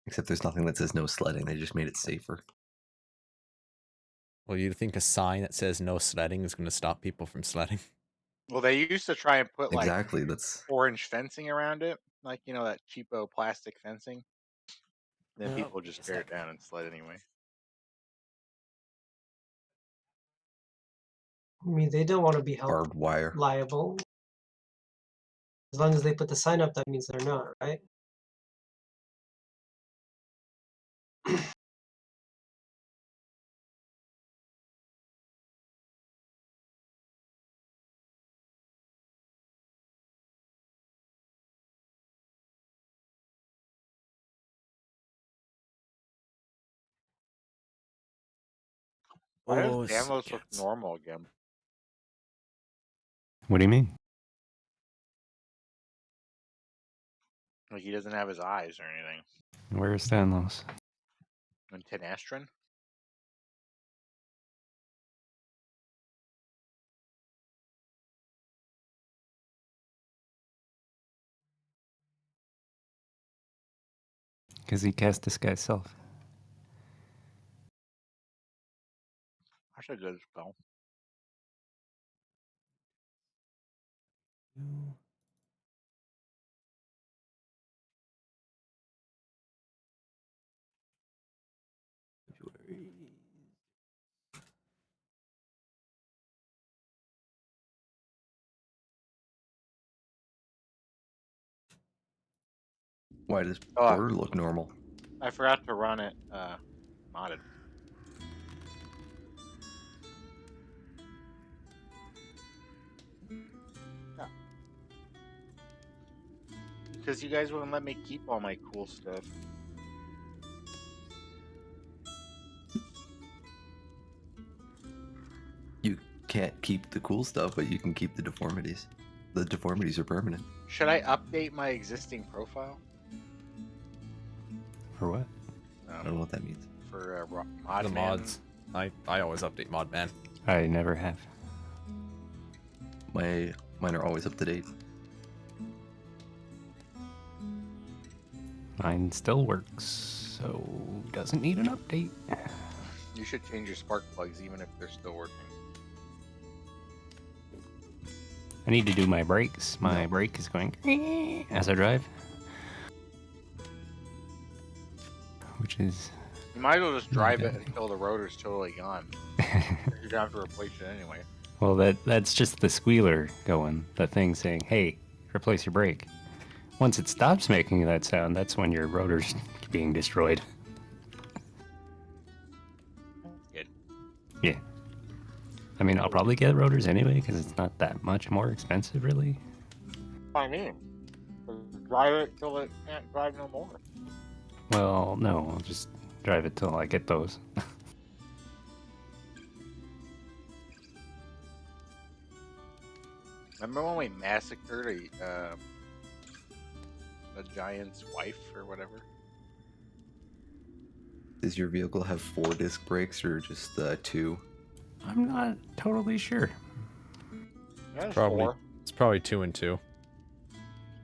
Except there's nothing that says no sledding. They just made it safer. Well, you'd think a sign that says no sledding is going to stop people from sledding. Well, they used to try and put like Exactly. That's orange fencing around it, like that cheapo plastic fencing. Then people just tear it down and sled anyway. I mean, they don't want to be held barbed wire. liable. As long as they put the sign up, that means they're not, right? Why Oh, does Danlos look cats. normal again? What do you mean? Like he doesn't have his eyes or anything. Where's Stanlos? And Tenastron? Because he cast disguise self. That's a good spell. Why does Oh, border look normal? I forgot to run it modded. Yeah. Because you guys wouldn't let me keep all my cool stuff. You can't keep the cool stuff, but you can keep the deformities. The deformities are permanent. Should I update my existing profile? For what? I don't know what that means. For mod The man? mods. I always update mod man. I never have. Mine are always up to date. Mine still works, so doesn't need an update. You should change your spark plugs even if they're still working. I need to do my brakes. My No. brake is going as I drive. Which is... You might as well just drive it Okay. until the rotor's totally gone. You're gonna have to replace it anyway. Well, that's just the squealer going. The thing saying, hey, replace your brake. Once it stops making that sound, that's when your rotor's being destroyed. Good. Yeah. I mean, I'll probably get rotors anyway, because it's not that much more expensive, really. I mean, drive it till it can't drive no more. Well, no, I'll just drive it till I get those. Remember when we massacred a giant's wife or whatever? Does your vehicle have 4 disc brakes or just 2? I'm not totally sure. That's Probably. 4. It's probably 2 and 2.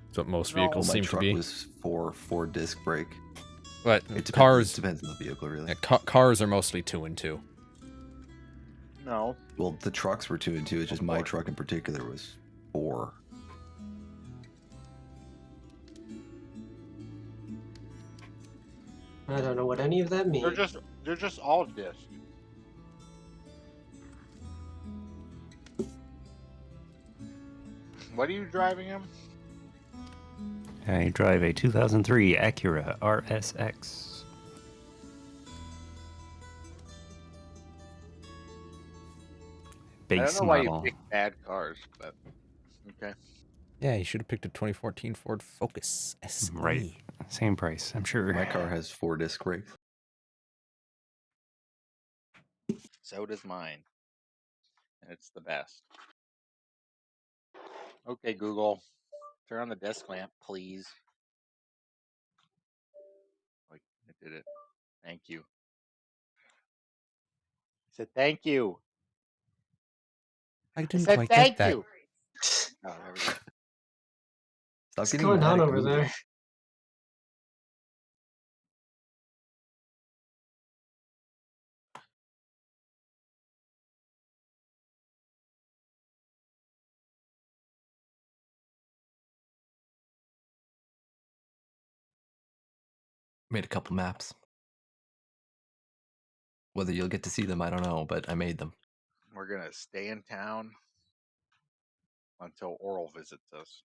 That's what most No. vehicles My seem to truck be. was four disc brake. But It depends, cars, it depends on the vehicle, really. yeah, cars are mostly 2 and 2. No. Well, the trucks were 2 and 2. It's just my 4. truck in particular was 4. I don't know what any of that means. They're just all disc. What are you driving him? I drive a 2003 Acura RSX. I don't Base know why you model. pick bad cars, but okay. Yeah, you should have picked a 2014 Ford Focus SE. Right. Same price, I'm sure. My car has 4 disc brakes. So does mine. And it's the best. Okay, Google. Turn on the desk lamp, please. Like, I did it. Thank you. I said thank you. I I didn't said quite thank get that. you. Oh, there we go. Stop What's getting going mad on at over Google. there? Made a couple maps. Whether you'll get to see them, I don't know, but I made them. We're gonna stay in town until Oral visits us.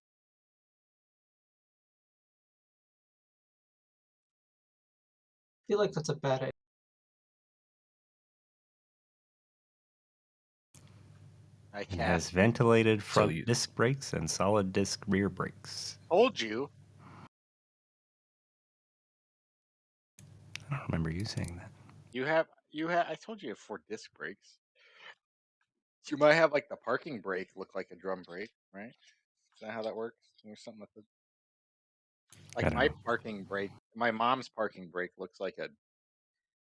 I feel like that's a bad idea. I It has cast. ventilated front you- disc brakes and solid disc rear brakes. Told you. I don't remember you saying that. You have. I told you you have 4 disc brakes. You might have like the parking brake look like a drum brake, right? Is that how that works? Or something like that. I Like don't my know. parking brake, my mom's parking brake looks like a.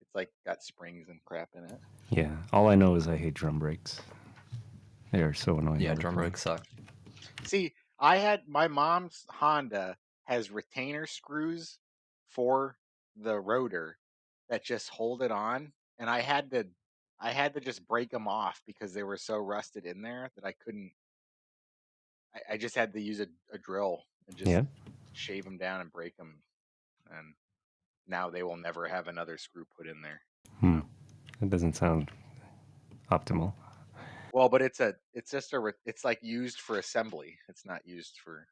It's like got springs and crap in it. Yeah, all I know is I hate drum brakes. They are so annoying. Yeah, all the drum time. brakes suck. See, I had my mom's Honda has retainer screws for the rotor that just hold it on, and I had to just break them off because they were so rusted in there that I couldn't. I just had to use a drill and just Yeah. shave them down and break them, and now they will never have another screw put in there. That doesn't sound optimal. Well, but it's it's like used for assembly. It's not used for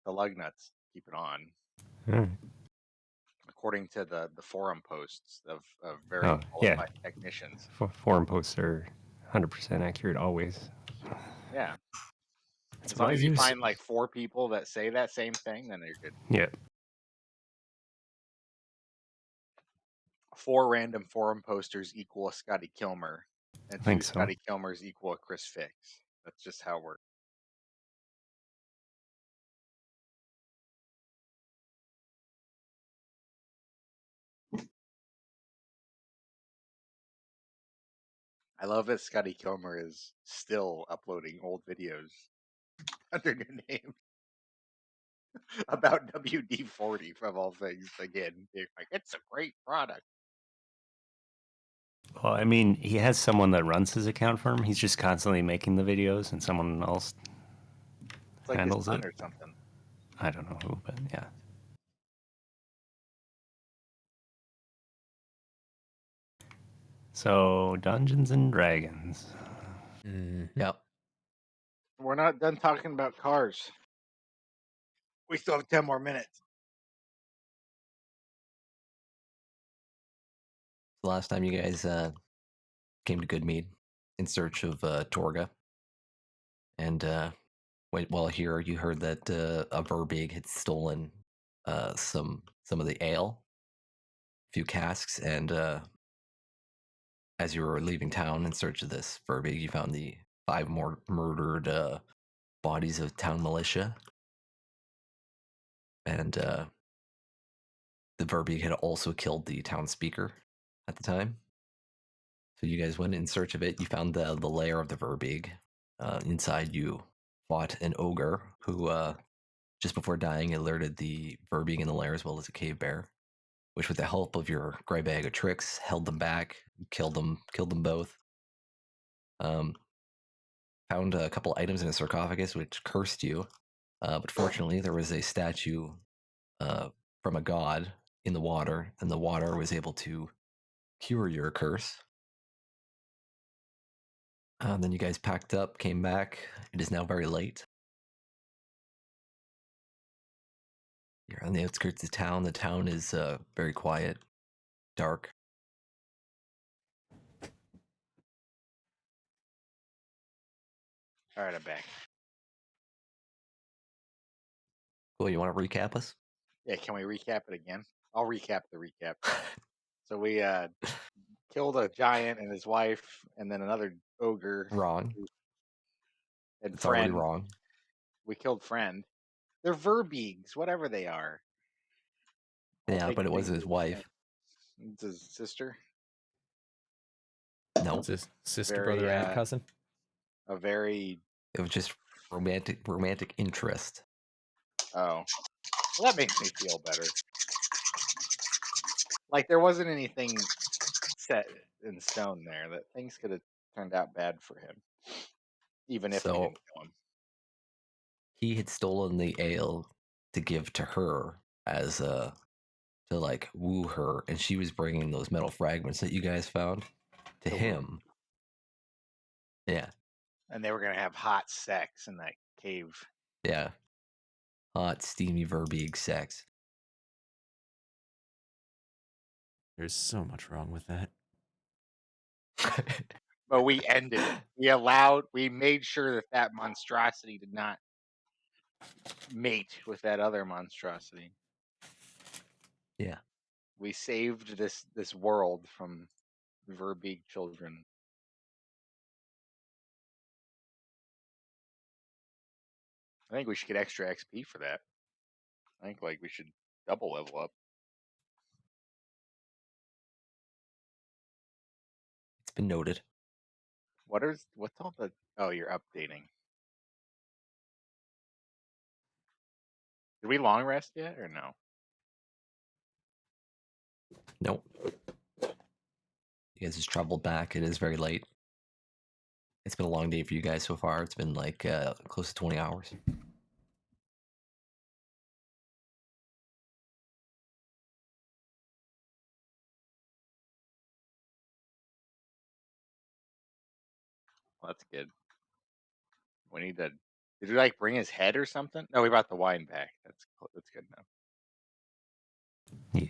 the lug nuts. Keep it on. All right. According to the forum posts of very Oh, yeah. qualified technicians. Forum posts are 100% accurate always. Yeah. That's As what long I as you use. find like 4 people that say that same thing, then you're good. Yeah. 4 random forum posters equal a Scotty Kilmer, and I 2 think so. Scotty Kilmers equal a Chris Fix. That's just how it works. I love that Scotty Kilmer is still uploading old videos under new names about WD-40 from all things. Again, like it's a great product. Well, I mean, he has someone that runs his account for him. He's just constantly making the videos, and someone else It's like his handles son it. or something. I don't know who, but yeah. So, Dungeons and Dragons. Yep. We're not done talking about cars. We still have 10 more minutes. The last time you guys came to Goodmead in search of Torga, and while here you heard that a Verbig had stolen some of the ale, a few casks, and as you were leaving town in search of this Verbig, you found the 5 more murdered bodies of town militia, and the Verbig had also killed the town speaker at the time. So you guys went in search of it. You found the lair of the Verbeeg. Inside, you fought an ogre who, just before dying, alerted the Verbeeg in the lair as well as a cave bear, which, with the help of your gray bag of tricks, held them back, killed them both. Found a couple items in a sarcophagus which cursed you, but fortunately, there was a statue from a god in the water, and the water was able to cure your curse. Then you guys packed up, came back. It is now very late. You're on the outskirts of town. The town is very quiet, dark. All right, I'm back. Well, you want to recap us? Yeah, can we recap it again? I'll recap the recap. So we killed a giant and his wife, and then another ogre Wrong. and It's already friend. wrong. We killed friend. They're Verbeegs, whatever they are. I'll Yeah, take but it was things his as wife. it's his sister. No, It's his sister, Very, brother, aunt, cousin. A very it was just romantic interest. well, that makes me feel better. Like there wasn't anything set in stone there. That things could have turned out bad for him, even if we So didn't kill him. he had stolen the ale to give to her as to like woo her, and she was bringing those metal fragments that you guys found to To woo. him. Yeah, And they were gonna have hot sex in that cave. yeah. Hot, steamy Verbeeg sex. There's so much wrong with that. But we ended it. We made sure that that monstrosity did not mate with that other monstrosity. Yeah. We saved this world from Verbeeg children. I think we should get extra XP for that. I think like we should double level up. It's been noted. What's all the oh you're updating. Did we long rest yet or no? Nope. You guys just traveled back. It is very late. It's been a long day for you guys so far. It's been like close to 20 hours. Well, that's good. We need to. Did we like bring his head or something? No, we brought the wine back. That's good enough. Yeah.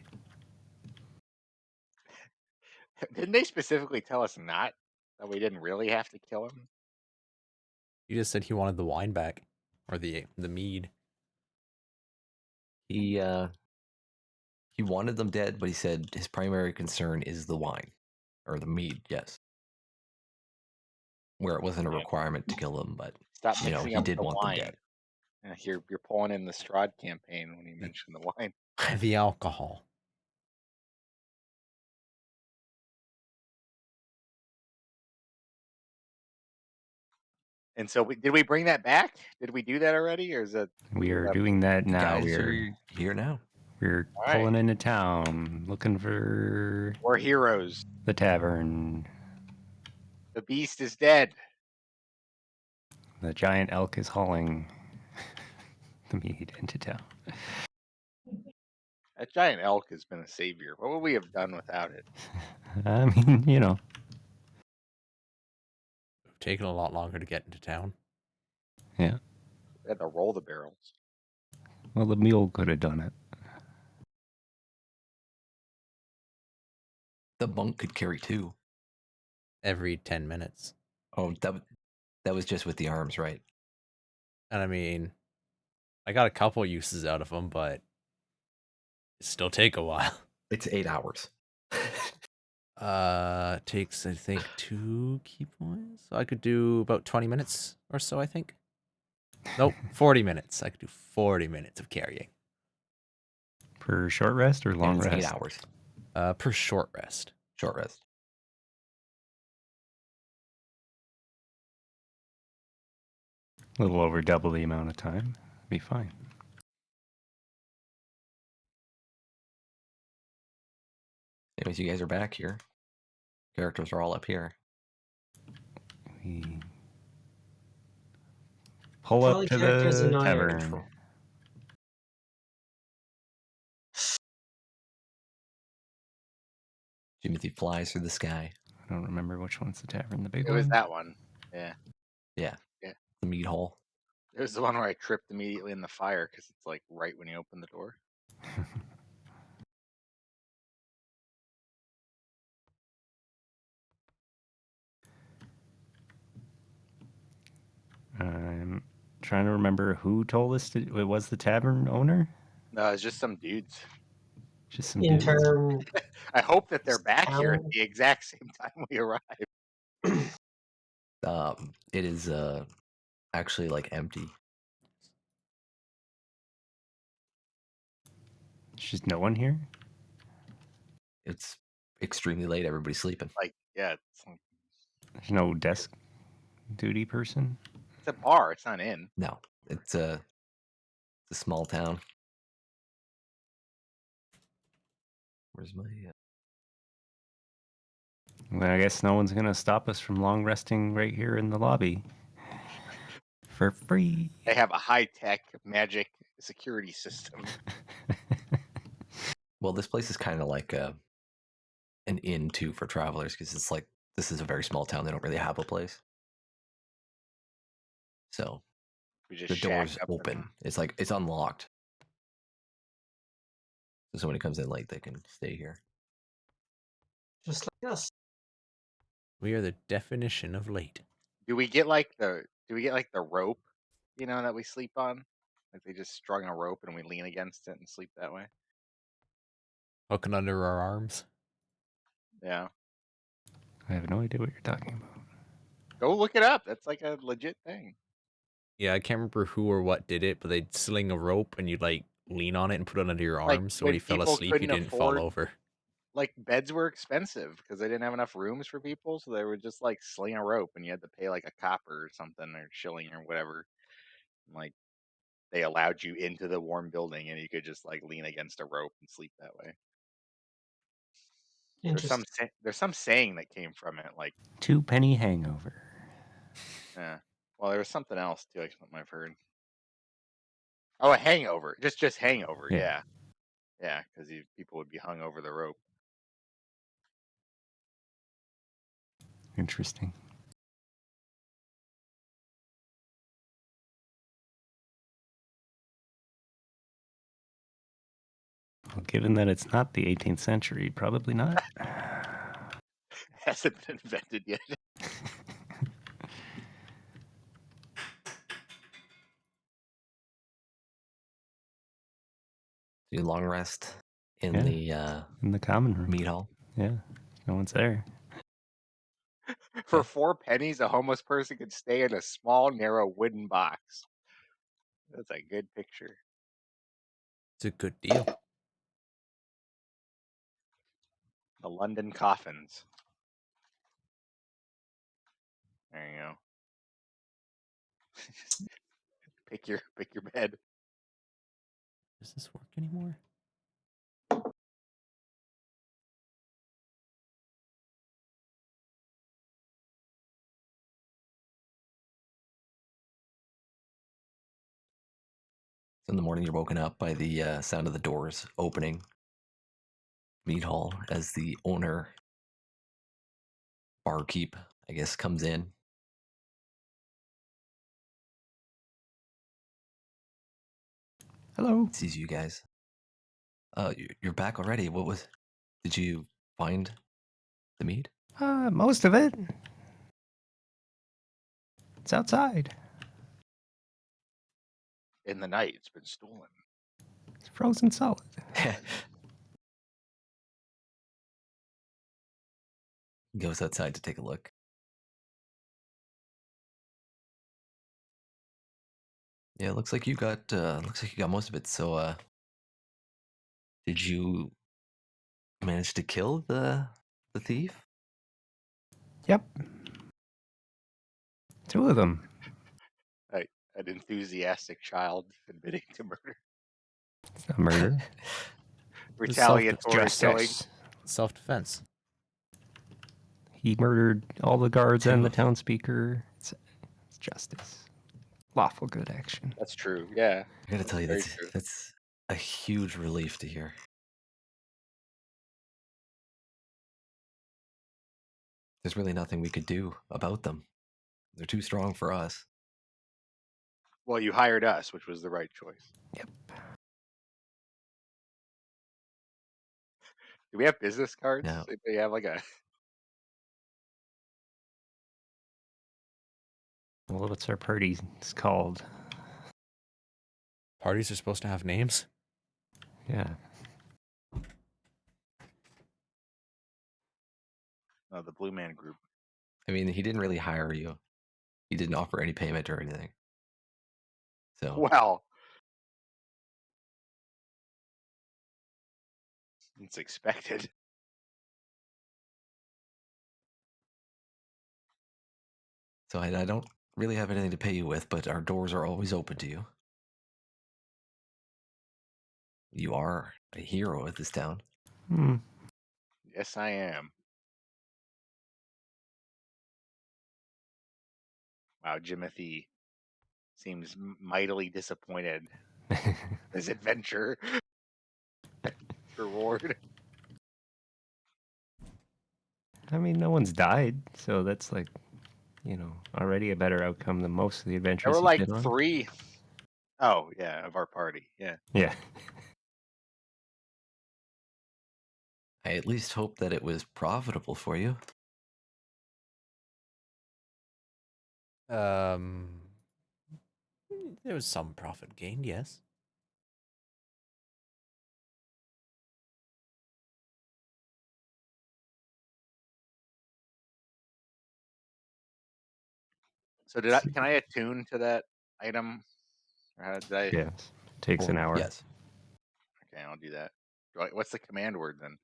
Didn't they specifically tell us not that we didn't really have to kill him? You just said he wanted the wine back, or the mead. He wanted them dead, but he said his primary concern is the wine or the mead. Yes, where it wasn't a requirement to kill them, but Stop you know mixing he up did the want them wine. dead. You're pulling in the Strahd campaign when you mentioned the wine. The alcohol. And so, did we bring that back? Did we do that already, or is it? We are doing that You now. guys are here now. We're All right. pulling into town, looking for We're heroes. the tavern. The beast is dead. The giant elk is hauling the mead into town. That giant elk has been a savior. What would we have done without it? I mean, you know. Taken a lot longer to get into town. Yeah. We had to roll the barrels. Well, the mule could have done it. The monk could carry two. Every 10 minutes. Oh, that was just with the arms, right? And I mean, I got a couple uses out of them, but it still take a while. It's 8 hours. Takes, I think, 2 key points. So I could do about 20 minutes or so, I think. Nope, 40 minutes. I could do 40 minutes of carrying. Per short rest or long And it's rest? 8 hours. Per short rest. Short rest. A little over double the amount of time. Be fine. Anyways, you guys are back here. Characters are all up here. We pull Probably up to characters the and I are tavern. control. Jimothy flies through the sky. I don't remember which one's the tavern. The big It was one? that one. Yeah. Yeah. Yeah. The meat hall. It was the one where I tripped immediately in the fire because it's like right when you open the door. I'm trying to remember who told us it was the tavern owner. No, it's just some dudes. Just some In dudes. term, I hope that they're back here at town. the exact same time we arrived. It is actually like empty. There's just no one here. It's extremely late. Everybody's sleeping. Like, yeah, There's no desk duty person. it's a bar. It's not in. No, it's a small town. Where's my? Well, I guess no one's gonna stop us from long resting right here in the lobby for free. They have a high-tech magic security system. Well, this place is kind of like an inn too for travelers because it's like this is a very small town. They don't really have a place, so We just the door's shack up open. It's like it's unlocked, so somebody comes in late, they can stay here. Just like us. We are the definition of late. Do we get like the rope, that we sleep on? Like they just strung a rope and we lean against it and sleep that way? Hooking under our arms. Yeah. I have no idea what you're talking about. Go look it up. That's like a legit thing. Yeah, I can't remember who or what did it, but they'd sling a rope and you'd like lean on it and put it under your Like arms, so when when you fell people asleep, you couldn't didn't fall afford over. like beds were expensive because they didn't have enough rooms for people, so they would just like sling a rope and you had to pay like a copper or something or shilling or whatever. And, like they allowed you into the warm building and you could just like lean against a rope and sleep that way. Interesting. There's some saying that came from it, like 2 penny hangover. well, there was something else too, like something I've heard. Oh, a hangover, just hangover, Yeah. yeah, because people would be hung over the rope. Interesting. Well, given that it's not the 18th century, probably not. Hasn't been invented yet. Do long rest in Yeah. In the common room. meat hall. Yeah, no one's there. For 4 pennies, a homeless person could stay in a small, narrow wooden box. That's a good picture. It's a good deal. The London coffins. There you go. Just pick your bed. Does this work anymore? So in the morning, you're woken up by the sound of the doors opening. Meat hall, as the owner, barkeep, I guess, comes in. Hello. Sees you guys. You're back already. What was? Did you find the meat? Most of it. It's outside. In the night, it's been stolen. It's frozen solid. Goes outside to take a look. Yeah, it looks like you got most of it. So, did you manage to kill the thief? Yep. 2 of them. I An enthusiastic child admitting to murder. It's not murder. Retaliatory killing. Justice. Self-defense. He murdered all the guards and the town speaker. It's justice. Lawful good action. That's true. Yeah. I gotta tell you, Very true. that's a huge relief to hear. There's really nothing we could do about them. They're too strong for us. Well, you hired us, which was the right choice. Yep. Do we have business cards? No. If they have like a Well, what's our party? It's called. Parties are supposed to have names. Yeah. the Blue Man Group. I mean, he didn't really hire you. He didn't offer any payment or anything. So Well, it's expected. I don't really have anything to pay you with, but our doors are always open to you. You are a hero of this town. Hmm. Yes, I am. Wow, Jimothy seems mightily disappointed. His adventure reward. I mean, no one's died, so that's like, already a better outcome than most of the There adventures were he's like been on. 3. Oh yeah, of our party. Yeah. Yeah. I at least hope that it was profitable for you. There was some profit gained, yes. So can I attune to that item? Or did I? Yes. Takes an hour. Yes. Okay, I'll do that. What's the command word then?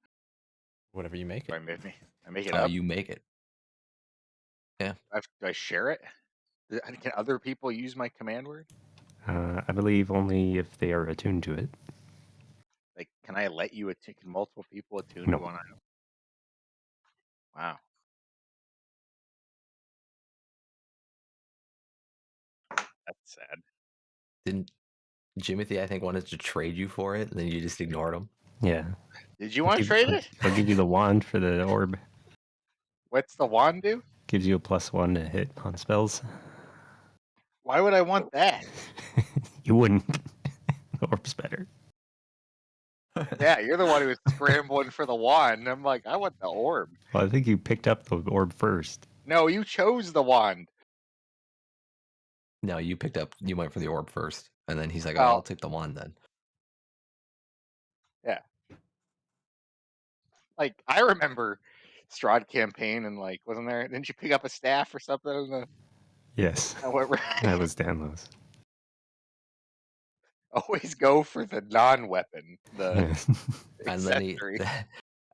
Whatever you make Do it. I make it up? You make it. Yeah. Do I share it? Can other people use my command word? I believe only if they are attuned to it. Like, can I let you attune? Can multiple people attune No. to one item? Wow. That's sad. Didn't Jimothy, I think, wanted to trade you for it, and then you just ignored him? Yeah. Did you want to trade it? I'll give you the wand for the orb. What's the wand do? Gives you a +1 to hit on spells. Why would I want that? You wouldn't. The orb's better. Yeah, you're the one who was scrambling for the wand. I'm like, I want the orb. Well, I think you picked up the orb first. No, you chose the wand. No, you went for the orb first, and then he's like, Well- I'll take the wand then. Yeah. Like, I remember Strahd campaign and like, wasn't there? Didn't you pick up a staff or something? Yes. However, That was Danlos. always go for the non-weapon, the And accessory.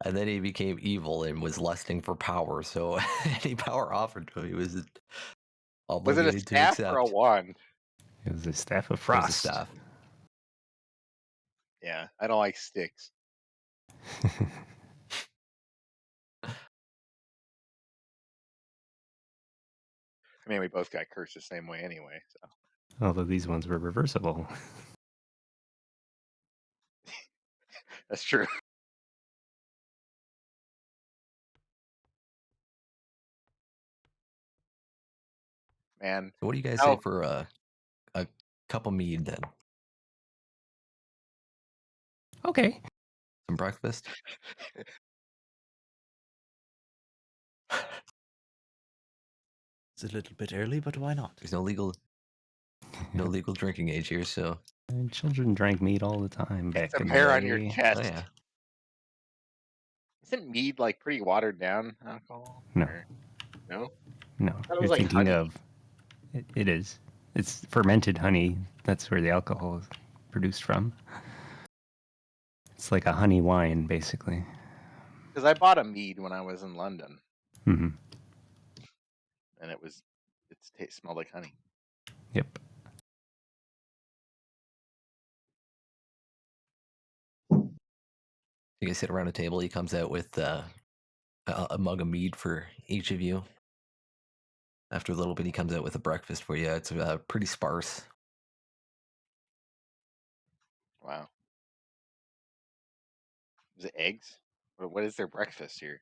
then he became evil and was lusting for power. So any power offered to him, he was Was it a obligated to staff accept. or a wand? It was a staff of It was a frost. staff. Yeah, I don't like sticks. I mean, we both got cursed the same way anyway. So Although these ones were reversible. that's true. Man, So what do you guys Oh. say for a cup of mead then? Okay. Some breakfast? It's a little bit early, but why not? There's no legal drinking age here, so And children drank mead all the time back it's a in the hair day. on your chest. oh yeah. Isn't mead like pretty watered down alcohol? No. Or- no. No, thought it you're was like thinking honey. of... It is. It's fermented honey. That's where the alcohol is produced from. It's like a honey wine, basically. Because I bought a mead when I was in London, Hmm. and it smelled like honey. Yep. You guys sit around a table. He comes out with a mug of mead for each of you. After a little bit, he comes out with a breakfast for you. It's pretty sparse. Wow. Is it eggs? What is their breakfast here?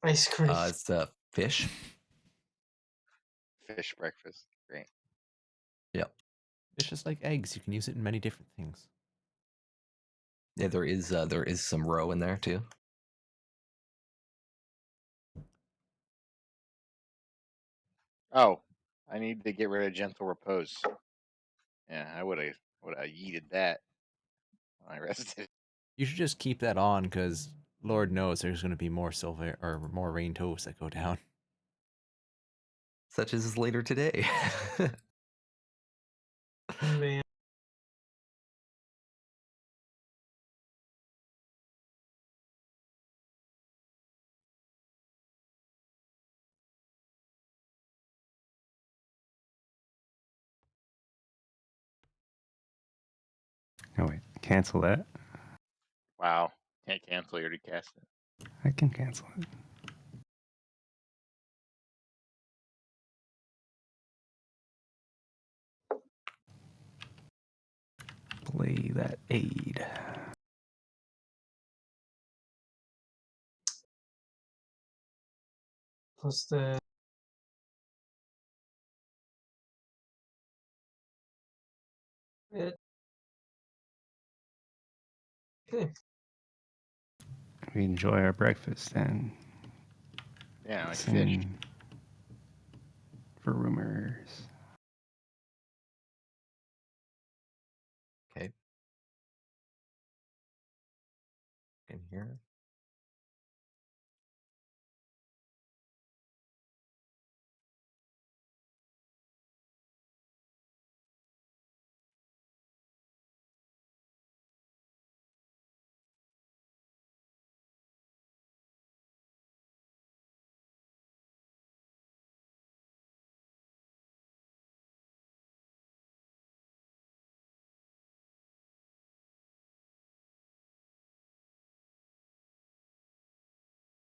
Ice cream. It's fish. Fish breakfast. Great. Yep. It's just like eggs. You can use it in many different things. Yeah, there is some roe in there too. Oh, I need to get rid of gentle repose. Yeah, I would have yeeted that when I rested. You should just keep that on because Lord knows there's going to be more silver or more rain toasts that go down. Such as later today. Man. Oh wait, cancel that. Wow. Can't cancel. You already cast it. I can cancel it. Play that aid. Plus the it. Okay. We enjoy our breakfast and Yeah, like fish. listen for rumors. Okay. In here.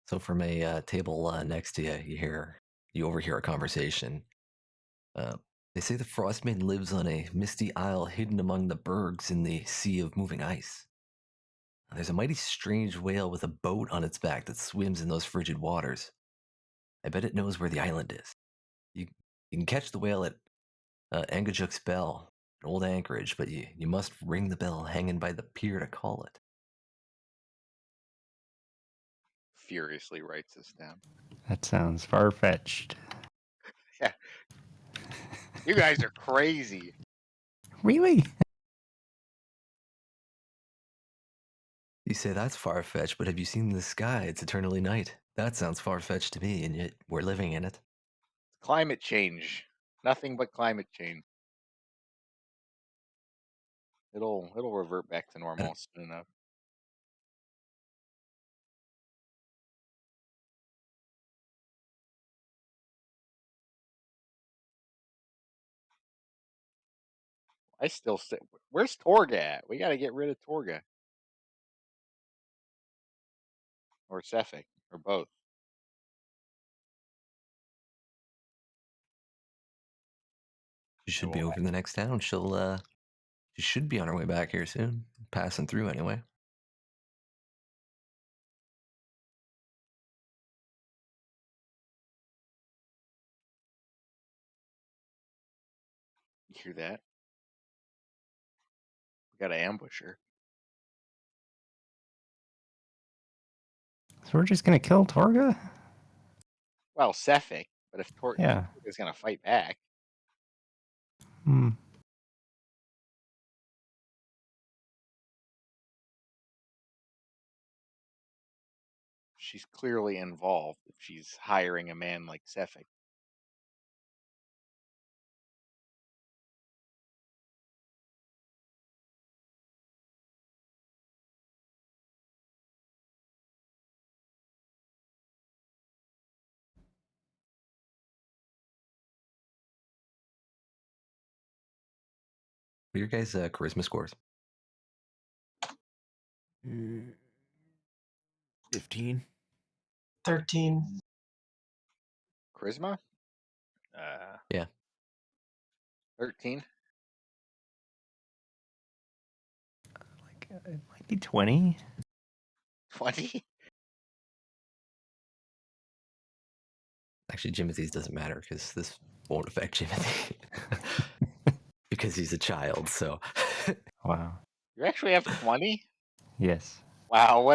So from a table next to you, you overhear a conversation. Uh, they say the Frostmaiden lives on a misty isle hidden among the bergs in the sea of moving ice. There's a mighty strange whale with a boat on its back that swims in those frigid waters. I bet it knows where the island is. You can catch the whale at Angajuk's Bell, an old anchorage, but you must ring the bell hanging by the pier to call it. Furiously writes this down. That sounds far fetched. Yeah. You guys are crazy. Really? You say that's far fetched, but have you seen the sky? It's eternally night. That sounds far fetched to me, and yet we're living in it. Climate change. Nothing but climate change. It'll revert back to normal soon enough. I still say, where's Torga at? We got to get rid of Torga or Cephik or both. She should be Oh, over in the next town. She should be on her way back here soon. Passing through anyway. you hear that? We got to ambush her. So we're just gonna kill Torga? Well, Cephik, but if Yeah. Torga's gonna fight back, Hmm. she's clearly involved if she's hiring a man like Cephik. What are your guys' charisma scores? Mm, 15. 13. Charisma? Uh, Yeah. 13. It might be 20. 20? Actually, Jimothy's doesn't matter because this won't affect Jimothy because he's a child. So Wow. You actually have 20? Yes. Wow,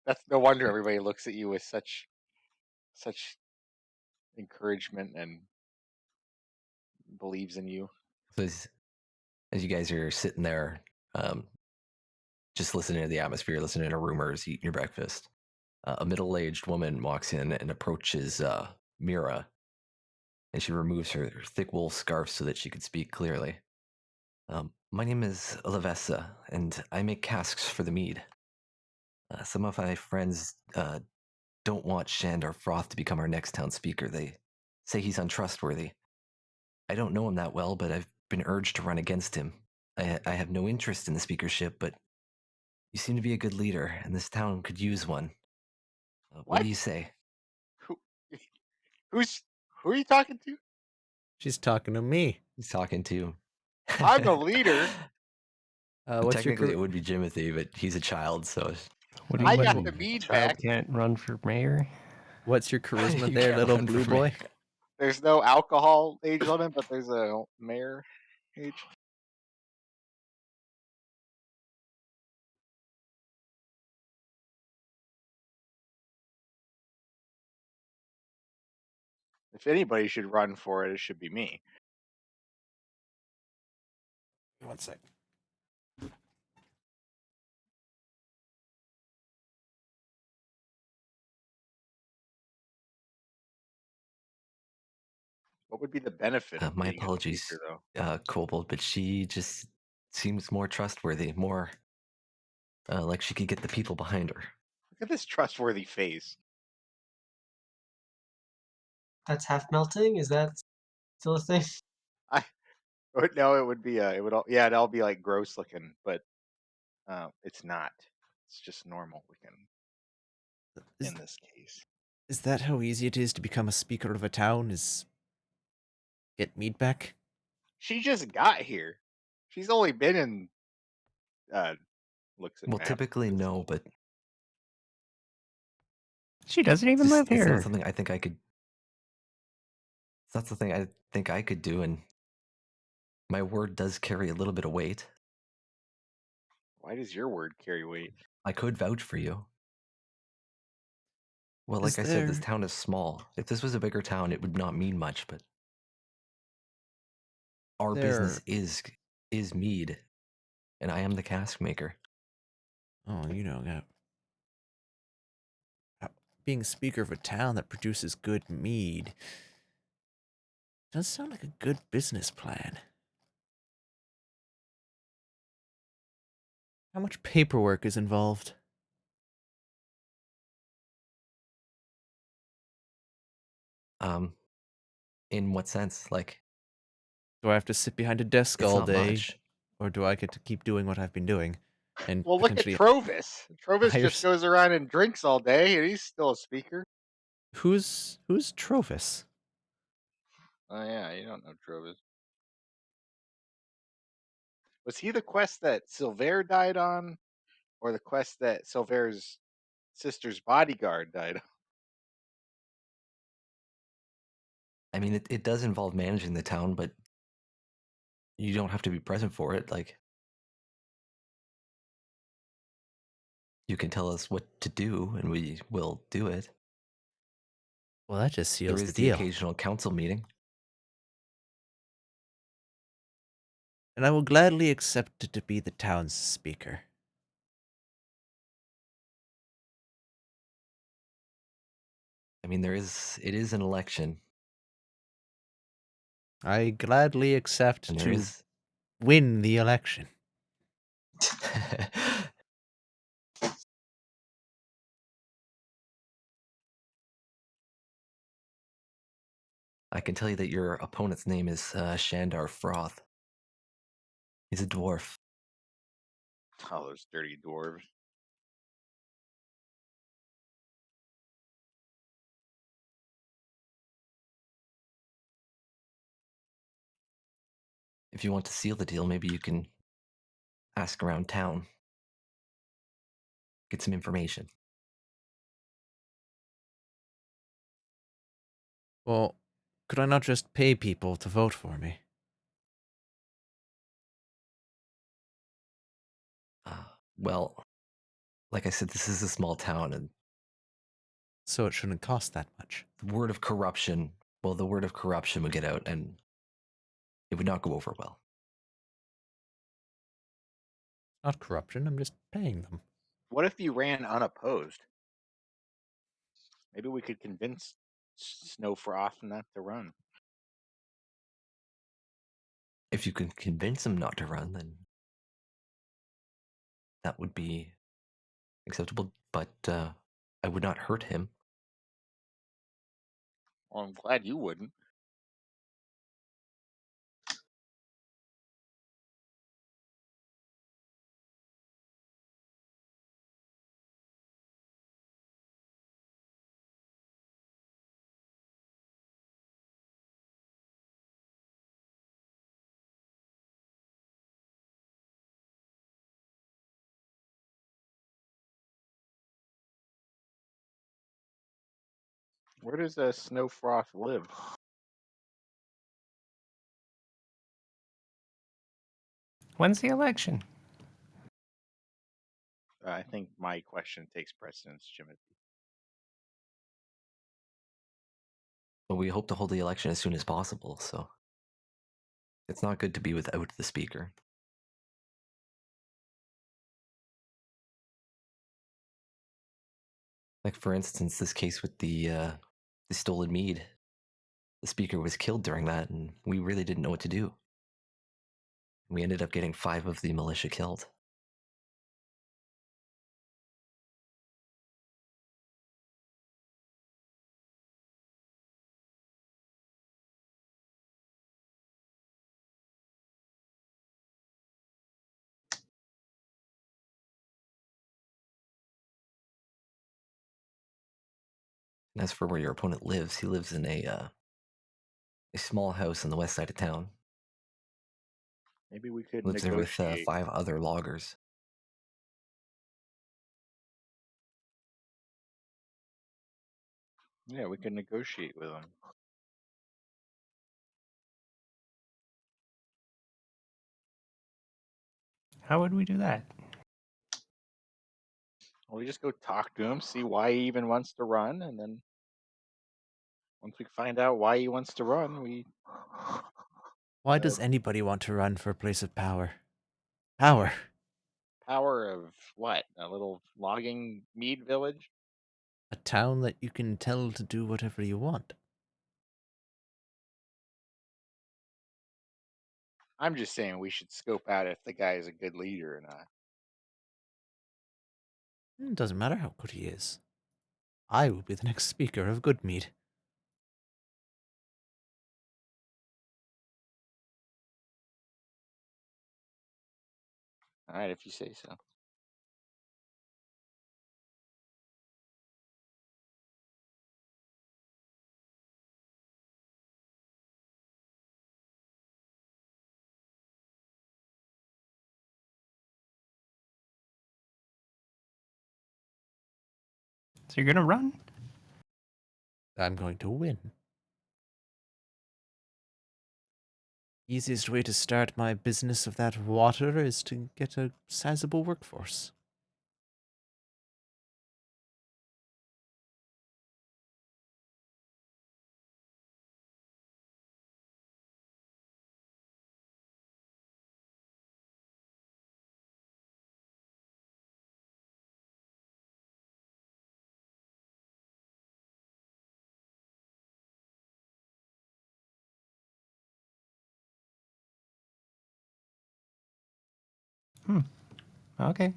that's no wonder everybody looks at you with such encouragement and believes in you. So as you guys are sitting there, just listening to the atmosphere, listening to rumors, eating your breakfast, a middle-aged woman walks in and approaches Mira, and she removes her thick wool scarf so that she could speak clearly. My name is Olivessa, and I make casks for the mead. Some of my friends don't want Shandor Froth to become our next town speaker. They say he's untrustworthy. I don't know him that well, but I've been urged to run against him. I have no interest in the speakership, but you seem to be a good leader, and this town could use one. What do What? you say? Who who's who are you talking to? She's talking to me. He's talking to. I'm the leader. What's your Technically, it would be Jimothy, but he's a child, so What do you I got mean? the mead Child back. can't run for mayor? What's your charisma you there, can't little run blue for boy? mayor. There's no alcohol age limit, but there's a mayor age. If anybody should run for it, it should be me. 1 sec. What would be the benefit of My being a apologies, speaker, though? Kobold, but she just seems more trustworthy, more like she could get the people behind her. Look at this trustworthy face. That's half melting? Is that still a thing? I no, it would be it would all yeah, it'd all be like gross looking, but it's not. It's just normal looking Is, in this case. is that how easy it is to become a speaker of a town? Is get meat back? She just got here. She's only been in uh looks at Well, map. typically no, but She doesn't even live it's not here. something I think I could. It's not something I think I could do, and my word does carry a little bit of weight. Why does your word carry weight? I could vouch for you. Well, Is like I said, this there town is small. If this was a bigger town, it would not mean much, but our business there? is mead, and I am the cask maker. Oh, being a speaker of a town that produces good mead does sound like a good business plan. How much paperwork is involved? Um, in what sense? Like, Do I have to sit behind a desk it's all not day, much. or do I get to keep doing what I've been doing and Well, look at potentially Trovis. Trovis hire? just goes around and drinks all day, and he's still a speaker. Who's Trovis? Oh yeah, you don't know Trovis. Was he the quest that Silver died on, or the quest that Silver's sister's bodyguard died on? I mean, it does involve managing the town, but you don't have to be present for it. Like, you can tell us what to do, and we will do it. Well, that just There seals the is the deal. occasional council meeting. And I will gladly accept to be the town's speaker. I mean, it is an election, I gladly accept and there to is. win the election. I can tell you that your opponent's name is Shandar Froth. He's a dwarf. Oh, those dirty dwarves. If you want to seal the deal, maybe you can ask around town, get some information. Well, could I not just pay people to vote for me? Well, like I said, this is a small town, and So it shouldn't cost that much. the word of corruption would get out, and it would not go over well. Not corruption, I'm just paying them. What if you ran unopposed? Maybe we could convince Snowfrost not to run. If you can convince him not to run, then that would be acceptable, but I would not hurt him. Well, I'm glad you wouldn't. Where does Snowfrost live? When's the election? I think my question takes precedence, Jimothy. But we hope to hold the election as soon as possible, so it's not good to be without the speaker. Like, for instance, this case with the stolen mead. The speaker was killed during that, and we really didn't know what to do. We ended up getting 5 of the militia killed. And as for where your opponent lives, he lives in a small house on the west side of town. Maybe we could Lives there with negotiate. 5 other loggers. Yeah, we could negotiate with them. How would we do that? We just go talk to him, see why he even wants to run, and then once we find out why he wants to run, we Why does anybody want to run for a place of power? Power. power of what? A little logging mead village? A town that you can tell to do whatever you want. I'm just saying we should scope out if the guy is a good leader or not. It doesn't matter how good he is. I will be the next speaker of Goodmead. All right, if you say so. So you're gonna run? I'm going to win. Easiest way to start my business of that water is to get a sizable workforce. Okay.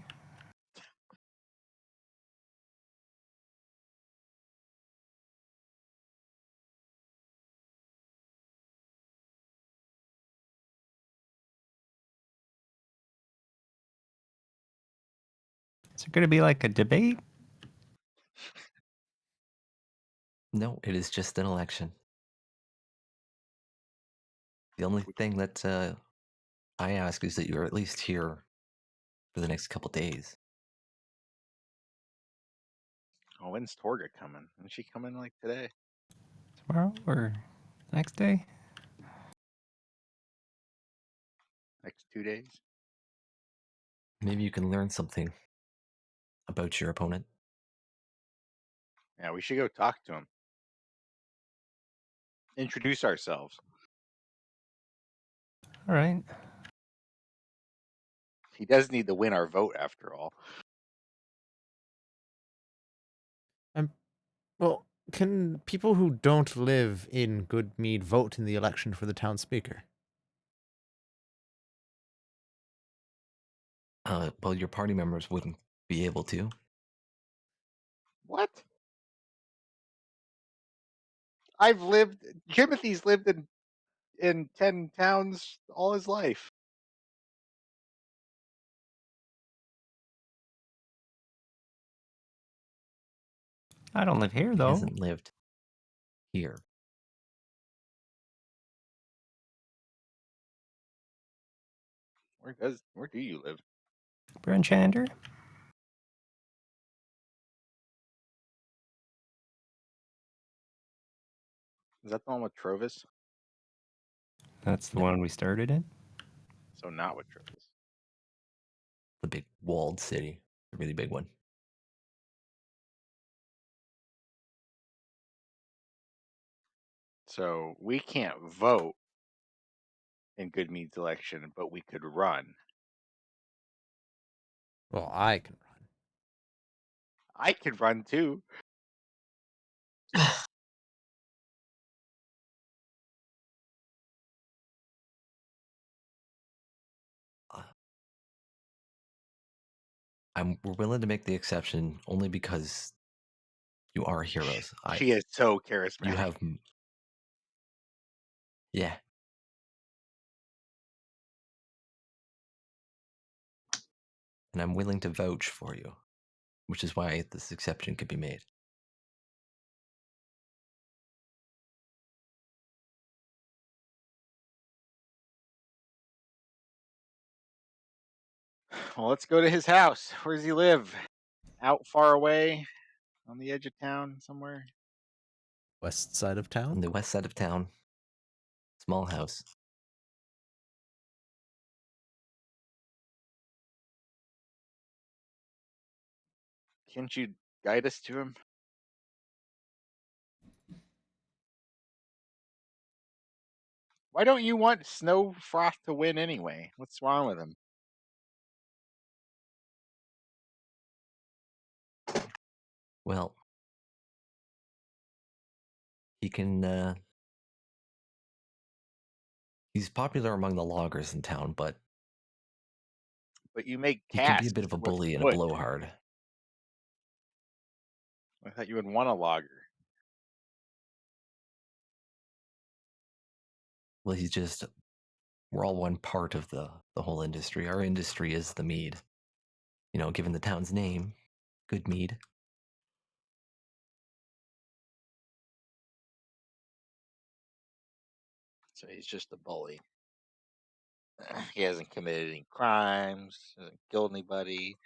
Is it gonna be like a debate? No, it is just an election. The only thing that I ask is that you're at least here for the next couple days. Oh, when's Torga coming? Isn't she coming like today? Tomorrow or next day? Next 2 days? Maybe you can learn something about your opponent. Yeah, we should go talk to him. Introduce ourselves. All right. He does need to win our vote after all. Well, can people who don't live in Goodmead vote in the election for the town speaker? Well, your party members wouldn't be able to. What? I've lived. Timothy's lived in 10 towns all his life. I don't live here He though. hasn't lived here. Where do you live? Brenchander? Is that the one with Trovis? That's the No. one we started in. So not with Trovis. The big walled city, the really big one. So we can't vote in Goodmead's election, but we could run. Well, I can run. I could run too. Uh, we're willing to make the exception only because you are heroes. She is so You charismatic. have, yeah. And I'm willing to vouch for you, which is why this exception could be made. Well, let's go to his house. Where does he live? Out far away on the edge of town somewhere? West side of On town? the west side of town, small house. Can't you guide us to him? Why don't you want Snowfrost to win anyway? What's wrong with him? Well, he can, he's popular among the loggers in town, but But you make he can be a casks bit of a with bully and a wood. blowhard. I thought you would want a logger. Well, we're all one part of the whole industry. Our industry is the mead. You know, given the town's name, good mead. So he's just a bully. He hasn't committed any crimes, hasn't killed anybody.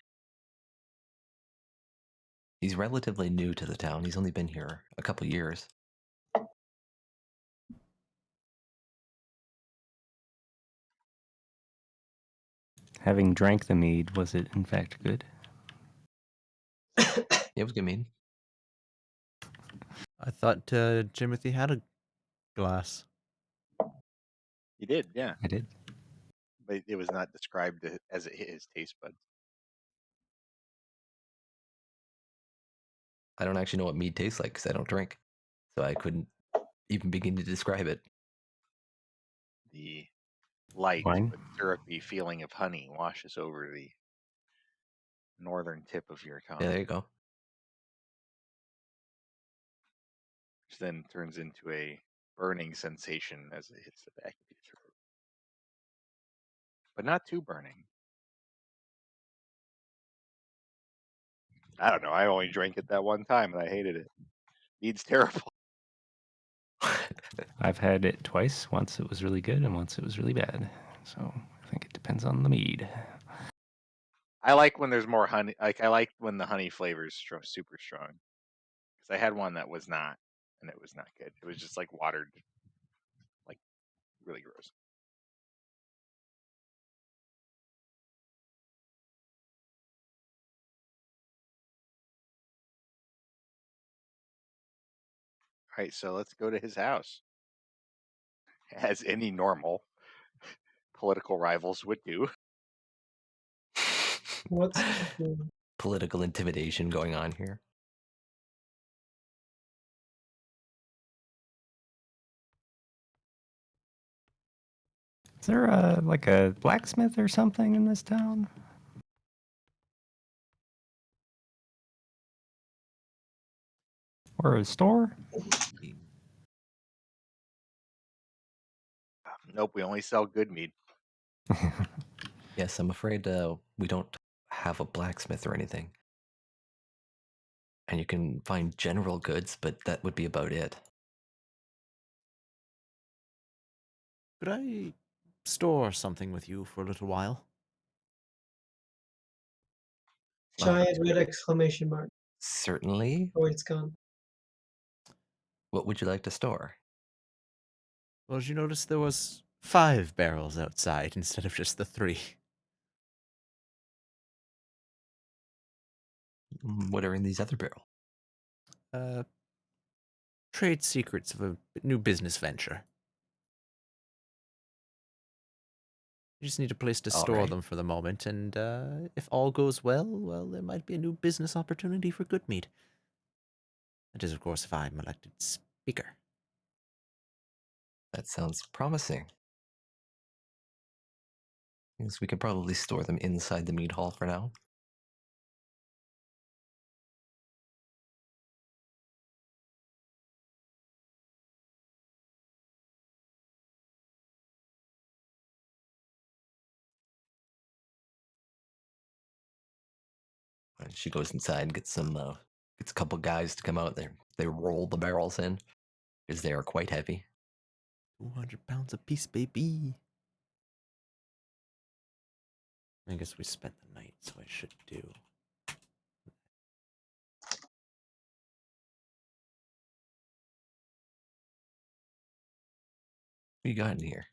He's relatively new to the town. He's only been here a couple years. Having drank the mead, was it in fact good? It was good mead. I thought Timothy had a glass. He did, yeah. I did. But it was not described as it hit his taste buds. I don't actually know what mead tastes like because I don't drink. So I couldn't even begin to describe it. The light Wine? but syrupy feeling of honey washes over the northern tip of your tongue, Yeah, there you go. which then turns into a burning sensation as it hits the back of your throat. But not too burning. I don't know. I only drank it that one time and I hated it. Mead's terrible. I've had it twice. Once it was really good, and once it was really bad. So I think it depends on the mead. I like when there's more honey. Like I like when the honey flavor is super strong. Because I had one that was not, and it was not good. It was just like watered, like really gross. All right, so let's go to his house, as any normal political rivals would do. What's the Political intimidation going on here. Is there like a blacksmith or something in this town? Or a store? Nope, we only sell good mead. Yes, I'm afraid we don't have a blacksmith or anything. And you can find general goods, but that would be about it. Could I store something with you for a little while? Well, giant red exclamation mark? certainly. Oh, it's gone. What would you like to store? Well, did you notice there was 5 barrels outside instead of just the 3? What are in these other barrels? Uh, trade secrets of a new business venture. You just need a place to All store right. them for the moment, and if all goes well, there might be a new business opportunity for Goodmead. That is, of course, if I'm elected speaker. That sounds promising. Yes, we can probably store them inside the mead hall for now. And she goes inside, gets gets a couple guys to come out there. They roll the barrels in because they are quite heavy. 200 pounds apiece, baby. I guess we spent the night, so I should do. What you got in here?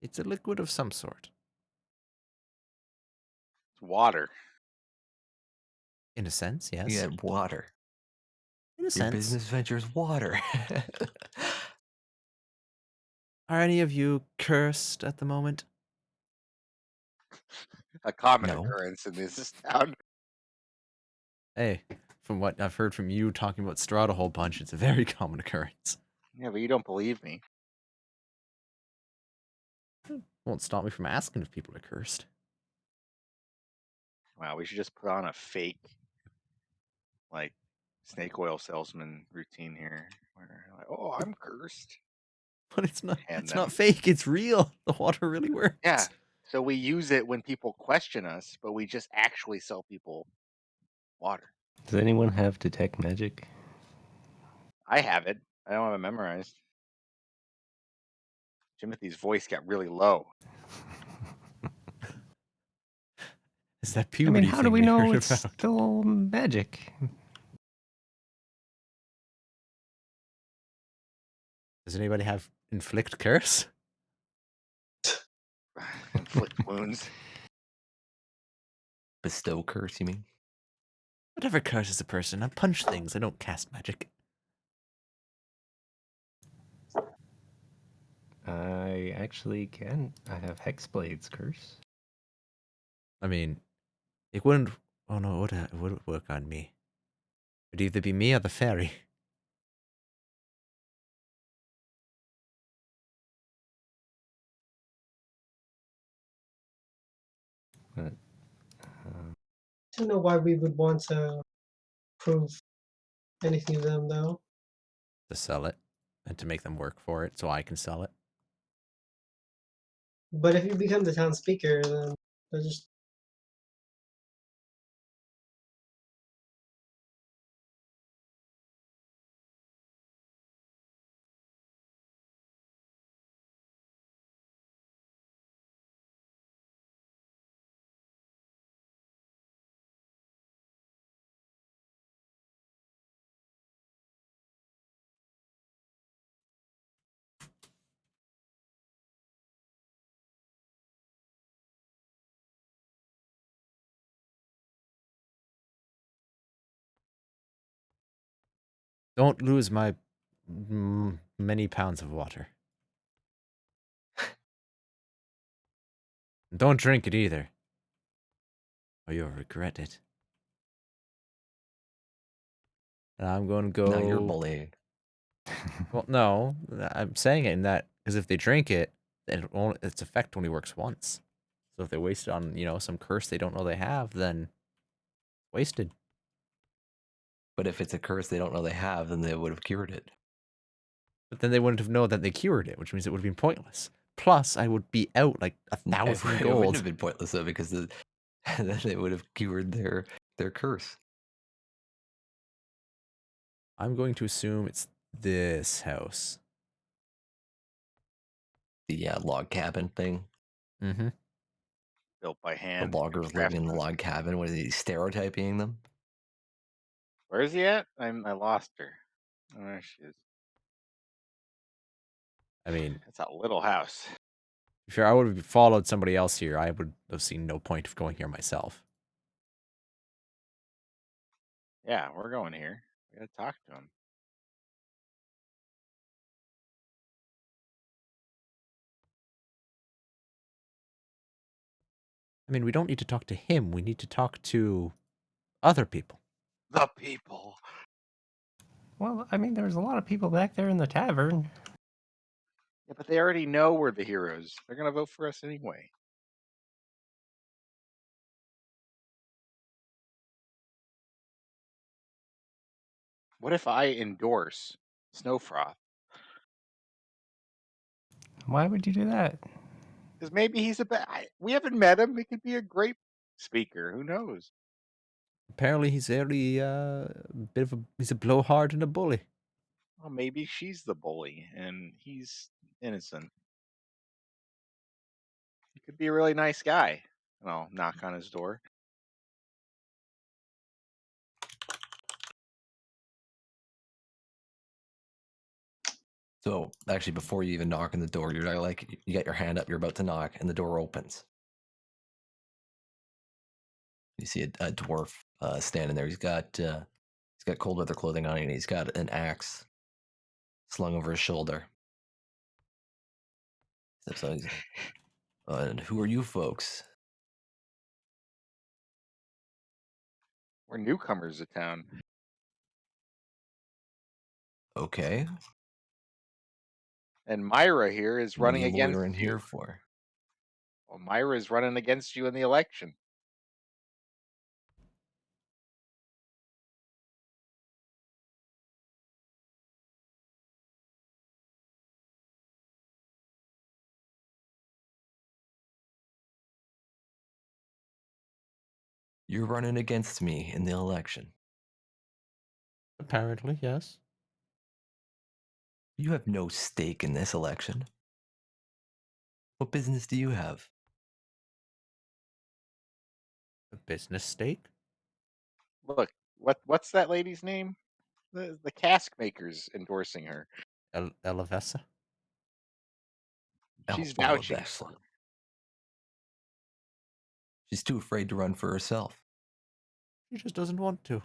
It's a liquid of some sort. It's water. In a sense, You yes. got water. In a Your sense. business venture is water. Are any of you cursed at the moment? A common No. occurrence in this town. Hey, from what I've heard from you talking about Strahd a whole bunch, it's a very common occurrence. Yeah, but you don't believe me. Won't stop me from asking if people are cursed. Wow, we should just put on a fake, like, snake oil salesman routine here. Where, like, oh, I'm cursed. But it's not. Hand It's not them. fake. It's real. The water really works. Yeah. So we use it when people question us, but we just actually sell people water. Does anyone have detect magic? I have it. I don't have it memorized. Timothy's voice got really low. It's that I mean, puberty how do thing we we know heard it's about. still magic? Does anybody have inflict curse? Inflict wounds. Bestow curse, you mean? Whatever curses a person, I punch things. I don't cast magic. I actually can. I have Hexblade's curse. I mean, it wouldn't. Oh no, it would work on me. It'd either be me or the fairy. But, I don't know why we would want to prove anything to them, though. To sell it and to make them work for it so I can sell it. But if you become the town speaker, then they're just Don't lose my many pounds of water. And don't drink it either, or you'll regret it. And I'm going to Now you're go. bullying. Well, no, I'm saying it in that because if they drink it, then its effect only works once. So if they waste it on, some curse they don't know they have, then wasted. But if it's a curse they don't know they have, then they would have cured it. But then they wouldn't have known that they cured it, which means it would have been pointless. Plus, I would be out like It 1,000 wouldn't gold. have been pointless though, because then they would have cured their curse. I'm going to assume it's this house. The log cabin thing. Mm-hmm. Built by The hand. loggers living in the log cabin. What is he stereotyping them? Where is he at? I lost her. Oh, there she is. I mean, It's a little house. if I would have followed somebody else here, I would have seen no point of going here myself. Yeah, we're going here. We gotta talk to him. I mean, we don't need to talk to him. We need to talk to other people. The people. Well, I mean, there's a lot of people back there in the tavern. Yeah, but they already know we're the heroes. They're gonna vote for us anyway. What if I endorse Snowfroth? Why would you do that? Because maybe he's we haven't met him. He could be a great speaker. Who knows? Apparently, he's very he's a blowhard and a bully. Well, maybe she's the bully and he's innocent. He could be a really nice guy. And I'll knock on his door. So actually, before you even knock on the door, you're like, you got your hand up, you're about to knock, and the door opens. You see a dwarf standing there. He's got cold weather clothing on, and he's got an axe slung over his shoulder. So he's like, and who are you folks? We're newcomers to town. Okay. And Myra here is What are running you against loitering you. here for? Well, Myra is running against you in the election. You're running against me in the election. Apparently, yes. You have no stake in this election. What business do you have? A business stake. Look, what's that lady's name? The cask maker's endorsing her. Elavessa. She's Ella vouching Vessa. for her. She's too afraid to run for herself. She just doesn't want to.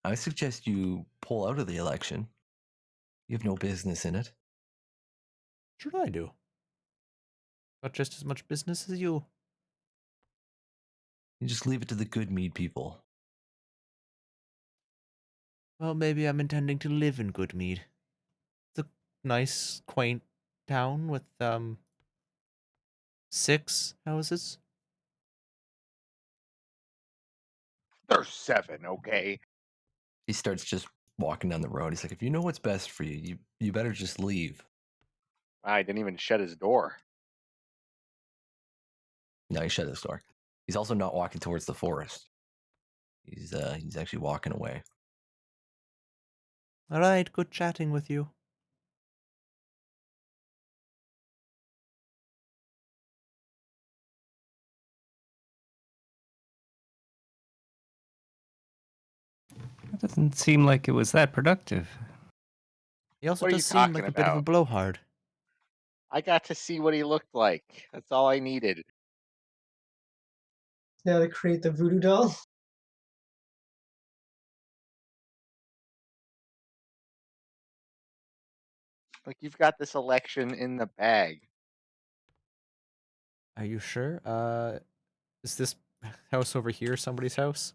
I suggest you pull out of the election. You have no business in it. Sure I do. Got just as much business as you. You just leave it to the good mead people. Well, maybe I'm intending to live in Goodmead. It's a nice, quaint town with 6 houses. There's 7, okay? He starts just walking down the road. He's like, if you know what's best for you, you better just leave. I didn't even shut his door. No, he shut his door. He's also not walking towards the forest. He's actually walking away. All right, good chatting with you. It doesn't seem like it was that productive. He also What are you does seem like talking a bit of a about? blowhard. I got to see what he looked like. That's all I needed. Now to create the voodoo doll. Like you've got this election in the bag. Are you sure? Is this house over here somebody's house?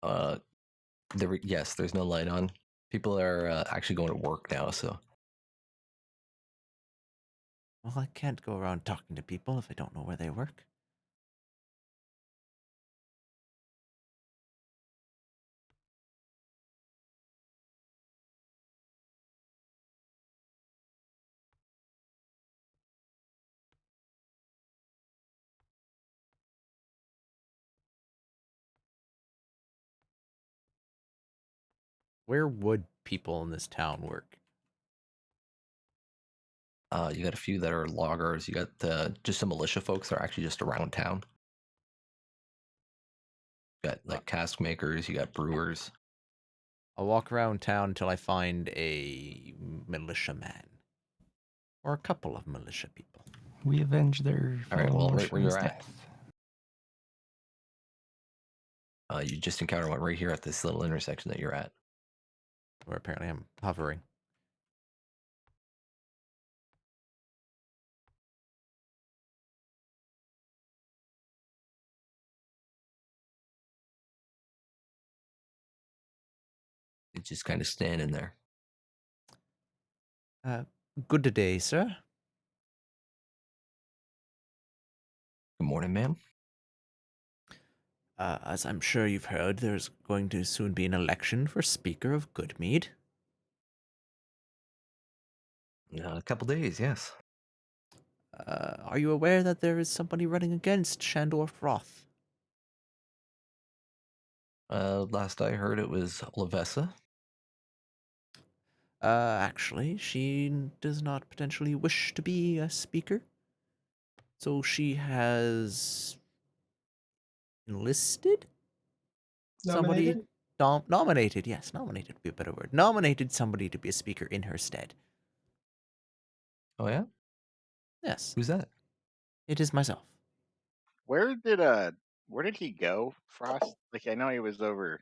Uh, yes, there's no light on. People are actually going to work now, so Well, I can't go around talking to people if I don't know where they work. Where would people in this town work? you got a few that are loggers. You got just some militia folks that are actually just around town. You got Uh, like cask makers. You got brewers. I'll walk around town until I find a militiaman. Or a couple of militia people. We avenge their All right. fellow Well, right where Norsemen's you're at, death. you just encounter one right here at this little intersection that you're at. Where apparently I'm hovering. It's just kind of standing there. Good day, sir. Good morning, ma'am. As I'm sure you've heard, there's going to soon be an election for Speaker of Goodmead. A couple days, yes. Are you aware that there is somebody running against Shandor Froth? Last I heard, it was Lavessa. Actually, she does not potentially wish to be a speaker. So she has enlisted somebody, Nominated? nominated, yes, nominated would be a better word. Nominated somebody to be a speaker in her stead. Oh yeah, Yes, who's that? it is myself. Where did he go, Frost? Like I know he was over.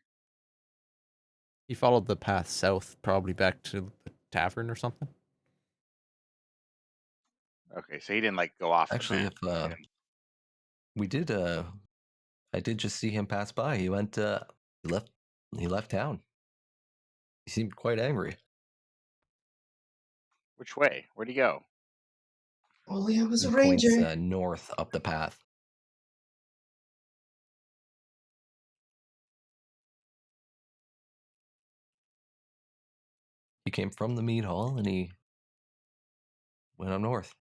He followed the path south, probably back to the tavern or something. Okay, so he didn't like go off the Actually, map. if we did, I did just see him pass by. He went, he left, he left town. He seemed quite angry. Which way? Where'd he go? Only I was He a points ranger. north up the path. He came from the mead hall and he went up north.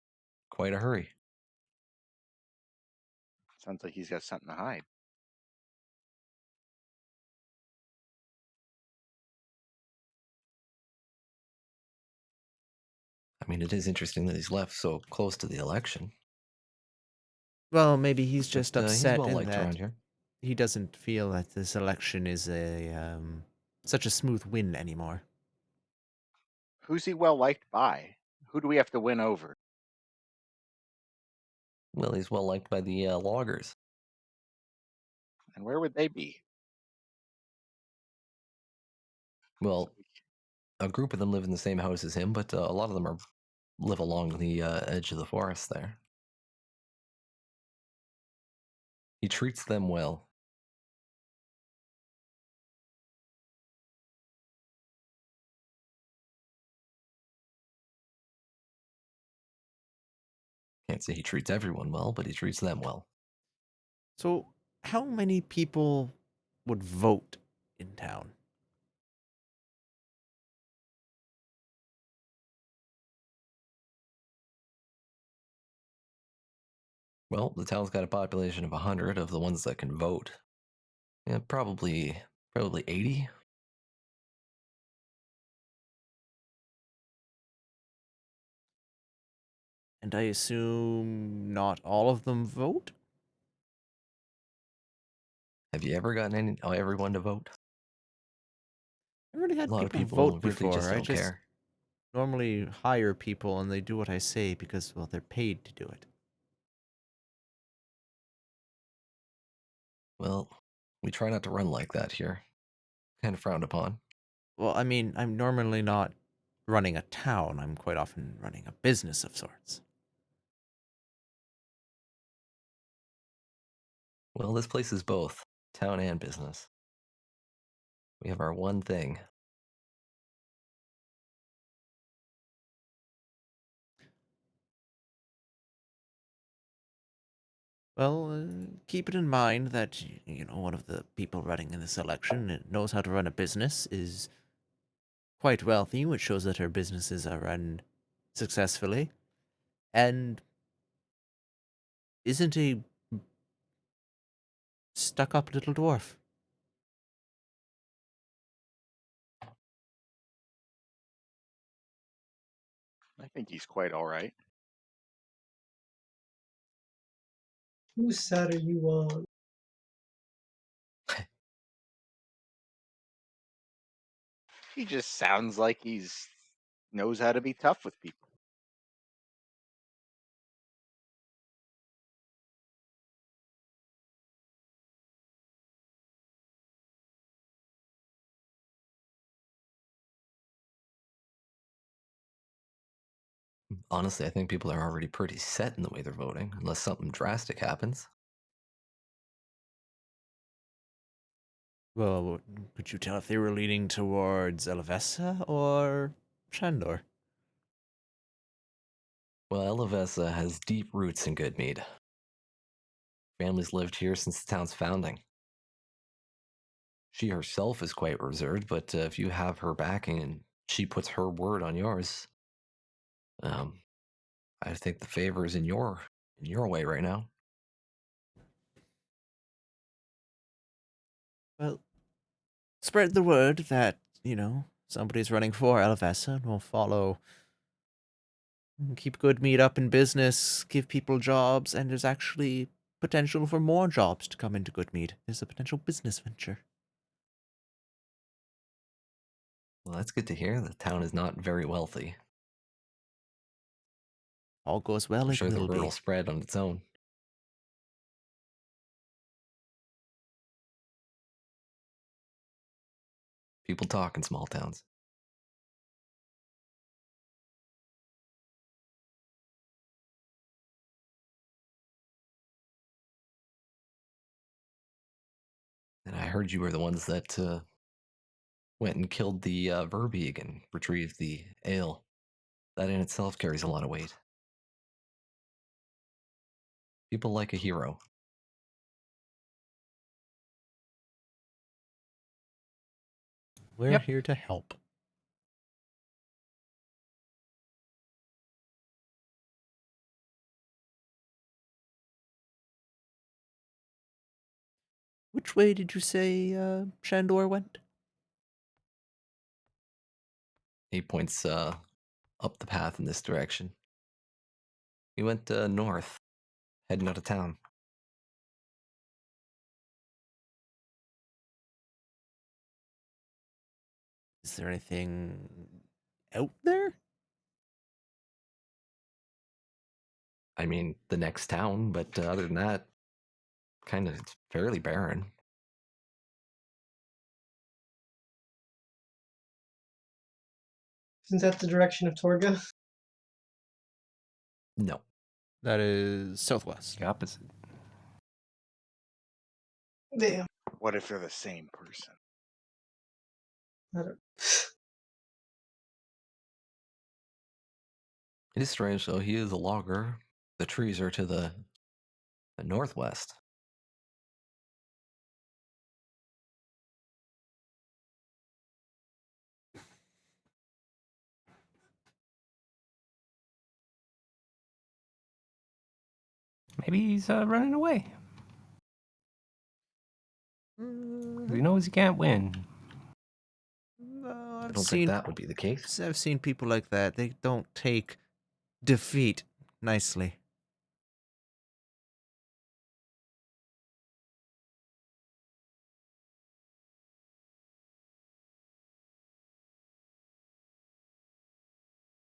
Quite a hurry. Sounds like he's got something to hide. I mean, it is interesting that he's left so close to the election, Well, maybe he's but just he's upset well in liked that around here. he doesn't feel that this election is a such a smooth win anymore. Who's he well liked by? Who do we have to win over? Well, he's well liked by the loggers. And where would they be? So Well, a group of them live in the same house as him, but a lot of them live along the edge of the forest there. He treats them well. Can't say he treats everyone well, but he treats them well. So, how many people would vote in town? Well, the town's got a population of 100 of the ones that can vote. Yeah, probably 80. And I assume not all of them vote? Have you ever gotten everyone to vote? I already A had lot of people people vote really just before. I don't just care. normally hire people and they do what I say because, well, they're paid to do it. Well, we try not to run like that here. Kind of frowned upon. Well, I mean, I'm normally not running a town. I'm quite often running a business of sorts. Well, this place is both town and business. We have our one thing. Well, keep it in mind that, one of the people running in this election knows how to run a business, is quite wealthy, which shows that her businesses are run successfully, and isn't a stuck up little dwarf. I think he's quite all right. Whose side are you on? He just sounds like he's knows how to be tough with people. Honestly, I think people are already pretty set in the way they're voting, unless something drastic happens. Well, could you tell if they were leaning towards Elvessa or Shandor? Well, Elavessa has deep roots in Goodmead. Family's lived here since the town's founding. She herself is quite reserved, but if you have her backing and she puts her word on yours, um, I think the favor is in your way right now. Well, spread the word that, somebody's running for Elvessa and will follow. Keep good meat up in business, give people jobs, and there's actually potential for more jobs to come into good meat. There's a potential business venture. Well, that's good to hear. The town is not very wealthy. All goes well, I'm it sure the will word will be. spread on its own. People talk in small towns. And I heard you were the ones that went and killed the Verbeeg and retrieved the ale. That in itself carries a lot of weight. People like a hero. We're Yep. here to help. Which way did you say Shandor went? He points up the path in this direction. He went north, heading out of town. Is there anything out there? I mean, the next town, but other than that, kind of it's fairly barren. Isn't that the direction of Torga? No. That is southwest. The opposite. Damn. What if they're the same person? I don't. It is strange, though. He is a logger. The trees are to the northwest. Maybe he's running away. 'Cause he knows he can't win. No, I I've don't think seen that would be the case. I've seen people like that. They don't take defeat nicely.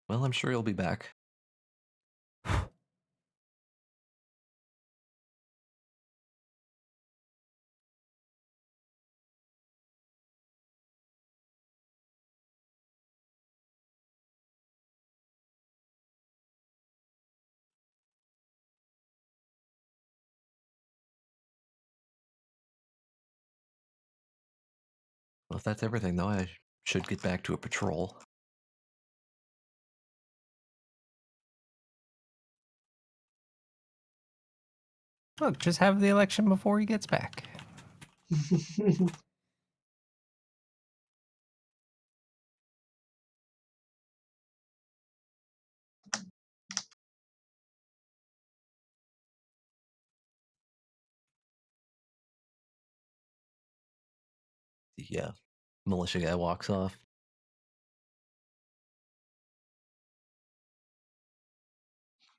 Well, I'm sure he'll be back. Well, if that's everything, though, I should get back to a patrol. Look, just have the election before he gets back. The militia guy walks off.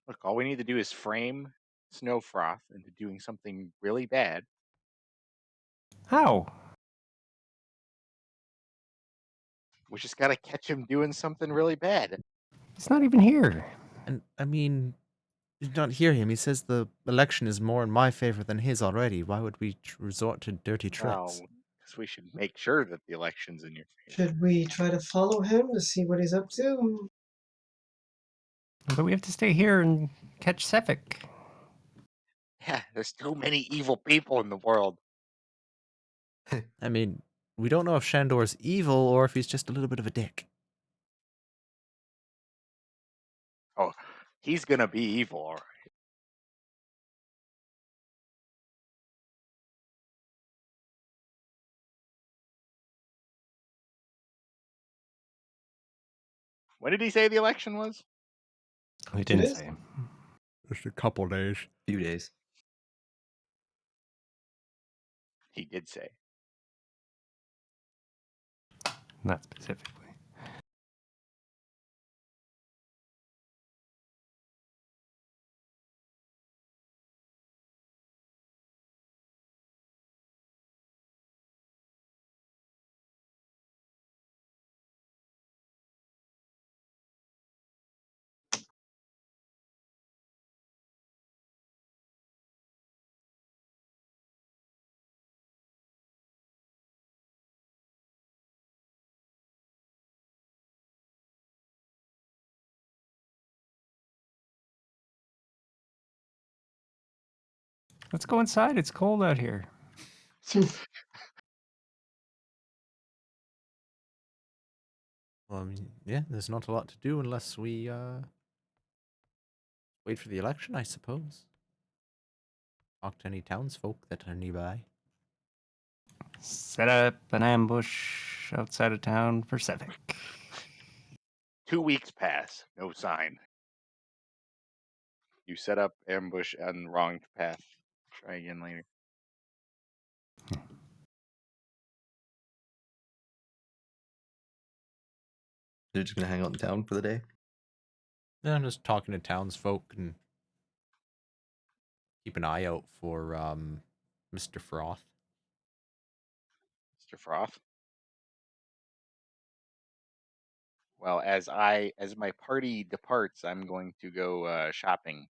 Look, all we need to do is frame Snowfroth into doing something really bad. How? We just gotta catch him doing something really bad. He's not even here. And I mean, you did not hear him. He says the election is more in my favor than his already. Why would we resort to dirty tricks? Well, because we should make sure that the election's in your favor. Should we try to follow him to see what he's up to? But we have to stay here and catch Sefik. Yeah, there's too many evil people in the world. I mean, we don't know if Shandor's evil or if he's just a little bit of a dick. Oh, he's gonna be evil, all right. When did he say the election was? We didn't is? say. Just a couple days. Few days. He did say. Not specifically. Let's go inside. It's cold out here. Well, I mean, yeah, there's not a lot to do unless we wait for the election, I suppose. Talk to any townsfolk that are nearby. Set up an ambush outside of town for Sefik. 2 weeks pass, no sign. You set up ambush on the wrong path. Try again later. They're just gonna hang out in town for the day. Yeah, I'm just talking to townsfolk and keep an eye out for Mr. Froth. Mr. Froth. Well, as my party departs, I'm going to go shopping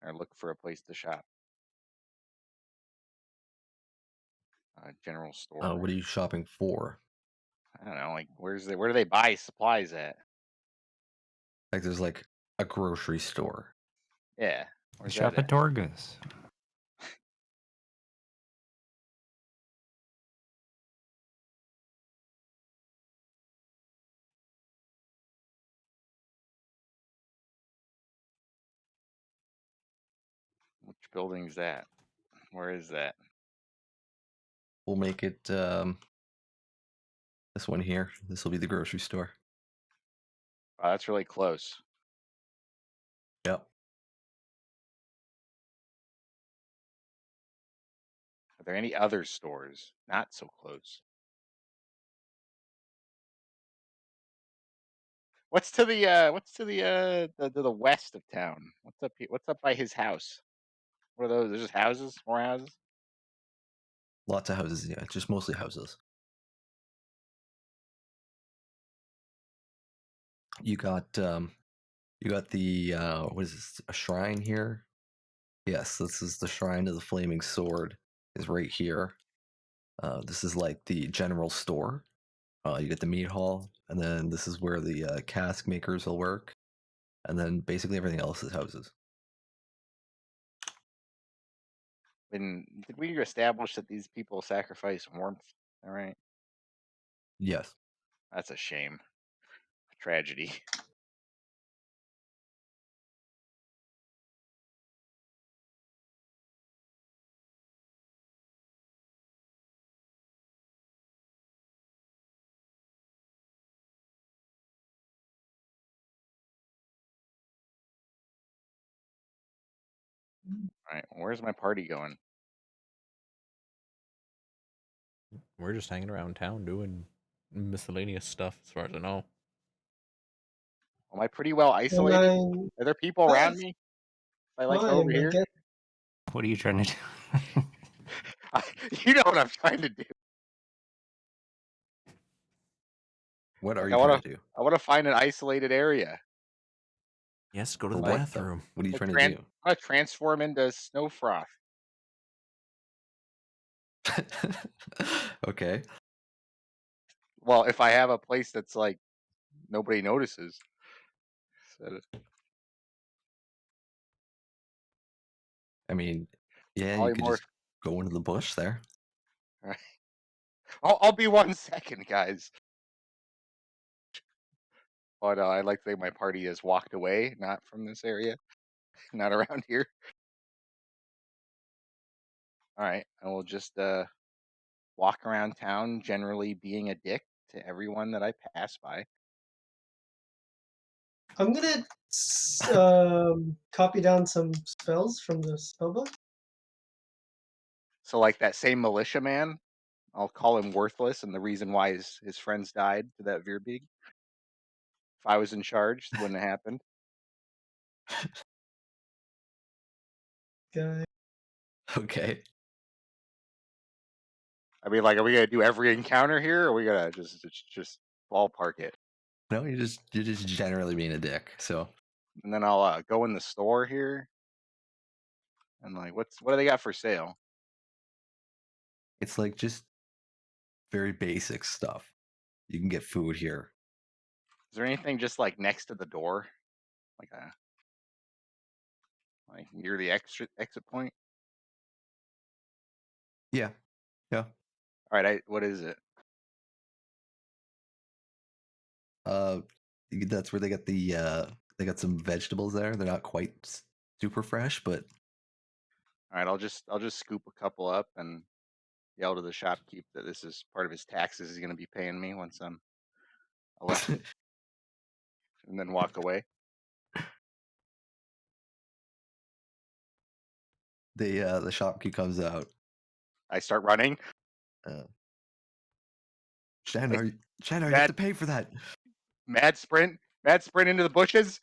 or look for a place to shop. General store. What are you shopping for? I don't know, like where do they buy supplies at? Like, there's like a grocery store. Yeah, where's Shop that at Torgas. Which building's that? Where is that? We'll make it this one here. This will be the grocery store. Oh, that's really close. Yep. Are there any other stores not so close? What's to the west of town? What's up by his house? What are those? There's just houses, more houses. Lots of houses. Yeah, just mostly houses. You got the what is this? A shrine here? Yes, this is the shrine of the flaming sword. Is right here. This is like the general store. You get the meat hall, and then this is where the cask makers will work, and then basically everything else is houses. And did we establish that these people sacrifice warmth? All right. Yes. That's a shame. Tragedy. All right, where's my party going? We're just hanging around town doing miscellaneous stuff, as far as I know. Am I pretty well And isolated? I'm Are there people around me? If I like go over fine, I here, guess. What are you trying to do? you know what I'm trying to do. What are Like you trying to do? I want to find an isolated area. Yes, go to For the Like, what though? bathroom. What are you like trying to do? I want to transform into snow frost. Okay. Well, if I have a place that's like nobody notices, so I mean, yeah, you probably could more. just go into the bush there. I'll be 1 second, guys. But I like to think my party has walked away, not from this area, not around here. All right, I will just walk around town, generally being a dick to everyone that I pass by. I'm gonna copy down some spells from the spellbook. So, like that same militia man, I'll call him worthless, and the reason why his friends died to that Veerbig. If I was in charge, it wouldn't have happened. Guy. Okay. I mean, like, are we gonna do every encounter here, or are we gonna just ballpark it? No, you're just generally being a dick. So And then I'll go in the store here, and like, what do they got for sale? it's like just very basic stuff. You can get food here. Is there anything just like next to the door, like near the exit point? Yeah. Yeah. All right, what is it? Uh that's where they got some vegetables there. They're not quite super fresh, but All right, I'll just scoop a couple up and yell to the shopkeep that this is part of his taxes he's gonna be paying me once I'm elected, and then walk away. the shopkeep comes out. I start running. Uh I Shandar, Shandar, you have to mad pay for that. mad sprint into the bushes,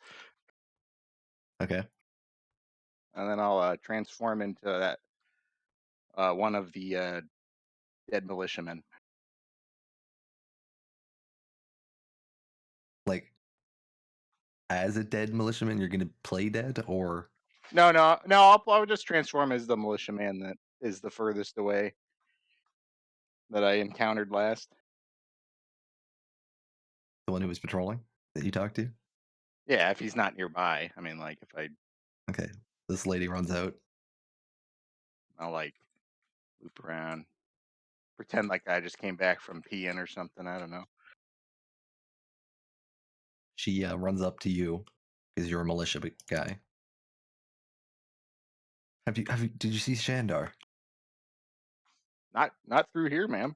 Okay. and then I'll transform into that one of the dead militiamen. Like as a dead militiaman, you're gonna play dead, or No. I'll just transform as the militiaman that is the furthest away that I encountered last. the one who was patrolling that you talked to? Yeah, if he's not nearby. I mean, like if Okay. This lady runs out. I'll like loop around, pretend like I just came back from peeing or something. I don't know. She runs up to you because you're a militia guy. Did you see Shandar? Not through here, ma'am.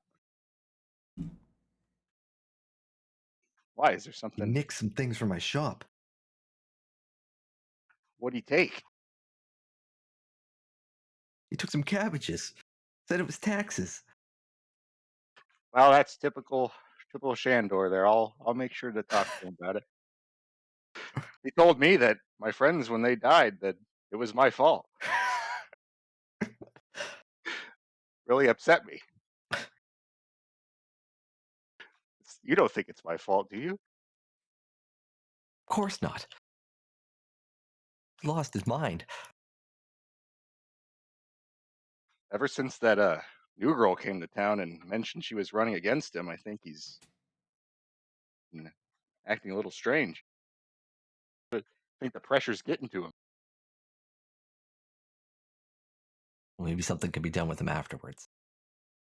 Why? Is there He something? nicked some things from my shop. What'd he take? He took some cabbages. Said it was taxes. Well, that's typical Shandor there. I'll make sure to talk to him about it. He told me that my friends, when they died, that it was my fault. Really upset me. You don't think it's my fault, do you? Of course not. He lost his mind. Ever since that new girl came to town and mentioned she was running against him, I think he's acting a little strange. I think the pressure's getting to him. Well, maybe something can be done with him afterwards.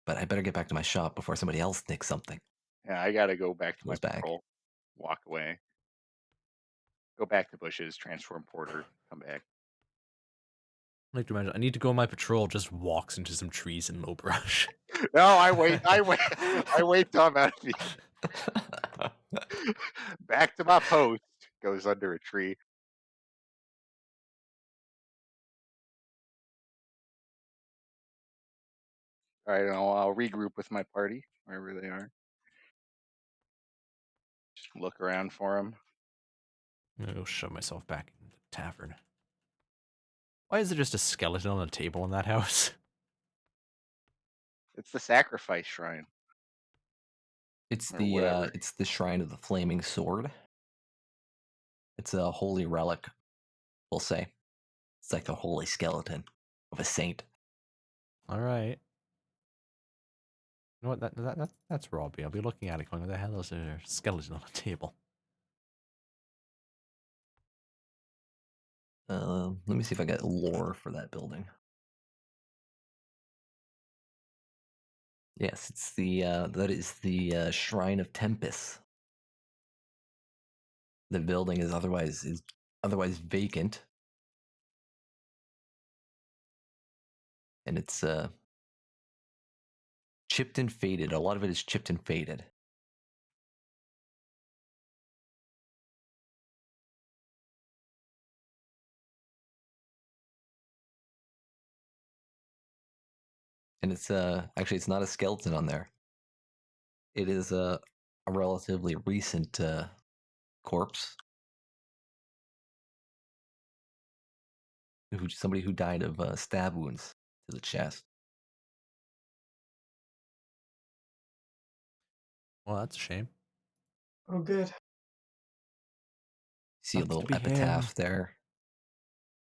But I better get back to my shop before somebody else nicks something. Yeah, I gotta go back to my Goes back. patrol. Walk away. Go back to bushes. Transform Porter. Come back. I like to imagine I need to go on my patrol, just walks into some trees and low brush. No, I wait. I wait. I wait till I'm out of view. Back to my post. Goes under a tree. All right, I'll regroup with my party wherever they are. Just look around for them. I'm gonna go shove myself back in the tavern. Why is there just a skeleton on a table in that house? It's the sacrifice shrine It's or whatever. the shrine of the flaming sword. It's a holy relic, we'll say. It's like the holy skeleton of a saint. All right. You know what? That's Robbie. I'll be looking at it going, what the hell is there a skeleton on a table? Let me see if I got lore for that building. Yes, it's that is the Shrine of Tempest. The building is otherwise vacant, and it's chipped and faded. A lot of it is chipped and faded. And it's actually it's not a skeleton on there. It is a relatively recent corpse. Somebody who died of stab wounds to the chest. Well, that's a shame. Oh, good. See a Sucks to little be him. epitaph there,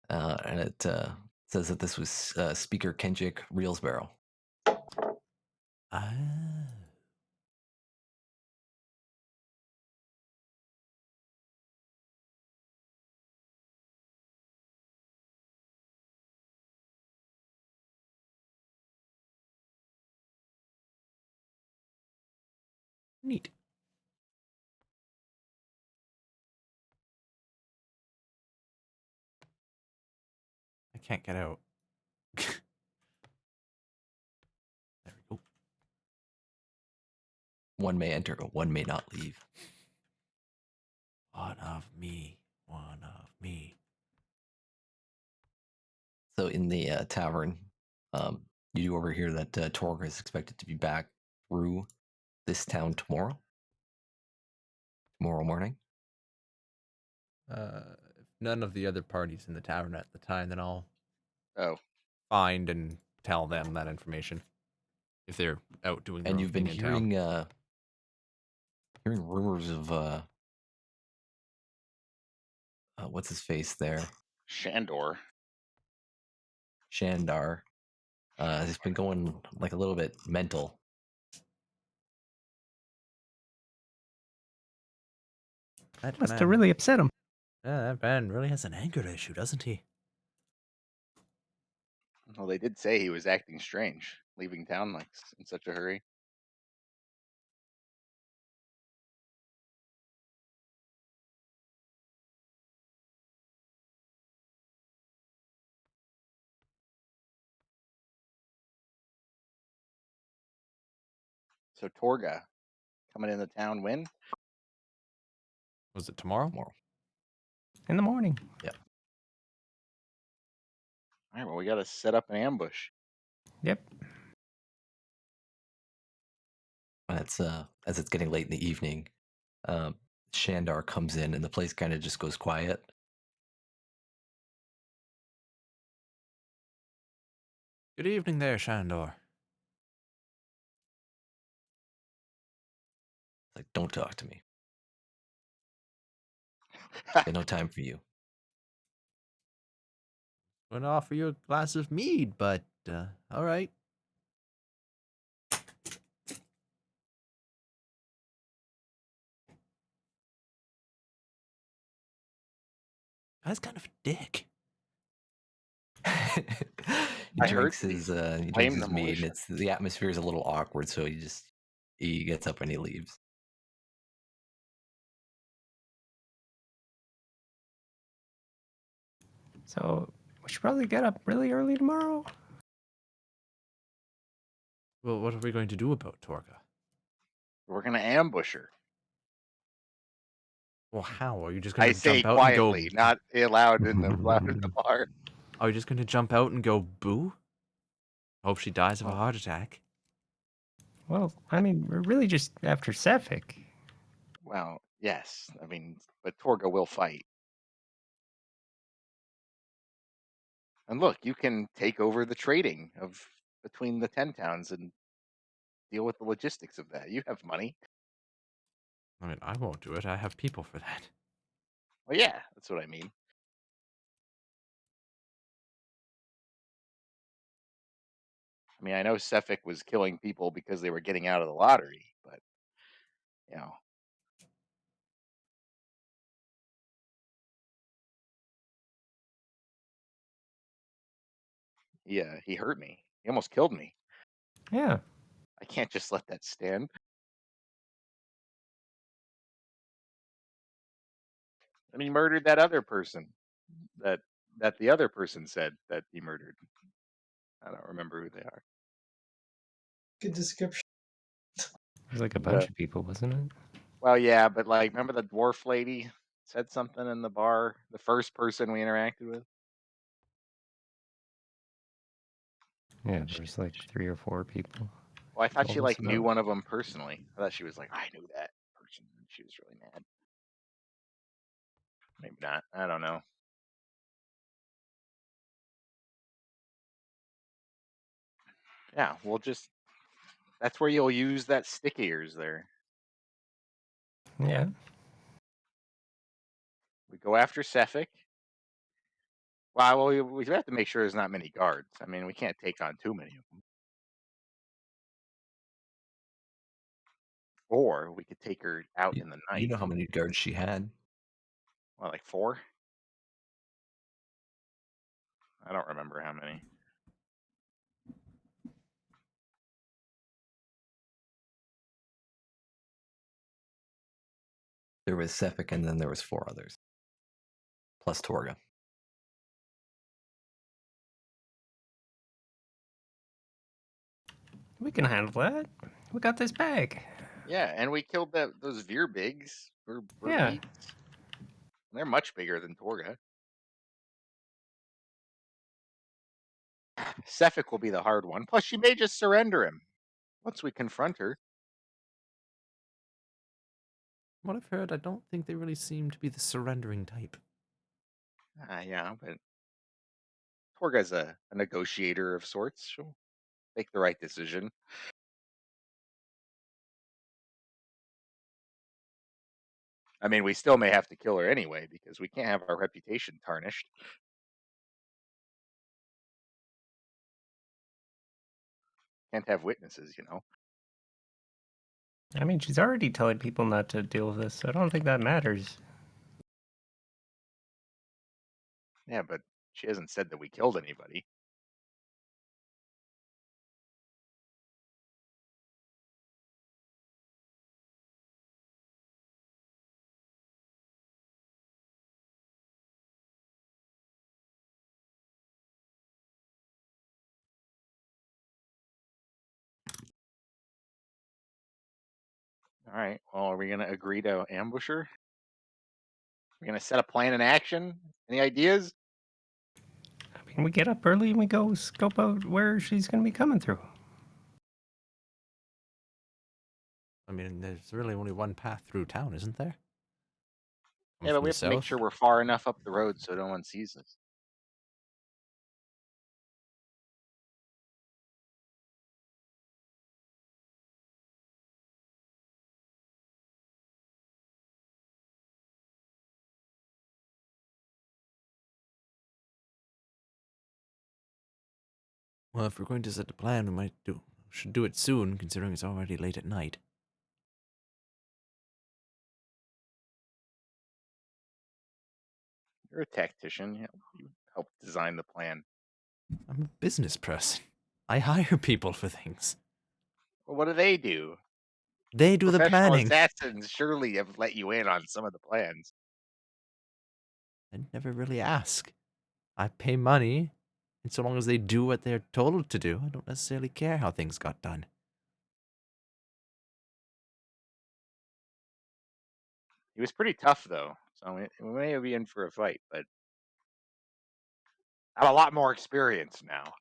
and it says that this was Speaker Kenjic Reelsbarrow. Ah. Neat. I can't get out. There we go. One may enter, but one may not leave. One of me. One of me. So in the tavern, you do overhear that Torg is expected to be back through this town tomorrow morning. If none of the other parties in the tavern at the time, then I'll Oh, find and tell them that information. If they're out doing their And own you've been thing in town. hearing rumors of what's his face there, Shandor. Shandar. Has been going like a little bit mental. That Must have man, really upset him. yeah, that man really has an anger issue, doesn't he? Well, they did say he was acting strange, leaving town like in such a hurry. So Torga coming into town when? Was it tomorrow? Tomorrow. In the morning. Yeah. All right, well, we got to set up an ambush. Yep. That's as it's getting late in the evening. Shandar comes in, and the place kind of just goes quiet. Good evening there, Shandor. Like, don't talk to me. Got no time for you. I'm gonna offer you a glass of mead, but all right. Guy's kind of a dick. he I heard drinks that his he's he drinks blamed his the mead, and militia. the atmosphere is a little awkward, so he gets up and he leaves. So we should probably get up really early tomorrow. Well, what are we going to do about Torga? We're gonna ambush her. Well, how? Are you just going I to say jump out and go? quietly, not loud in the loud in the bar. Are you just going to jump out and go boo? Hope she dies of a Well, heart attack. Well, I mean, we're really just after Sefik. well, yes. I mean, but Torga will fight. And look, you can take over the trading of between the 10 towns and deal with the logistics of that. You have money. I mean, I won't do it. I have people for that. Well, yeah, that's what I mean. I mean, I know Sefik was killing people because they were getting out of the lottery, but you know, yeah, he hurt me. He almost killed me. Yeah. I can't just let that stand. And he murdered that other person that the other person said that he murdered. I don't remember who they are. Good description. It was like a The bunch of people, wasn't it? Well, yeah, but like, remember the dwarf lady said something in the bar? The first person we interacted with. Yeah, Sh- there was like sh- 3 or 4 people. Well, I thought Told she us like knew about. one of them personally. I thought she was like, I knew that person, and she was really mad. Maybe not. I don't know. Yeah, we'll just. That's where you'll use that stick ears there. Yeah. We go after Sefik. Well, we have to make sure there's not many guards. I mean, we can't take on too many of them. Or we could take her out in the You night. know how many guards she had. Well, like 4? I don't remember how many. There was Sefik, and then there was 4 others, plus Torga. We can handle that. We got this bag. Yeah, and we killed those Veerbigs. Yeah. Verbeegs. They're much bigger than Torga. Sefik will be the hard one. Plus, she may just surrender him once we confront her. What I've heard, I don't think they really seem to be the surrendering type. Yeah, but Torga's a negotiator of sorts. She'll make the right decision. I mean, we still may have to kill her anyway because we can't have our reputation tarnished. Can't have witnesses, you know. I mean, she's already telling people not to deal with this, so I don't think that matters. Yeah, but she hasn't said that we killed anybody. All right. Well, are we going to agree to ambush her? We're going to set a plan in action. Any ideas? I mean, we get up early and we go scope out where she's going to be coming through. I mean, there's really only one path through town, isn't there? Yeah, but From we the have to make south. sure we're far enough up the road so no one sees us. Well, if we're going to set a plan, should do it soon, considering it's already late at night. You're a tactician. You help design the plan. I'm a business person. I hire people for things. Well, what do they do? They do the Professional planning. assassins surely have let you in on some of the plans. I never really ask. I pay money, and so long as they do what they're told to do, I don't necessarily care how things got done. He was pretty tough though, so we may be in for a fight. But I have a lot more experience now.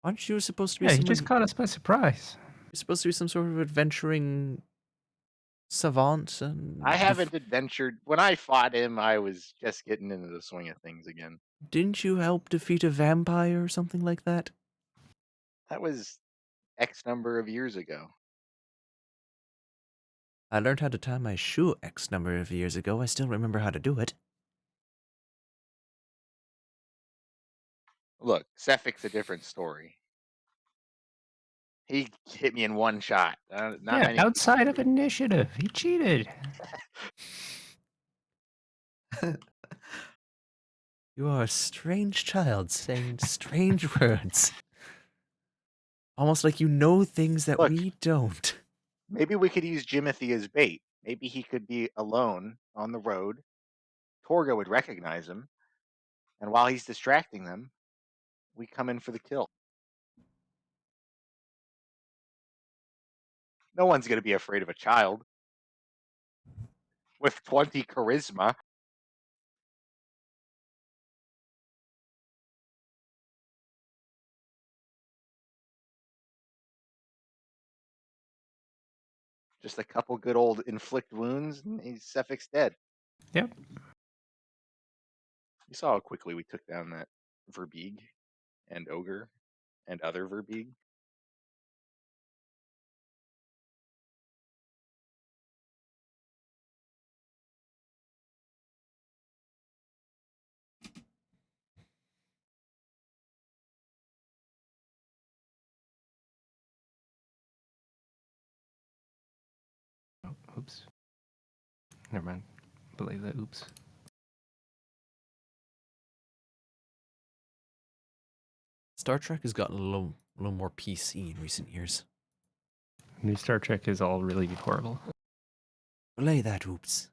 Aren't you supposed to be Yeah, he some? just caught us by surprise. You're supposed to be some sort of adventuring savant I and haven't adventured. When I fought him, I was just getting into the swing of things again. didn't you help defeat a vampire or something like that? That was X number of years ago. I learned how to tie my shoe X number of years ago. I still remember how to do it. Look, Cephic's a different story. He hit me in one shot. Not Yeah, many people outside of do. initiative, he cheated. You are a strange child saying strange words. Almost like you know things that Look, we don't. maybe we could use Jimothy as bait. Maybe he could be alone on the road. Torga would recognize him, and while he's distracting them, we come in for the kill. No one's going to be afraid of a child with 20 charisma. Just a couple good old inflict wounds, and Cephic's dead. Yep. You saw how quickly we took down that Verbeeg and Ogre and other Verbeeg. Oops. Never mind. Believe that. Oops. Star Trek has gotten a little more PC in recent years. New Star Trek is all really horrible. Relay that, oops.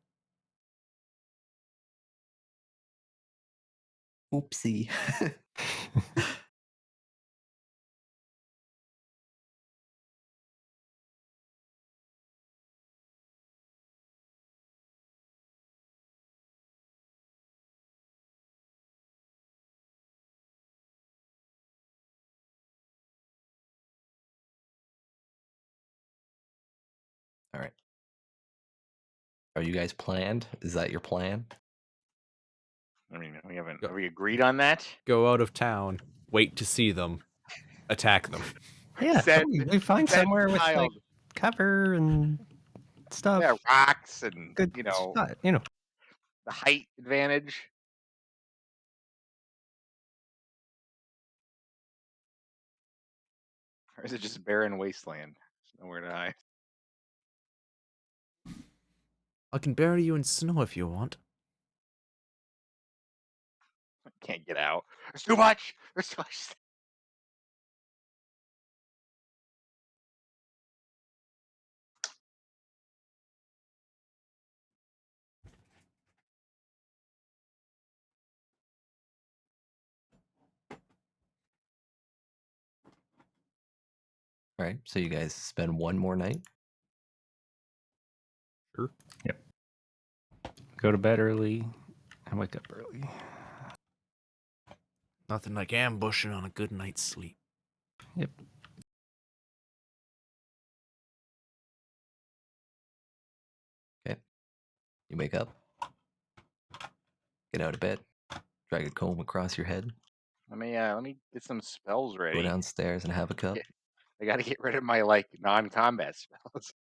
Oopsie. All right. Are you guys planned? Is that your plan? I mean, we haven't. Go- Have we agreed on that? Go out of town, wait to see them, attack them. Yeah, Send, we find send somewhere with like child. cover and stuff. Yeah, rocks and Good spot, you know. the height advantage. Or is it just barren wasteland? There's nowhere to hide. I can bury you in snow if you want. Can't get out. There's too much. There's too much. All right. So you guys spend one more night. Sure. Yep. Go to bed early and wake up early. Nothing like ambushing on a good night's sleep. Yep. Okay. You wake up. Get out of bed. Drag a comb across your head. Let me get some spells Go ready. downstairs and have a cup. Yeah. I got to get rid of my like non-combat spells.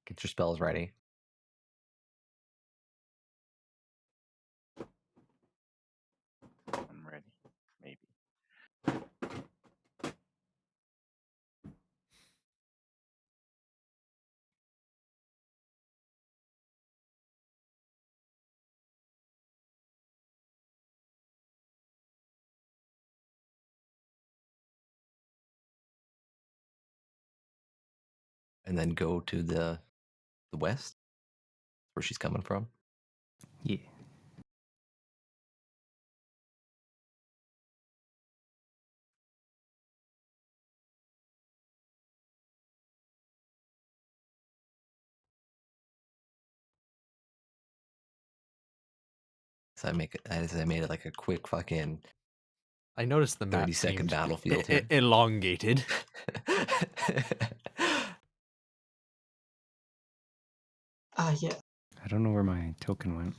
Get your spells ready. I'm ready. Maybe. And then go to the The west? Where she's coming from? Yeah. So I made it like a quick fucking I noticed the map 30-second seemed battlefield here. elongated. Yeah. I don't know where my token went.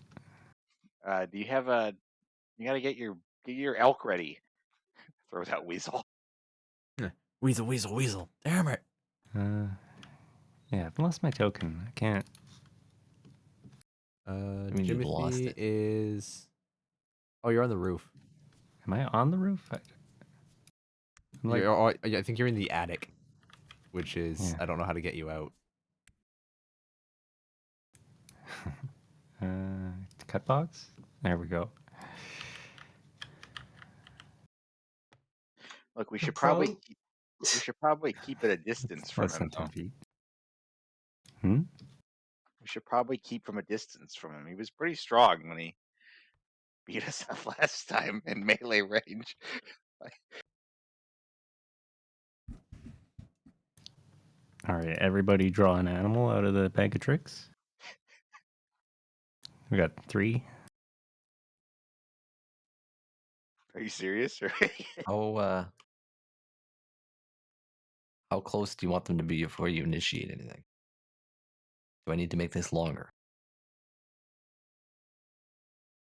Do you have a? You gotta get your elk ready. Throw that weasel. Weasel, weasel, weasel. Damn it. Yeah, I've lost my token. I can't. mean, you've lost Jimothy it. is. Oh, you're on the roof. Am I on the roof? I'm like, I think you're in the attic, which is Yeah. I don't know how to get you out. cut box. There we go. Look, we The should probably problem- keep at a distance from Less him. than 10 Though. feet. We should probably keep from a distance from him. He was pretty strong when he beat us up last time in melee range. All right, everybody draw an animal out of the bag of tricks. We got 3. Are you serious? How close do you want them to be before you initiate anything? Do I need to make this longer?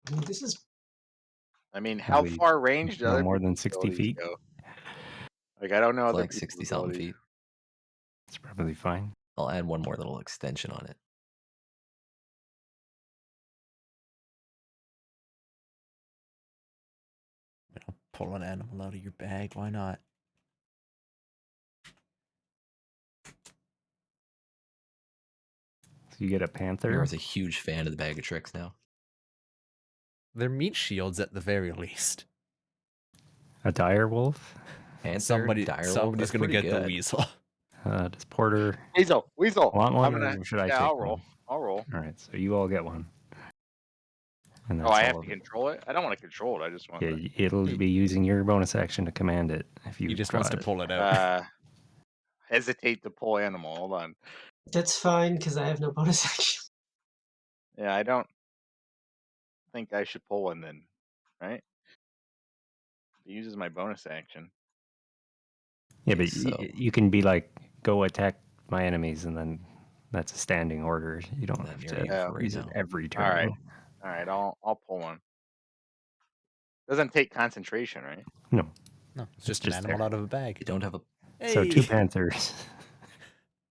I mean, this is I mean, how Probably far range do no other more people's than 60 abilities feet. go? Like, I don't know It's other like people's 60-something abilities. feet. It's probably fine. I'll add one more little extension on it. Pull an animal out of your bag. Why not? So you get a panther. Mira's a huge fan of the bag of tricks now. They're meat shields at the very least. A dire wolf. Panther, Somebody's direwolf, that's gonna pretty get the good. weasel. Does Porter Weasel. want one, I'm gonna. or should I Yeah, take I'll roll. one? I'll roll. All right, so you all get one. And Oh, that's I all have of to it. control it. I don't want to control it. I just want. Yeah, it'll be using your bonus action to command it if you. He just wants to pull it out. Hesitate to pull animal. Hold on. that's fine because I have no bonus action. Yeah, I don't think I should pull one then, right? It uses my bonus action. Yeah, Okay, but so you can be like, go attack my enemies, and then that's a standing order. You don't then have you're to you for right use it now. every turn. All right. I'll pull one. Doesn't take concentration, right? No. No, it's just an just animal there. out of a bag. You don't have a So Hey! 2 panthers.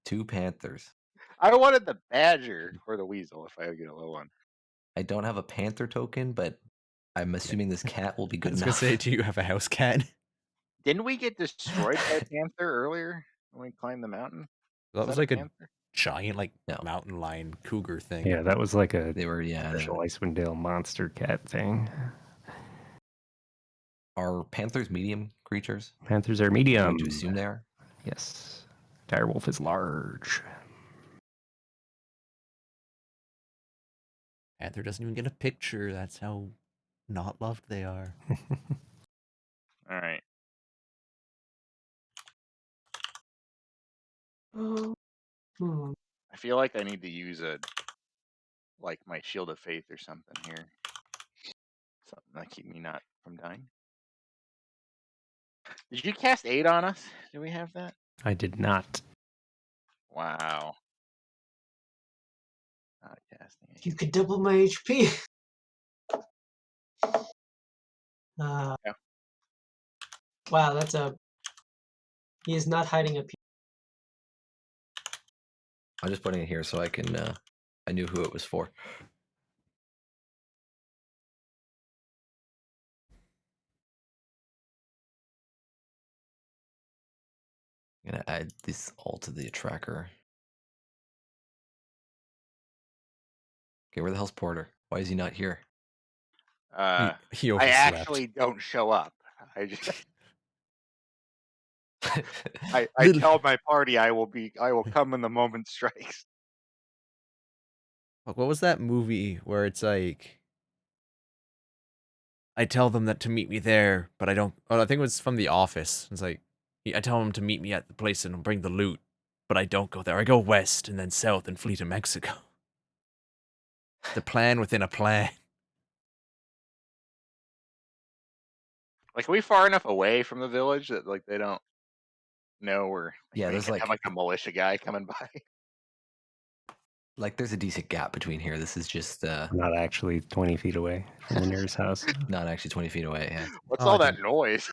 2 panthers. I wanted the badger or the weasel if I get a low one. I don't have a panther token, but I'm assuming this cat will be I good was gonna enough. say, do you have a house cat? Didn't we get destroyed by a panther earlier when we climbed the mountain? That was like a panther? giant, like No. mountain lion cougar thing. Yeah, that was like a They were special Icewind Dale monster cat thing. Are panthers medium creatures? Panthers are I'm medium. going to assume they are. Yes. Direwolf is large. Panther doesn't even get a picture. That's how not loved they are. All right. I feel like I need to use my shield of faith or something here. Something that keep me not from dying. Did you cast 8 on us? Do we have that? I did not. Wow. Not casting 8. You could double my HP. Yeah. Wow, that's a. He is not hiding a. I'm just putting it here so I can. I knew who it was for. I'm gonna add this all to the tracker. Okay, where the hell's Porter? Why is he not here? He I overslept. actually don't show up. I just I Little- tell my party I will come when the moment strikes. Like, what was that movie where it's like I tell them that to meet me there, but I don't. Oh, I think it was from The Office. It's like I tell them to meet me at the place and bring the loot, but I don't go there. I go west and then south and flee to Mexico. The plan within a plan. Like, are we far enough away from the village that like they don't know we're like, Yeah, we there's could have like a militia guy coming by? there's a decent gap between here. This is just We're not actually 20 feet away from the nearest house. not actually 20 feet away. Yeah, What's Oh, all I that didn't. noise?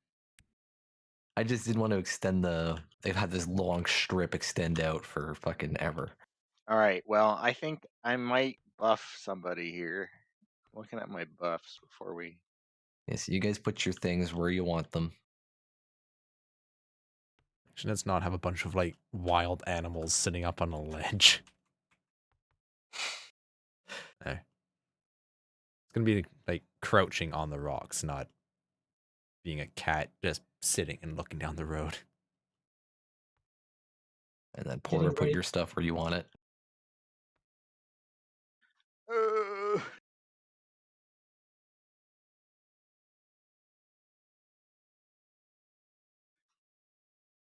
I just didn't want to extend the. They've had this long strip extend out for fucking ever. All right. Well, I think I might buff somebody here. Looking at my buffs before we. Yeah, so you guys put your things where you want them. Let's not have a bunch of like wild animals sitting up on a ledge. There. It's gonna be like crouching on the rocks, not being a cat just sitting and looking down the road. And then Porter, put ready. your stuff where you want it.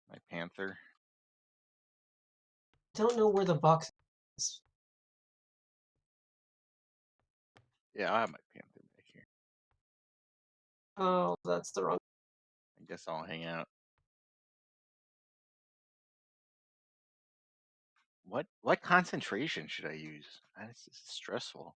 My panther. Don't know where the box is. Yeah, I have my panther back here. Oh, that's the wrong. I guess I'll hang out. What concentration should I use? This is stressful.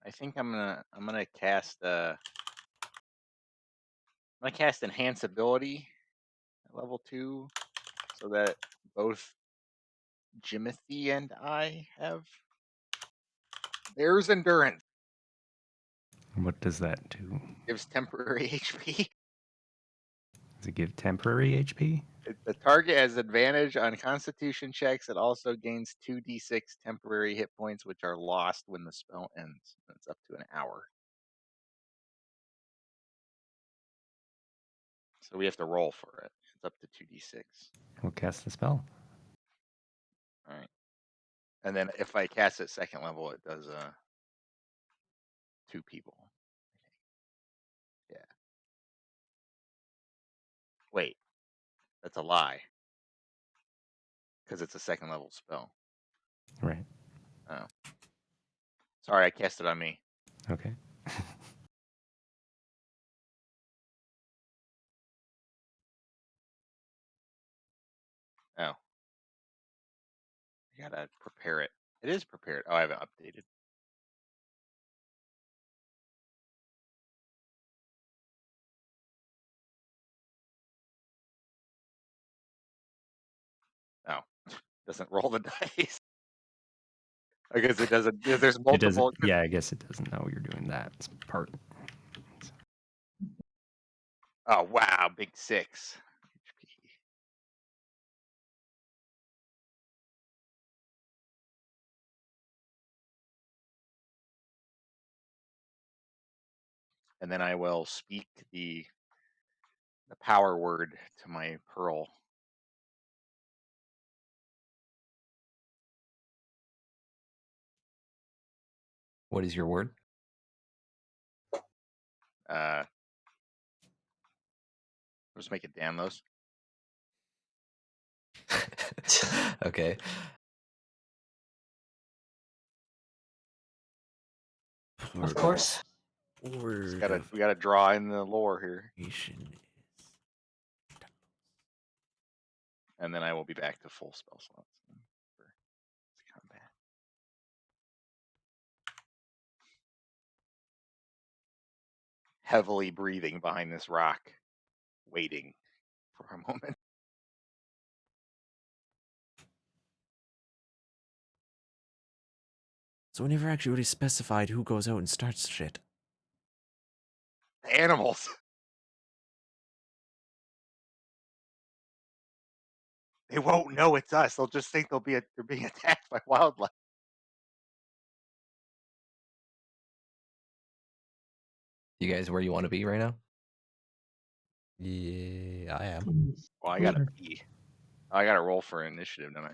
I think I'm gonna cast enhance ability at level 2 so that both Jimothy and I have there's endurance. What does that do? Gives temporary HP. Does it give temporary HP? The target has advantage on constitution checks. It also gains 2d6 temporary hit points, which are lost when the spell ends. It's up to an hour. So we have to roll for it. It's up to 2d6. We'll cast the spell. All right. And then if I cast it second level, it does 2 people. Yeah. Wait, that's a lie. Because it's a second level spell. Right. Oh. Sorry, I cast it on me. Okay. Oh. I gotta prepare it. It is prepared. Oh, I haven't updated. Oh. Doesn't roll the dice. I guess it doesn't. There's It doesn't. multiple. Yeah, I guess it doesn't know you're doing that part. Oh wow, big 6 HP. And then I will speak the power word to my pearl. What is your word? Just make it damn those. Okay. Of course. Word We gotta draw in the lore here, is and then I will be back to full spell slots for combat. heavily breathing behind this rock, waiting for a moment. So we never actually really specified who goes out and starts shit. The animals. They won't know it's us. They'll just think they're being attacked by wildlife. You guys where you want to be right now? Yeah, I am. Well, I gotta pee. I gotta roll for initiative, don't I?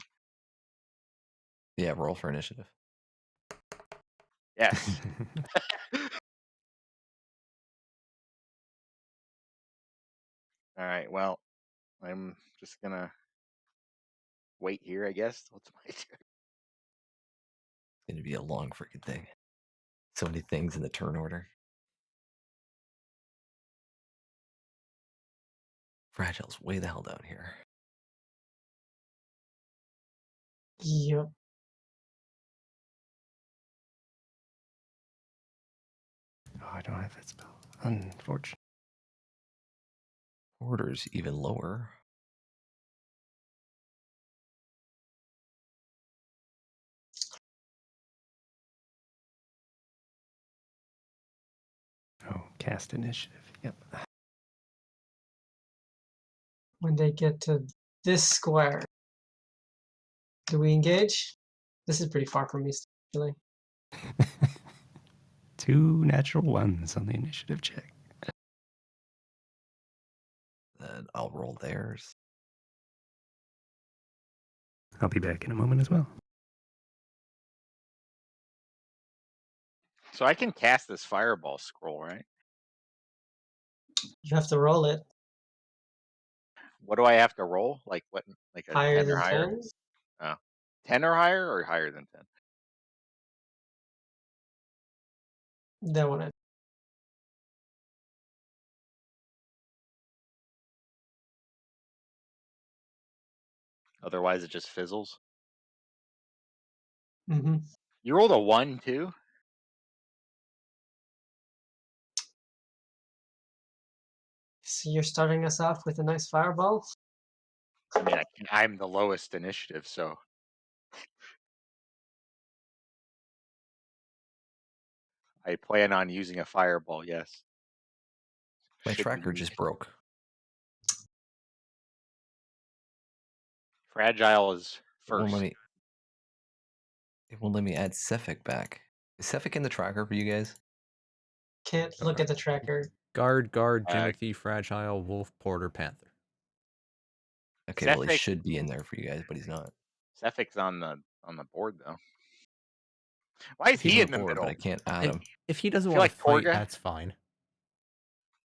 Yeah, roll for initiative. Yes. All right. Well, I'm just gonna wait here, I guess. What's my turn? It's going to be a long freaking thing. So many things in the turn order. Fragile's way the hell down here. Yep. Oh, I don't have that spell. Unfortunate. Order's even lower. Oh, cast initiative. Yep. When they get to this square, do we engage? This is pretty far from me, actually. 2 natural ones on the initiative check. Then I'll roll theirs. I'll be back in a moment as well. So I can cast this fireball scroll, right? You have to roll it What do I have to roll? Like what? Like a higher 10 or than higher? 10. Oh. 10 or higher, or higher than 10? That one. Otherwise, it just fizzles. Mm-hmm. You rolled a 1 too. So you're starting us off with a nice fireball. I mean, I'm the lowest initiative, so I plan on using a fireball. Yes. My Should be tracker just used. broke. Fragile is It won't let first. me. It won't let me add Cephalic back. Is Cephalic in the tracker for you guys? Can't look at the tracker. Guard, Uh, Jimothy, Fragile, Wolf, Porter, Panther. Okay, well he Cephalic, should be in there for you guys, but he's not. Cephalic's on the board though. Why is If he He's he on in the the board, but I middle? can't add And him. if he doesn't I feel want to like fight, Torga. that's fine.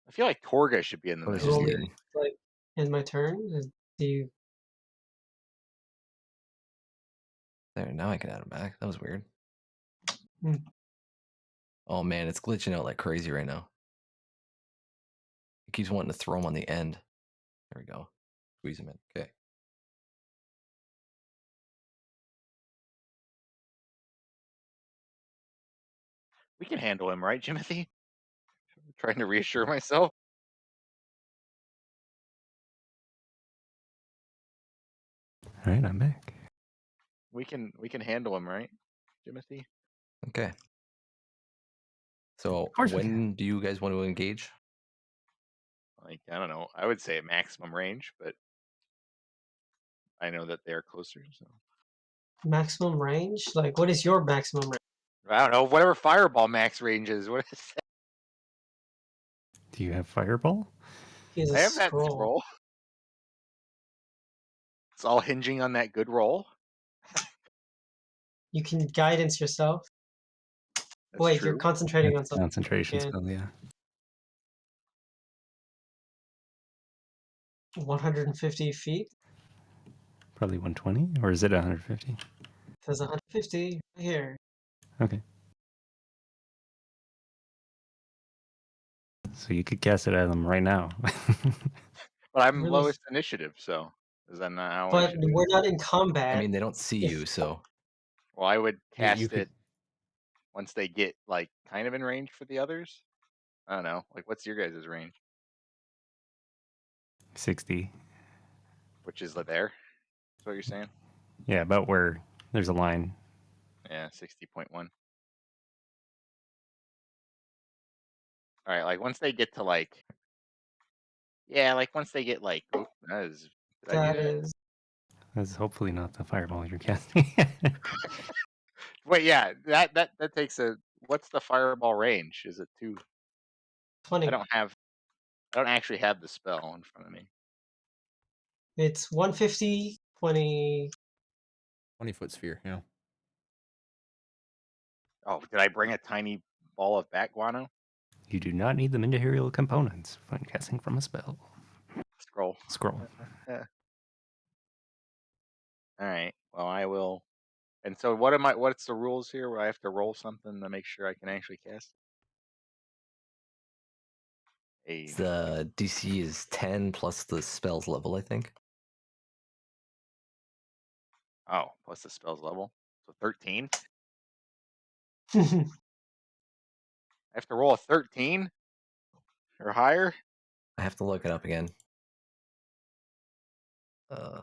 I feel like Torga should be in the I was middle just Roll here. leading. like in my turn. Do you? There, now I can add him back. That was weird. Hmm. Oh man, it's glitching out like crazy right now. He keeps wanting to throw him on the end. There we go. Squeeze him in. Okay. We can handle him, right, Jimothy? I'm trying to reassure myself. All right, I'm back. We can handle him, right, Jimothy? Okay. So course we when do you guys want to engage? Like, I don't know. I would say maximum range, but I know that they are closer. So Maximum range? Like, what is your maximum range? I don't know. Whatever fireball max range is. What is that? Do you have fireball? He has a I have that scroll. scroll. It's all hinging on that good roll. You can guidance yourself. That's Wait, you're true. concentrating on That's a something. concentration Yeah. spell, yeah. 150 feet. Probably 120, or is it 150? There's 150 right here. Okay. So you could cast it at them right now. But I'm Really? lowest initiative, so is that not how I But should do it? we're not in I combat. mean, they don't see If you, so Well, I would You cast could it once they get like kind of in range for the others. I don't know. Like, what's your guys' range? 60. Which is there? That's what you're saying? Yeah, about where there's a line. Yeah, 60.1. All right, like once they get to like, yeah, like once they get like, oh, that is. Did I do That that? is That's hopefully not the fireball you're casting. Wait, yeah, that takes a. What's the fireball range? Is it 2? 20. I don't actually have the spell in front of me. It's 150, 20. 20-foot sphere. Yeah. Oh, did I bring a tiny ball of bat guano? You do not need the material components when casting from a spell. Scroll. Scroll. Yeah. All right. Well, I will. And so, what am I? What's the rules here? Where I have to roll something to make sure I can actually cast? The DC is 10 plus the spell's level, I think. Oh, plus the spell's level, so 13. Well, I have to roll a 13 or higher. I have to look it up again. Uh,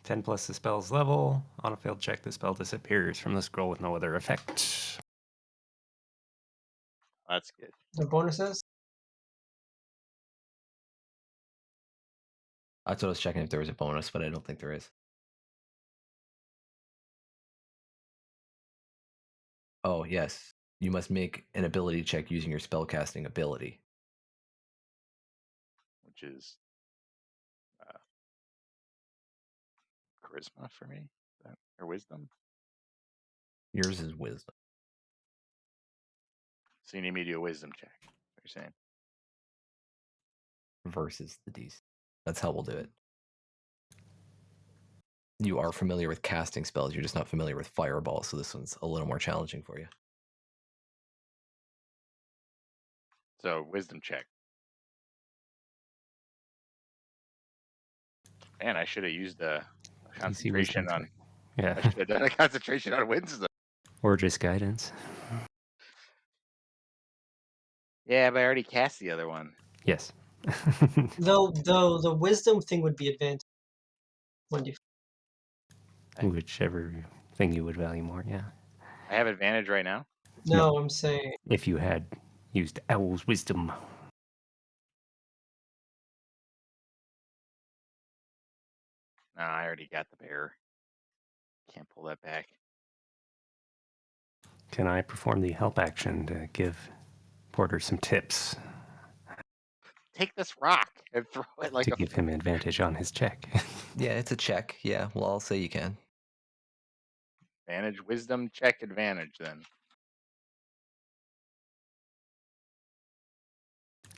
10 plus the spell's level. On a failed check, the spell disappears from the scroll with no other effect. That's good. the bonuses. that's what I was checking if there was a bonus, but I don't think there is. Oh, yes. You must make an ability check using your spellcasting ability. Which is charisma for me, or wisdom. Yours is wisdom. So you need me to do a wisdom check. What you're saying? Versus the DC. That's how we'll do it. You are familiar with casting spells, you're just not familiar with fireball, so this one's a little more challenging for you. So wisdom check. Man, I should have used a DC wisdom concentration on. check. Yeah. I should have done a concentration on wisdom. Or just guidance. Yeah, but I already cast the other one. Yes. Though the wisdom thing would be advantage. When you Whichever thing you would value more, yeah. I have advantage right now. no, I'm saying If you had used Owl's wisdom. No, I already got the bear. Can't pull that back. Can I perform the help action to give Porter some tips Take this rock and throw it like to a give him advantage on his check? Yeah, it's a check. Yeah, well, I'll say you can. advantage. Wisdom check advantage then.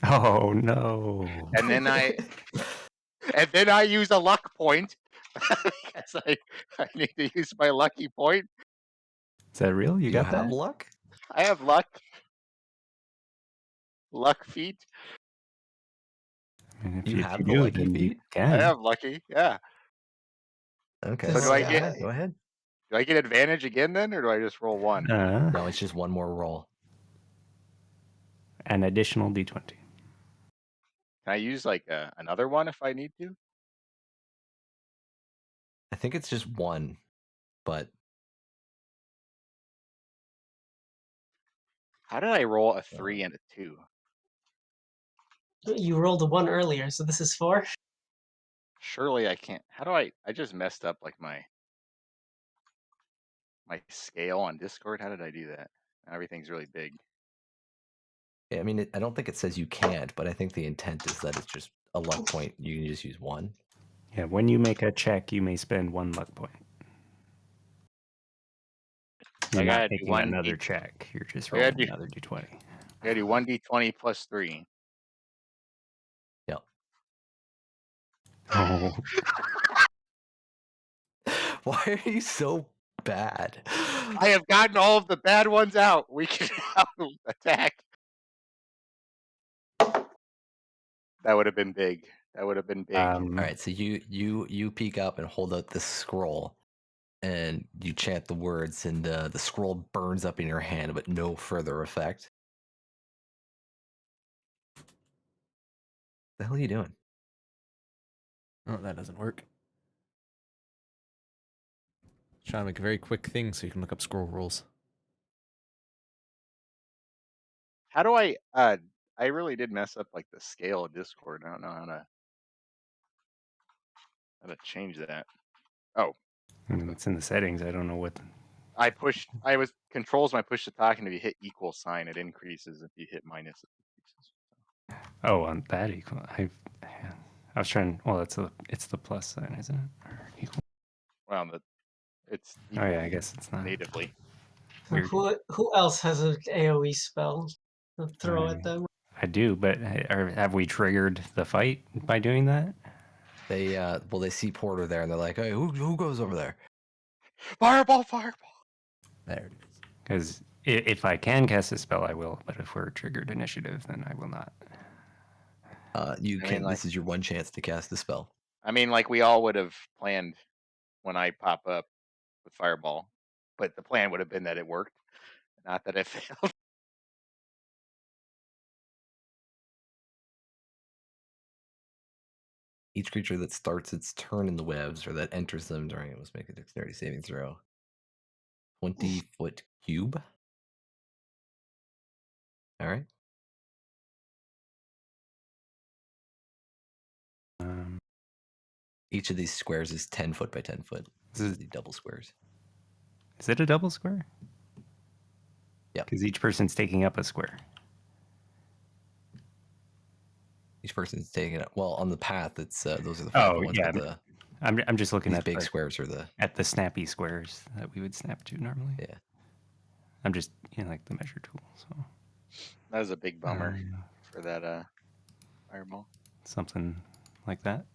Oh no. And then I use a luck point because I need to use my lucky point. Is that real? You You got have that? luck? I have luck. Luck feat. I mean, if You you, have the do, lucky then you feat? can. I have lucky. Yeah. Okay. So do I yeah, get- go ahead. Do I get advantage again then, or do I just roll one? No, it's just one more roll. An additional d20. Can I use like another one if I need to? I think it's just one, but How did I roll a 3 and a 2? you rolled a 1 earlier, so this is 4. Surely I can't. How do I just messed up like my scale on Discord. How did I do that? Everything's really big. I mean, I don't think it says you can't, but I think the intent is that it's just a luck point. You can just use one. Yeah, when you make a check, you may spend 1 luck point. You're I not gotta do making one another D- check. You're just I gotta rolling do- another d20. I gotta do 1d20 plus 3. Yep. Oh, Why are you so bad? I have gotten all of the bad ones out. We can now attack. That would have been big. That would have been big. All right, so you peek up and hold out this scroll, and you chant the words, and the scroll burns up in your hand, but no further effect. The hell are you doing? Oh, that doesn't work. Trying to make a very quick thing so you can look up scroll rules. How do I really did mess up like the scale of Discord. I don't know how to change that. Oh, it's in the settings. I don't know what. I was controls my push to talk, and if you hit equal sign, it increases. If you hit minus, it decreases. Oh, on that equal. I was trying. Well, it's the plus sign, isn't it? Or equal. Well, it's Oh equal yeah, I guess it's not. natively. Weird. Who else has an AoE spell to throw at them? I do, but have we triggered the fight by doing that? They they see Porter there, and they're like, "Hey, who goes over there?" Fireball, fireball. There it is. Because if I can cast a spell, I will. But if we're triggered initiative, then I will not. You I can. mean, like, This is your one chance to cast the spell. like we all would have planned when I pop up with fireball, but the plan would have been that it worked, not that it failed. Each creature that starts its turn in the webs or that enters them during it must make a dexterity saving throw. 20-foot cube. All right. Each of these squares is 10 foot by 10 foot. This is the double squares. Is it a double square? Yeah. Because each person's taking up a square. Each person's taking it. Well, on the path, it's those are the 5 ones, yeah. but I'm just looking these at big squares are the snappy squares that we would snap to normally. yeah. I'm just like the measure tool. So That was a big bummer for that fireball. something like that.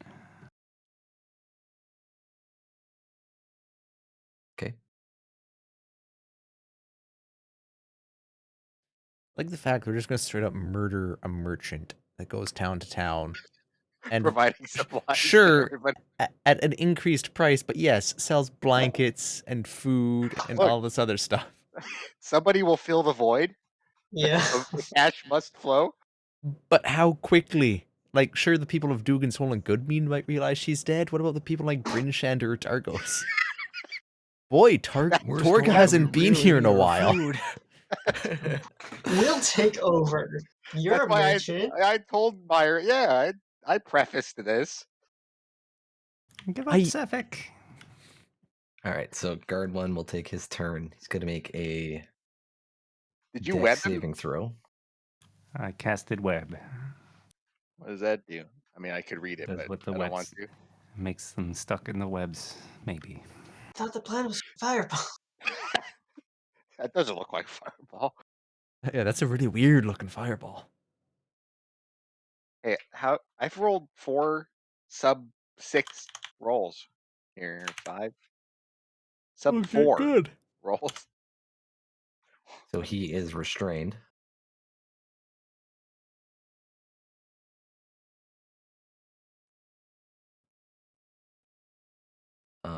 Okay. Like the fact we're just gonna straight up murder a merchant that goes town to town and Providing supplies to sure everybody. at an increased price, but yes, sells blankets and food and Look. all this other stuff. Somebody will fill the void. Yeah. The cash must flow. But how quickly? Like, sure, the people of Dugan Swollen Goodmead might realize she's dead. What about the people like Brinshander or Targos? Boy, Torga hasn't been here in a while. We'll take over. You're That's a why merchant. I told Meyer, yeah, I prefaced this. Give up, Sefik. All right, so guard one will take his turn. He's going to make a Did you dex web him? saving throw. I casted web. What does that do? I mean, I could read it, Does but what the I don't want webs to. makes them stuck in the webs. Maybe. I thought the plan was fireball. That doesn't look like fireball. Yeah, that's a really weird looking fireball. Hey, I've rolled 4 sub 6 rolls here, 5 sub 4 good. rolls. So he is restrained.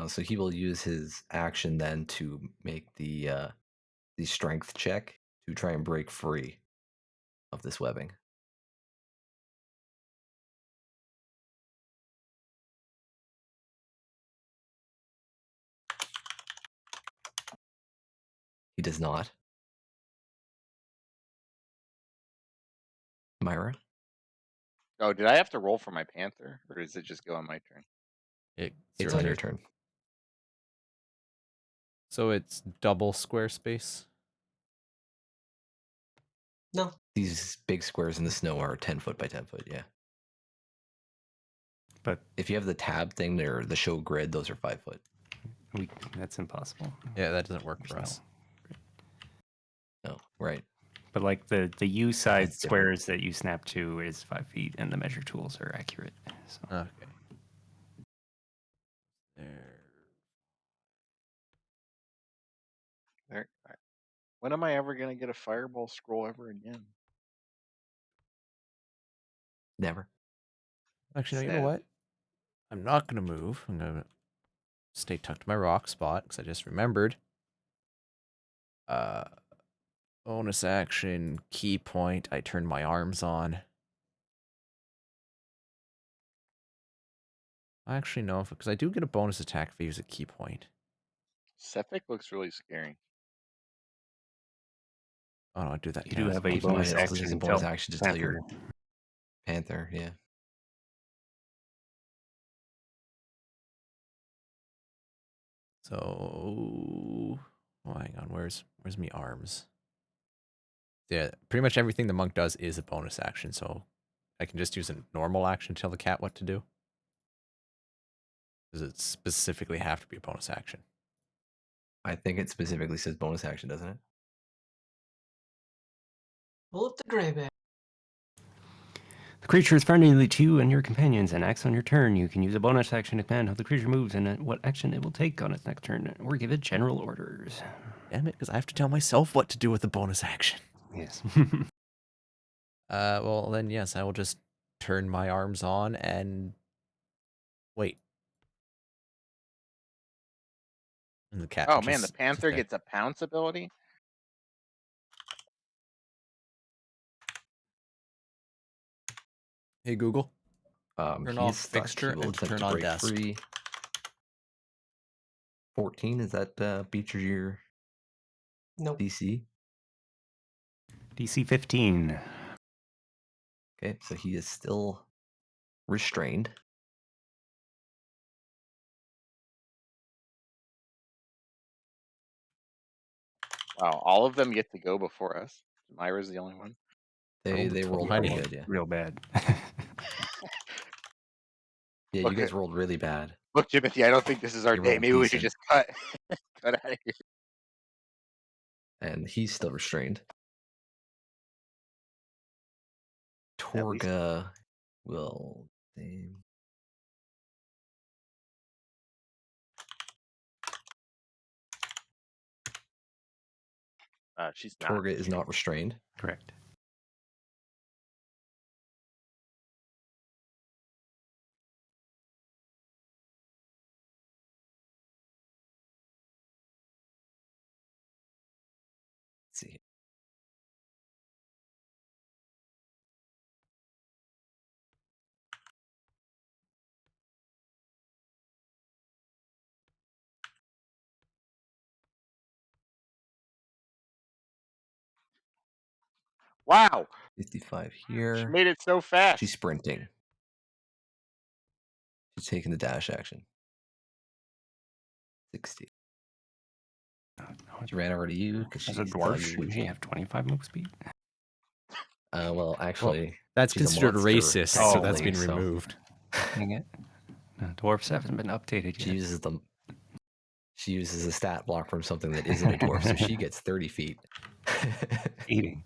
So he will use his action then to make the strength check to try and break free of this webbing. He does not. Myra? Oh, did I have to roll for my panther, or does it just go on my turn? It's on your turn. So it's double Squarespace. No. These big squares in the snow are 10 foot by 10 foot, yeah. But if you have the tab thing there, the show grid, those are 5 foot. That's impossible. Yeah, that doesn't work for us. No, right. But like the U side It's different. squares that you snap to is 5 feet, and the measure tools are accurate. So. Okay. There. There. When am I ever gonna get a fireball scroll ever again? Never. Actually, no, you know what? I'm not gonna move. I'm gonna stay tucked to my rock spot because I just remembered. Uh, bonus action, key point. I turn my arms on. I actually know if because I do get a bonus attack if I use a key point. Sephic looks really scary. Oh no, I do that. You do have a Keep in bonus mind, it also action has a to bonus tell action to tell your Panther. panther. Yeah. So, oh, hang on. Where's me arms? Yeah, pretty much everything the monk does is a bonus action. So, I can just use a normal action to tell the cat what to do. Does it specifically have to be a bonus action? I think it specifically says bonus action, doesn't it? Pull up the gray bear. The creature is friendly to you and your companions and acts on your turn. You can use a bonus action to command how the creature moves and what action it will take on its next turn, or give it general orders. Damn it, because I have to tell myself what to do with the bonus action. Yes. Well then yes, I will just turn my arms on and wait. And the cat Oh can man, the just sit panther there. gets a pounce ability. Hey Google, turn He is off stuck. fixture He will and attempt turn to on break desk. free. 14, is that beats your Nope. DC? DC 15. Okay, so he is still restrained. Wow, all of them get to go before us. Myra's the only one. They rolled pretty good, yeah. Real bad. Yeah, you Okay. guys rolled really bad. Look, Jimothy, I don't think this is our You day. rolled Maybe we should decent. just cut out of here. And he's still restrained. At least- Torga will name. She's not. Torga is not restrained. Correct. Let's see. Wow, 55 she here. made it so fast. She's sprinting. She's taking the dash action. 60. She ran over to you because As she a thought dwarf, you shouldn't would. she have 25 move speed? Well, actually, That's she's a considered monster, racist, so that's technically, been so removed. Dang it. No, dwarfs haven't been updated she yet. uses them. She uses a stat block from something that isn't a dwarf, so she gets 30 feet. Eating.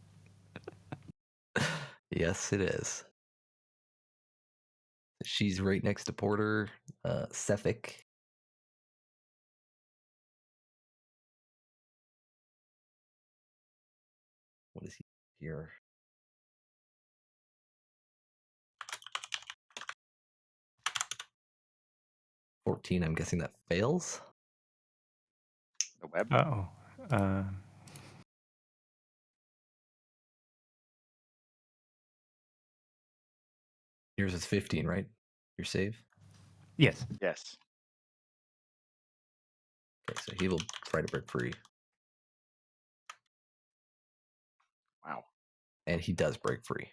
Yes, it is. She's right next to Porter, Sephic. What is he here? $14, I'm guessing that fails. The web. Uh-oh. Yours is 15, right? Your save? Yes. Yes. Okay, so he will try to break free. Wow. And he does break free.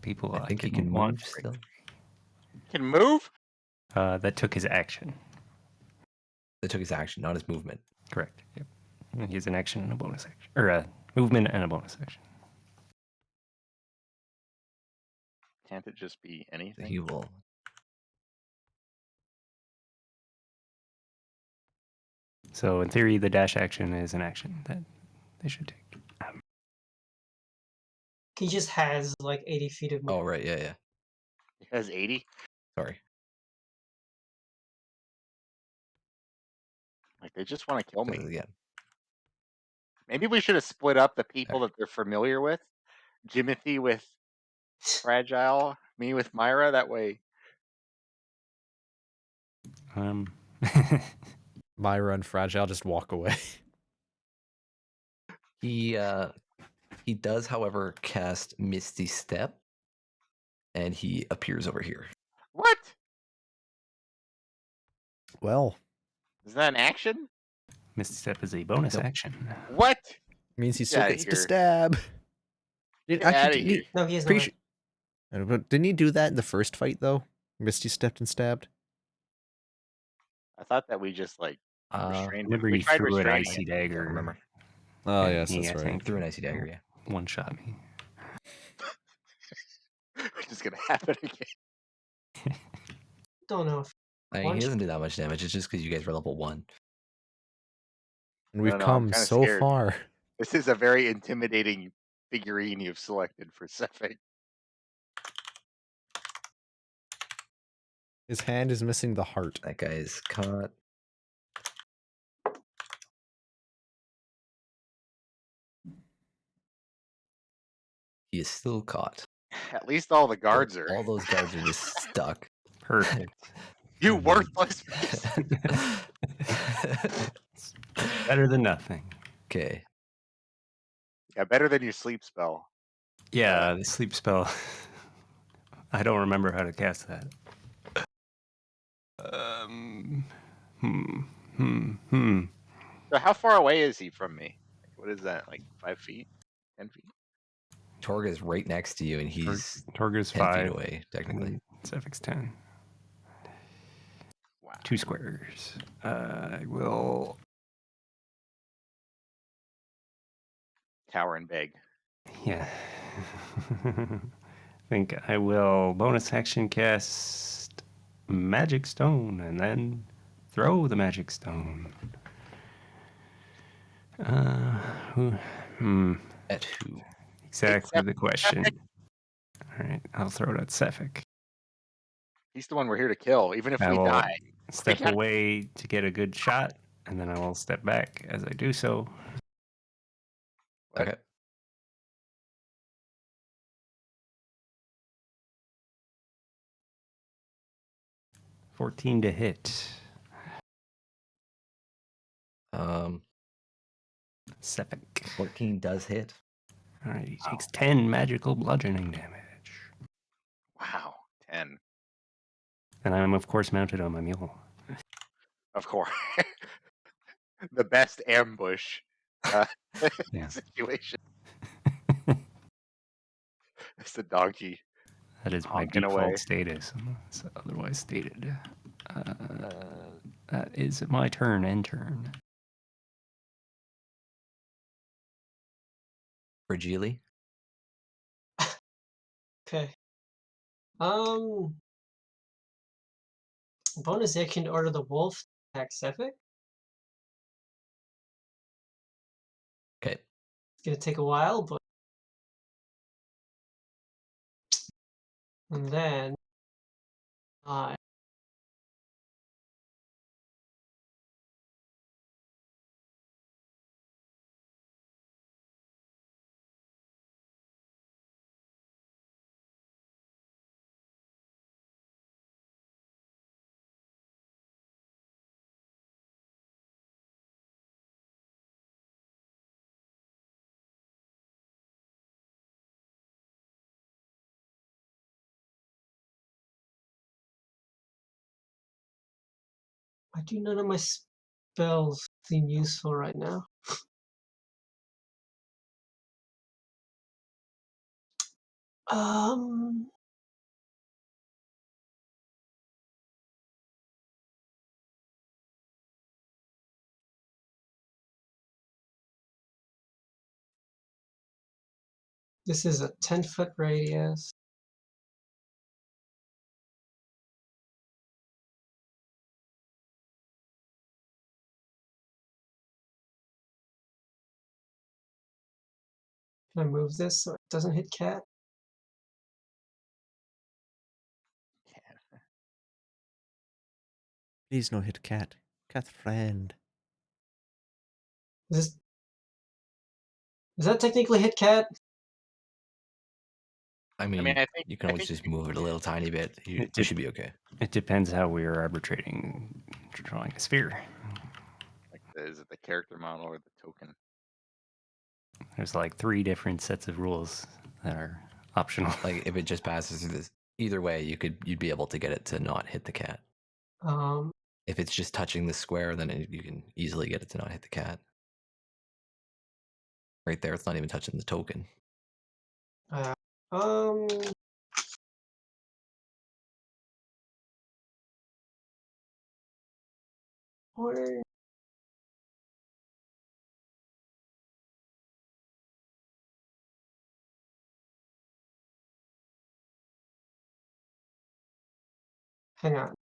People I think he didn't can want move to still. Can move? That took his action. That took his action, not his movement. Correct. Yep. And he has an action and a bonus action. Or a movement and a bonus action. Can't it just be So anything? he will. So in theory, the dash action is an action that they should take. He just has like 80 feet of movement. Oh, right. Yeah, yeah. It has 80. Sorry. Like they just want to kill Say me. that again. Maybe we should have split up the people that they're familiar with. Jimothy with Fragile. Me with Myra. That way. Myra and Fragile just walk away. He does, however, cast Misty Step, and he appears over here. What? Well, Is that an action? Misty Step is a bonus Nope. action. What? means he Get still outta gets to here. stab. Get outta Didn't here. No, he has no. pretty sure- But didn't he do that in the first fight though? Misty stepped and stabbed. I thought that we just like Uh, restrained him. Remember, We he tried threw an restraining icy him. dagger. don't remember. Oh and yes, he, that's I right. think, Threw an icy dagger, yeah. one shot me. Which is gonna happen again. Don't know. I mean, One he shot. doesn't do that much damage. It's just because you guys were level 1. And we've No, I'm come kinda so scared. far. This is a very intimidating figurine you've selected for Sefik. His hand is missing the heart. That guy is caught. He is still caught. At least all the But guards are. all those guards are just stuck. Perfect. You worthless piece. Better than nothing. Okay. Yeah, better than your sleep spell. Yeah, the sleep spell. I don't remember how to cast that. So how far away is he from me? Like, what is that? Like 5 feet? 10 feet? Torga is right next to you, and he's Torga's 10 feet 5. away, technically. Cephic's 10. Wow. 2 squares. I will. Tower and beg. Yeah. I think I will bonus action cast Magic Stone and then throw the Magic Stone. At who? Exactly the question. All right, I'll throw it at Cephik. He's the one we're here to kill, even if I we will die. step gotta- away to get a good shot, and then I will step back as I do so. What? Okay. $14 to hit. Um, Cephik. 14 does hit. All right, he takes 10 magical bludgeoning damage. Wow. 10. And I'm, of course, mounted on my mule. Of course. The best ambush Yeah. situation. It's the donkey. That is my Honking default away. status, unless otherwise stated. That is my turn, end turn. Fragile. Okay. Bonus action to order the wolf to attack Sefik. Okay. It's gonna take a while, but and then I do none of my spells seem useful right now. Um. This is a 10-foot radius. Can I move this so it doesn't hit cat? Please no hit cat. Cat friend. Is that technically hit cat? I mean, I think you can always just move it a little tiny bit. You should be okay. It depends how we are arbitrating drawing a sphere. like is it the character model or the token? There's like 3 different sets of rules that are optional. Like if it just passes through this, either way, you'd be able to get it to not hit the cat. Um, If it's just touching the square, then you can easily get it to not hit the cat. Right there, it's not even touching the token. uh, um, or hang on.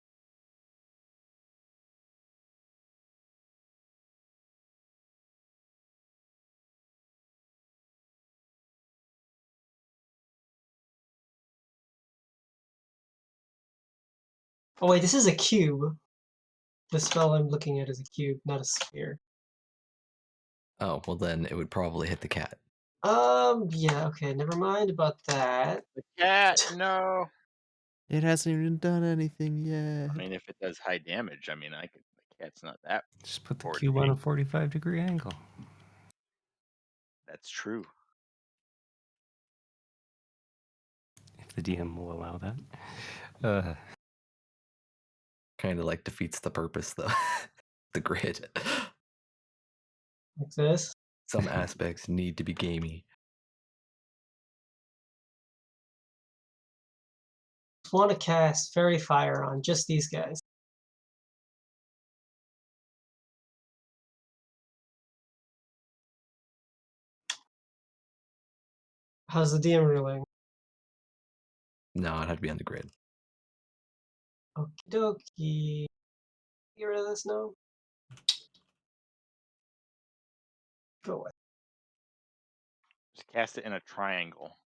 Oh wait, this is a cube. The spell I'm looking at is a cube, not a sphere. Oh, well then it would probably hit the cat. Yeah, okay, never mind about that. The cat, no. It hasn't even done anything yet. I mean, if it does high damage, I mean, the cat's not that. Just put the Forward cube on a feet. 45-degree angle. That's true. If the DM will allow that. Kind of like defeats the purpose, though. The grid. Like this. Some aspects need to be gamey. Want to cast Fairy Fire on just these guys. How's the DM ruling? No, it had to be on the grid. Okie dokie. Get rid of this now. Go away. Just cast it in a triangle.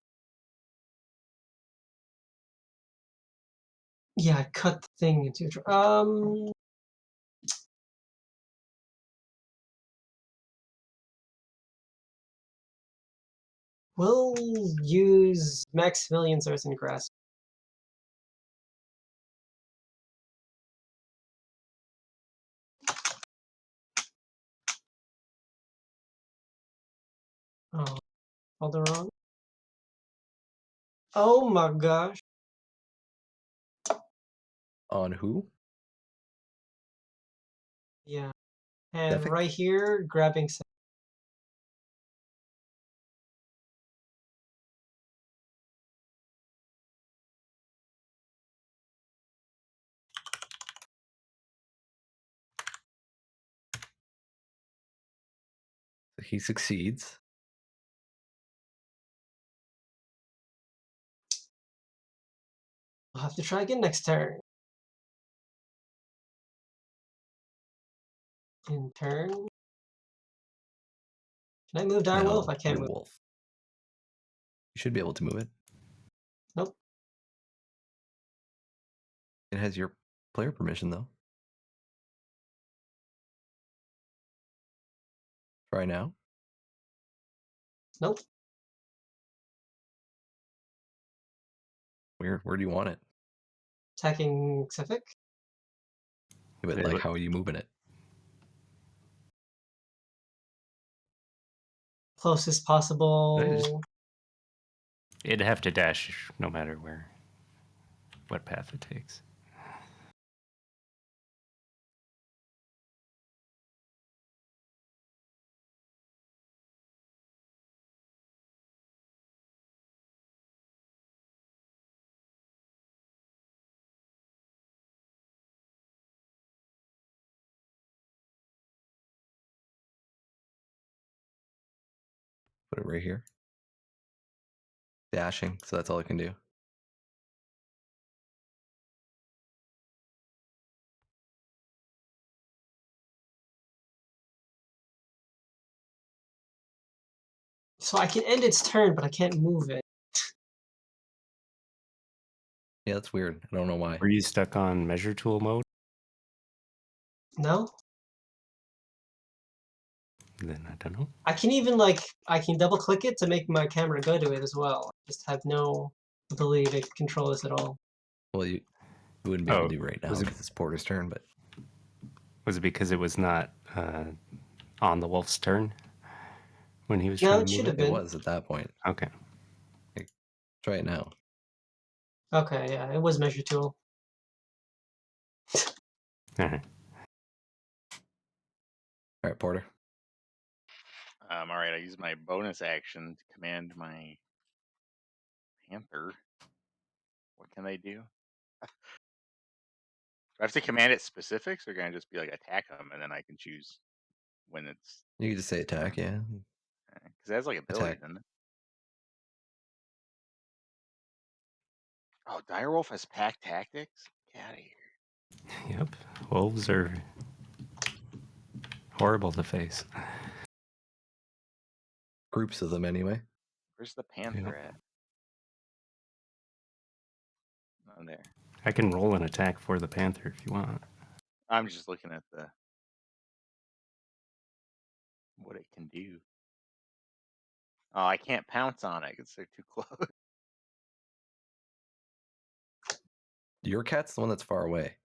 Yeah, I cut the thing into we'll use Maximilian's Earthen Grasp. Oh, all the wrong. Oh my gosh. On who? Yeah. And Sefik? right here, grabbing So he succeeds. I'll have to try again next turn. In turn. Can I move Direwolf? No, I can't you're move. wolf. You should be able to move it. Nope. It has your player permission, though. Try now. Nope. Weird. Where do you want it? Attacking Sefik. But like, how are you moving it? Closest possible. It'd have to dash no matter what path it takes. Put it right here. Dashing, so that's all I can do. So I can end its turn, but I can't move it. Yeah, that's weird. I don't know why. Were you stuck on measure tool mode? No? Then I don't know. I can even I can double click it to make my camera go to it as well. I just have no believe it can control this at all. Well, you wouldn't be able Oh, to right now was it- because it's Porter's turn, but Was it because it was not on the wolf's turn when he was No, trying it to should move have it? it been. was at that point. Okay. Try it now. Okay, yeah, it was measure tool. Uh-huh. All right, Porter. All right, I use my bonus action to command my panther. What can they do? Do I have to command it specifics, or can I just be like attack them, and then I can choose when it's You can just say attack, yeah. because it has like abilities, Attack. doesn't it? Oh, Direwolf has pack tactics. Get out of here. Yep. Wolves are horrible to face. Groups of them anyway. Where's the panther Yep. at? Not there. I can roll an attack for the panther if you want. I'm just looking at the what it can do. Oh, I can't pounce on it because they're too close. Your cat's the one that's far away.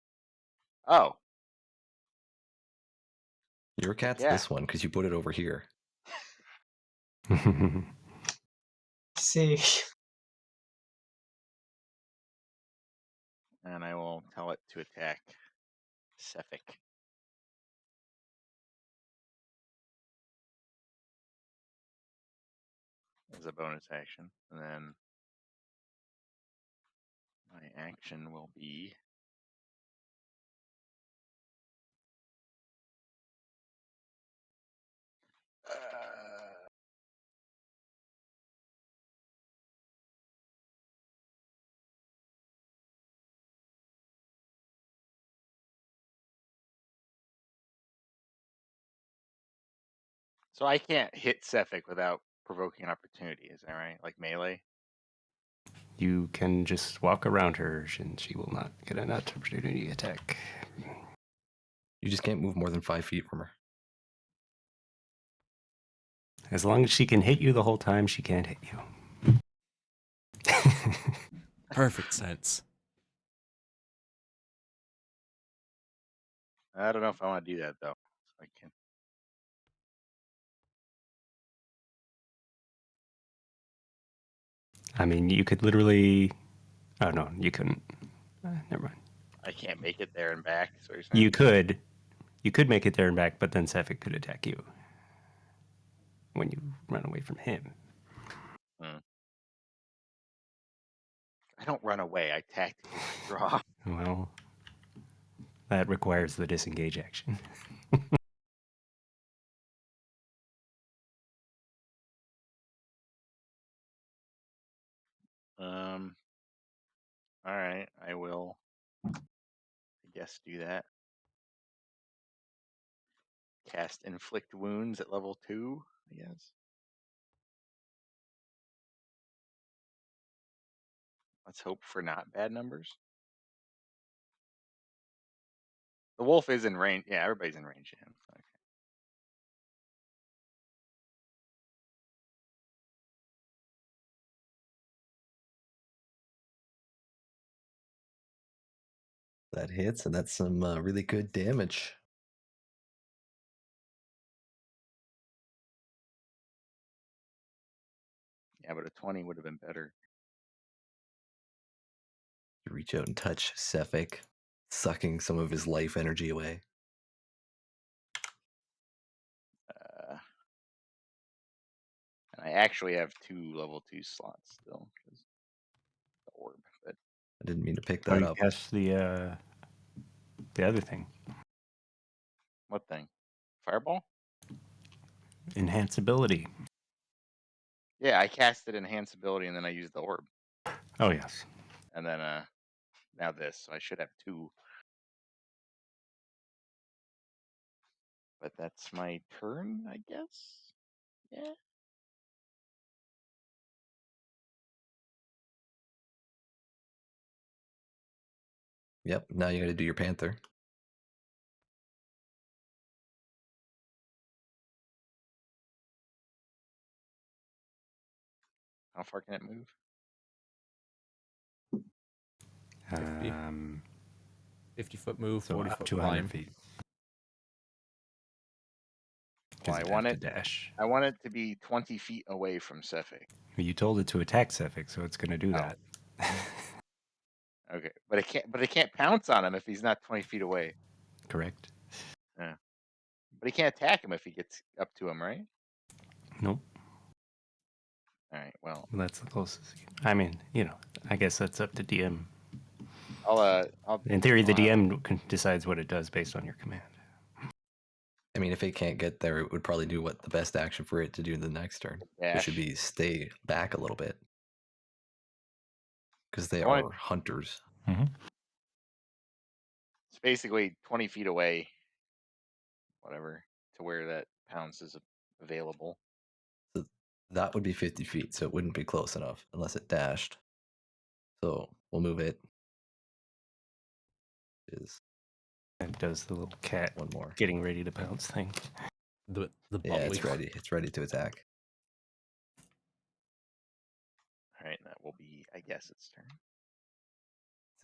Oh, Your cat's yeah. this one because you put it over here. See, And I will tell it to attack Cephik. As a bonus action. And then my action will be so I can't hit Cephik without provoking an opportunity, is that right? Like melee? You can just walk around her and she will not get an opportunity attack. You just can't move more than 5 feet from her. As long as she can hit you the whole time, she can't hit you. Perfect sense. I don't know if I want to do that though. I can I mean, you could literally. Oh no, you couldn't. Never mind. I can't make it there and back, is what you're saying? You could make it there and back, but then Cephik could attack you when you run away from him. I don't run away, I tactically withdraw. Well, that requires the disengage action. Alright, I will I guess do that. Cast inflict wounds at level 2, I guess. Let's hope for not bad numbers. The wolf is in range. Yeah, everybody's in range of him. Okay. That hits, and that's some really good damage. Yeah, but a 20 would have been better. You reach out and touch Cephik, sucking some of his life energy away. And I actually have 2 level 2 slots still because the orb. But I didn't mean to pick Why that don't up. you cast the other thing? what thing? Fireball? Enhance ability. Yeah, I casted enhance ability and then I used the orb. Oh yes. And then now this. So I should have 2. But that's my turn, I guess. Yeah. Yep, now you gotta do your panther. How far can it move? 50. 50-foot move, So 40 up foot to 100 climb. feet. Well, Because I it'd want have to it. dash. I want it to be 20 feet away from Cephei. You told it to attack Cephix, so it's going to do Oh. that. Okay, but it can't. But it can't pounce on him if he's not 20 feet away. Correct? Yeah. But he can't attack him if he gets up to him, right? Nope. All right. Well, That's the closest. I mean, I guess that's up to DM. I'll. In theory, the I'll have- DM decides what it does based on your command. I mean, if it can't get there, it would probably do what the best action for it to do the next turn, which should Dash. be stay back a little bit. Because they I want are hunters. It's basically 20 feet away. Whatever, to where that pounce is available. So that would be 50 feet, so it wouldn't be close enough unless it dashed. So we'll move it. Is It does the little cat one more. getting ready to pounce thing. The Yeah, butt it's ready. It's ready to attack. All right, that will be, I guess, its turn.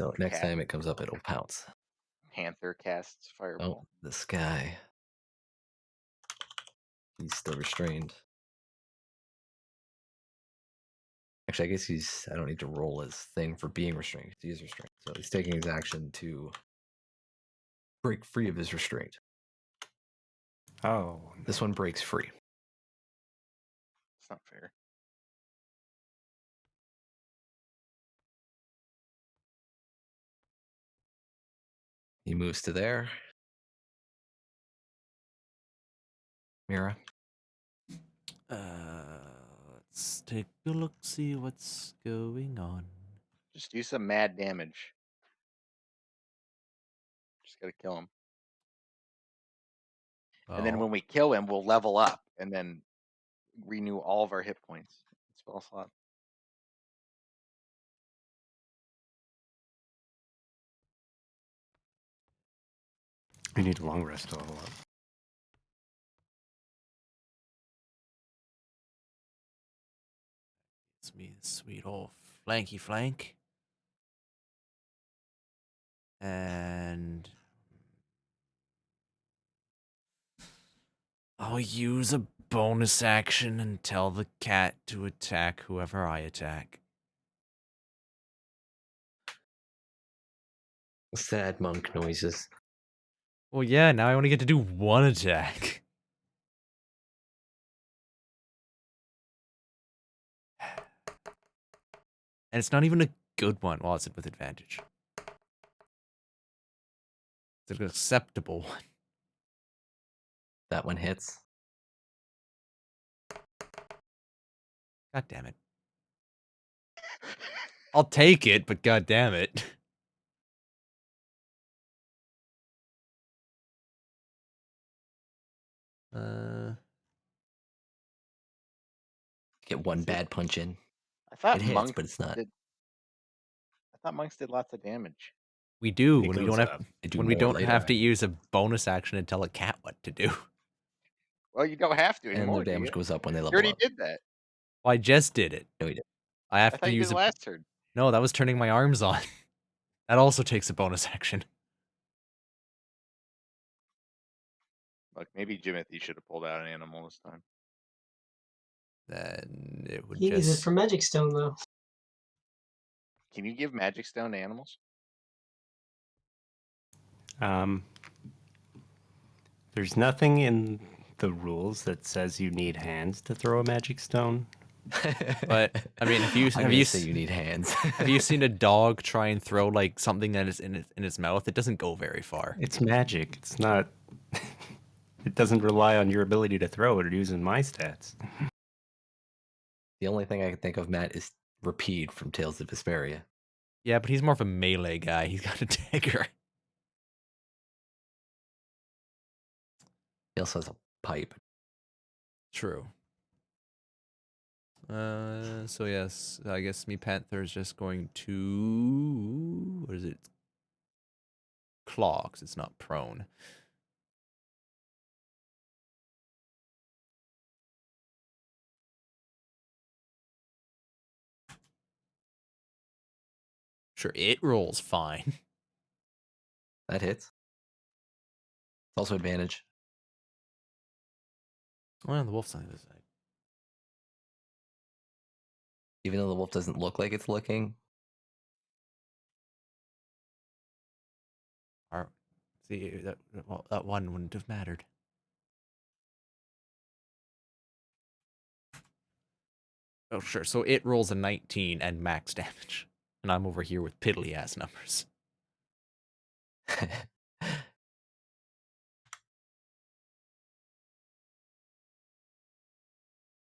So next Cat. time it comes up, it'll pounce. Panther casts Oh, fireball. this guy. He's still restrained. Actually, I guess I don't need to roll his thing for being restrained. He is restrained. So he's taking his action to break free of his restraint. Oh. This one breaks free. It's not fair. He moves to there. Mira. Let's take a look, see what's going on. Just do some mad damage. Just gotta kill him. And then Oh, when we kill him, we'll level up and then renew all of our hit points. Spell slot. We need a long rest to level up. it's me, sweet old flanky flank. And I'll use a bonus action and tell the cat to attack whoever I attack. Sad monk noises. Well, yeah, now I only get to do one attack. And it's not even a good one. Well, it's with advantage. It's an acceptable one. That one hits. God damn it. I'll take it, but god damn it. Get one bad punch in. I thought It hits, monks but it's not. did. I thought monks did lots of damage. We do It when we goes don't have up. They do when we more don't later. have to use a bonus action and tell a cat what to do. Well, you don't have to And their anymore, do you? damage goes up when they You level already up. did that. Well, I just did it. No, he didn't. I I have thought to you use did a it last turn. No, that was turning my arms on. That also takes a bonus action. Look, maybe Jimothy should have pulled out an animal this time. Then it would He needs it just for Magic Stone, though. Can you give magic stone to animals? There's nothing in the rules that says you need hands to throw a magic stone. But I mean, I'm gonna say you need hands. have you seen a dog try and throw like something that is in its mouth? It doesn't go very far. It's magic. It's not. It doesn't rely on your ability to throw it or using my stats. The only thing I can think of, Matt, is Repeat from Tales of Vesperia. Yeah, but he's more of a melee guy. He's got a dagger. He also has a pipe. True. So yes, I guess me Panther is just going to what is it? Claw, 'cause it's not prone. Sure, it rolls fine. That hits. It's also advantage. Well, the wolf's on the other side. Even though the wolf doesn't look like it's looking. See, that one wouldn't have mattered. Oh, sure. So it rolls a 19 and max damage. And I'm over here with piddly ass numbers.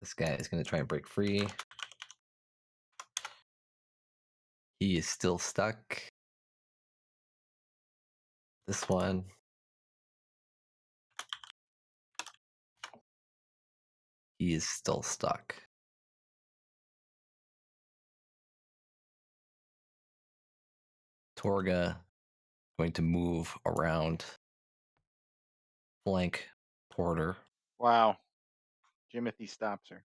This guy is going to try and break free. He is still stuck. This one. He is still stuck. Torga going to move around, flank Porter. Wow. Jimothy stops her.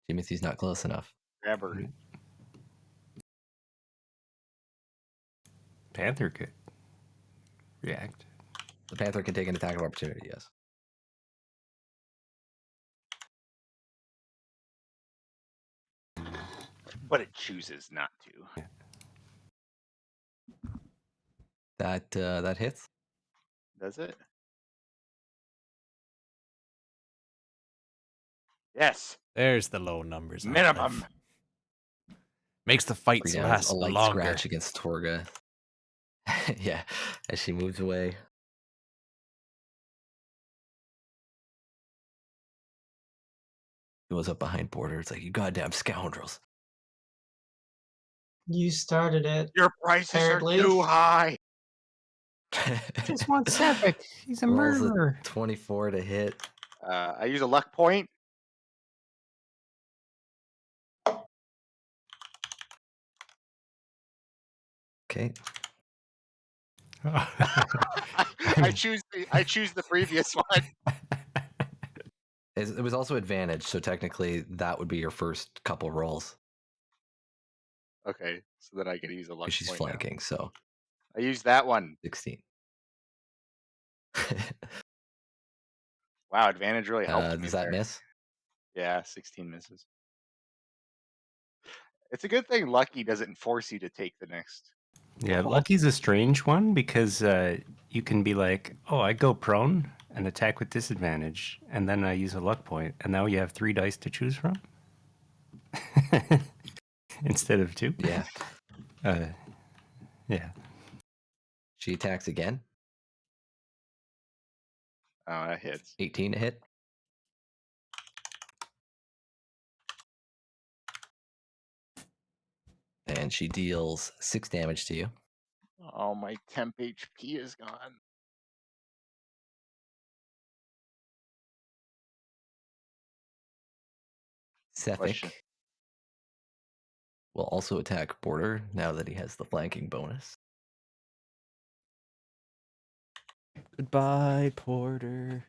Timothy's not close enough. Grab her. Panther could react. The Panther can take an attack of opportunity, yes. But it chooses not to. That hits. Does it? Yes. There's the low numbers. Minimum. Makes the fights 3 downs, last a light longer. scratch against Torga. Yeah, as she moves away. He goes up behind Porter. It's like, you goddamn scoundrels. You started it. Your prices Apparently. are too high. Just want Sepik. He's a Rolls murderer. a 24 to hit. I use a luck point. Okay. I choose the previous one. It was also advantage, so technically that would be your first couple rolls. Okay, so then I could use a luck Because she's point now. flanking, so I used that one. 16. Wow, advantage really helped me Does that there. miss? Yeah, 16 misses. It's a good thing Lucky doesn't force you to take the next. Yeah, roll. Lucky's a strange one because you can be like, oh, I go prone and attack with disadvantage, and then I use a luck point, and now you have 3 dice to choose from instead of 2. Yeah. Yeah. She attacks again. Oh, that hits. 18 to hit. And she deals 6 damage to you. Oh, my temp HP is gone. Sephic Question. will also attack Porter now that he has the flanking bonus. Goodbye, Porter.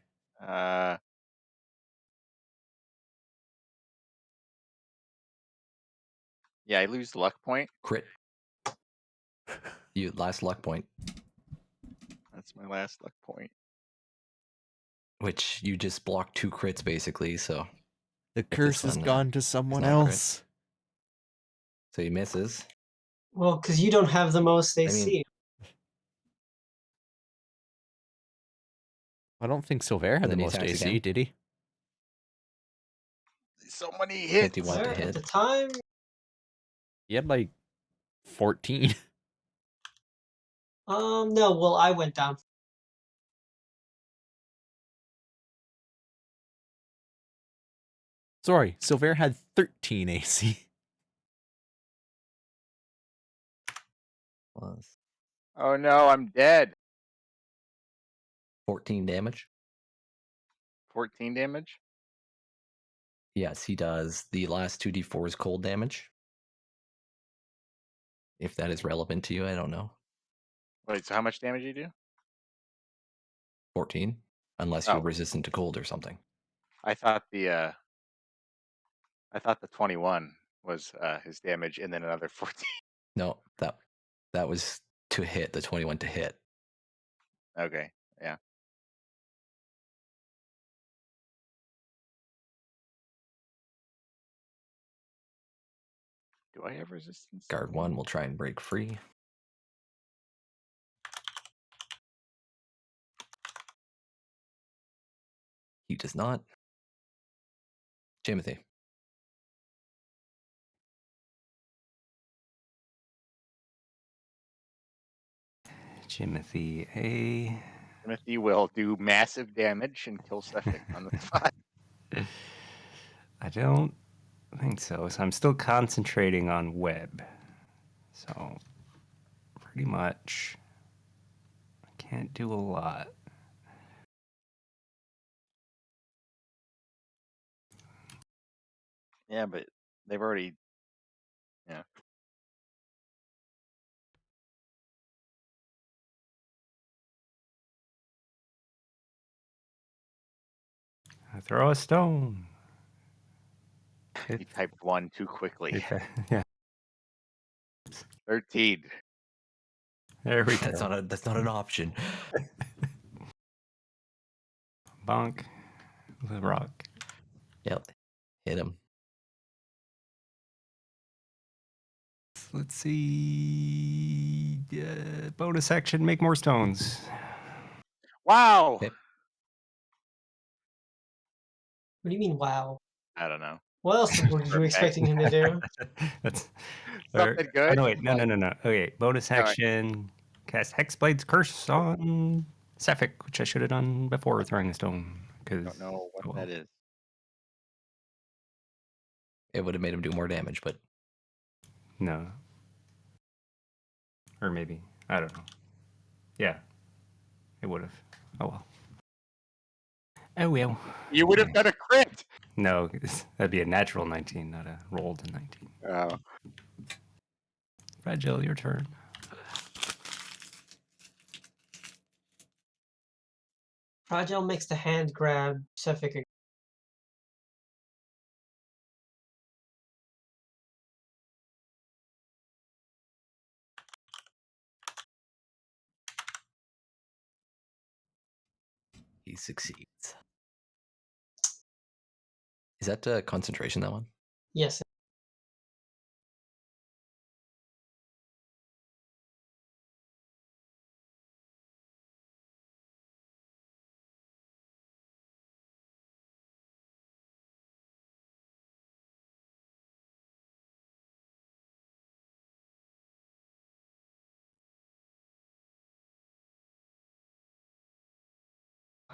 Yeah, I lose the luck point. Crit. You last luck point, That's my last luck point. which you just blocked 2 crits basically, so The If curse this has one, gone to someone not crit. else. he misses. Well, because you don't have the most I AC. mean, I don't think Silver had And the then he most attacks AC, again. did he? So many hits. 51 to There, at hit. the time, He had like 14. no. Well, I went down. Sorry, Silver had 13 AC. Was Oh no, I'm dead. 14 damage. 14 damage. Yes, he does. The last 2d4 is cold damage. If that is relevant to you, I don't know. Wait, so how much damage do you do? 14, unless Oh. you're resistant to cold or something. I thought the 21 was his damage, and then another 14. No, that was to hit. The 21 to hit. Okay, yeah. Do I have resistance? Guard 1 will try and break free. He does not. Timothy. Timothy A. Timothy will do massive damage and kill Sefik on the spot. I don't think so. So I'm still concentrating on web. So pretty much I can't do a lot. Yeah, but they've already. Yeah. I throw a stone. You typed 1 too quickly. Yeah. 13. There we That's go. not an option. Bonk. The rock. Yep. Hit him. Let's see. Bonus action, make more stones. Wow. Okay. What do you mean, wow? I don't know. What else were you expecting him to do? That's Something good. Oh no, wait, no. Okay, bonus All right. action. Cast Hexblade's Curse on Sefik, which I should have done before throwing the stone. Because Don't know what that is. It would have made him do more damage, but No. Or maybe. I don't know. Yeah. It would have. Oh well. Oh well. You would have done a crit. No, that'd be a natural 19, not a rolled 19. Oh. Fragile, your turn. Fragile makes the hand grab Sefik again. he succeeds. Is that concentration, that one? Yes.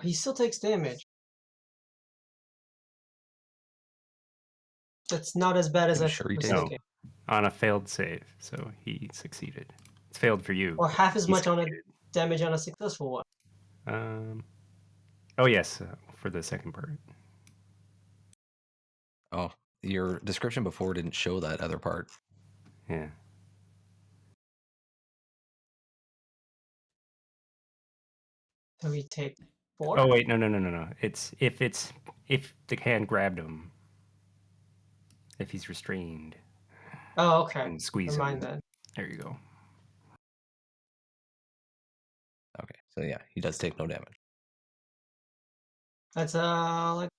He still takes damage. That's not as bad as Are you I sure he was takes No. thinking. On a failed save, so he succeeded. It's failed for you. Or half as He much on a succeeded. damage on a successful one. Oh yes, for the second part. Oh, your description before didn't show that other part. Yeah. So we take 4? Oh wait, no. It's if the hand grabbed him, if he's restrained, Oh, okay. and squeeze Never him. mind then. There you go. Okay, so yeah, he does take no damage. That's like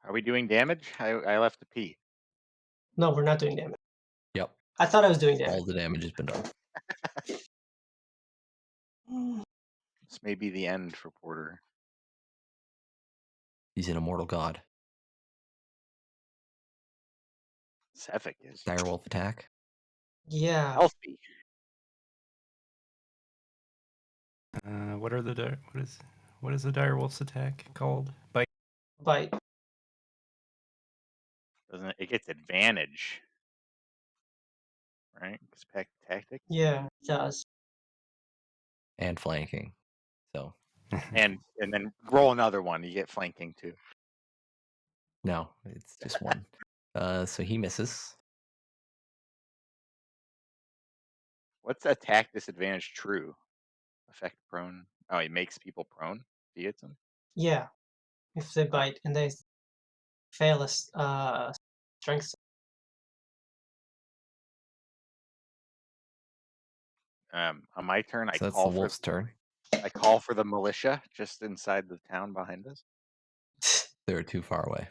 Are we doing damage? I left the P. no, we're not doing damage. Yep, I thought I was doing damage. all the damage has been done. This may be the end for Porter. He's an immortal god. Sefik is Direwolf attack. Yeah. healthy. What is the direwolf's attack called? Bite. Bite. Doesn't it gets advantage? Right? Tactic. Yeah, it does. And flanking. So And then roll another one. You get flanking too. no, it's just one. So he misses. What's attack disadvantage true? Effect prone. Oh, he makes people prone. He hits them. Yeah. If they bite and they fail a strength save. On my turn, So that's the wolf's turn. I call for the militia just inside the town behind us. They're too far away.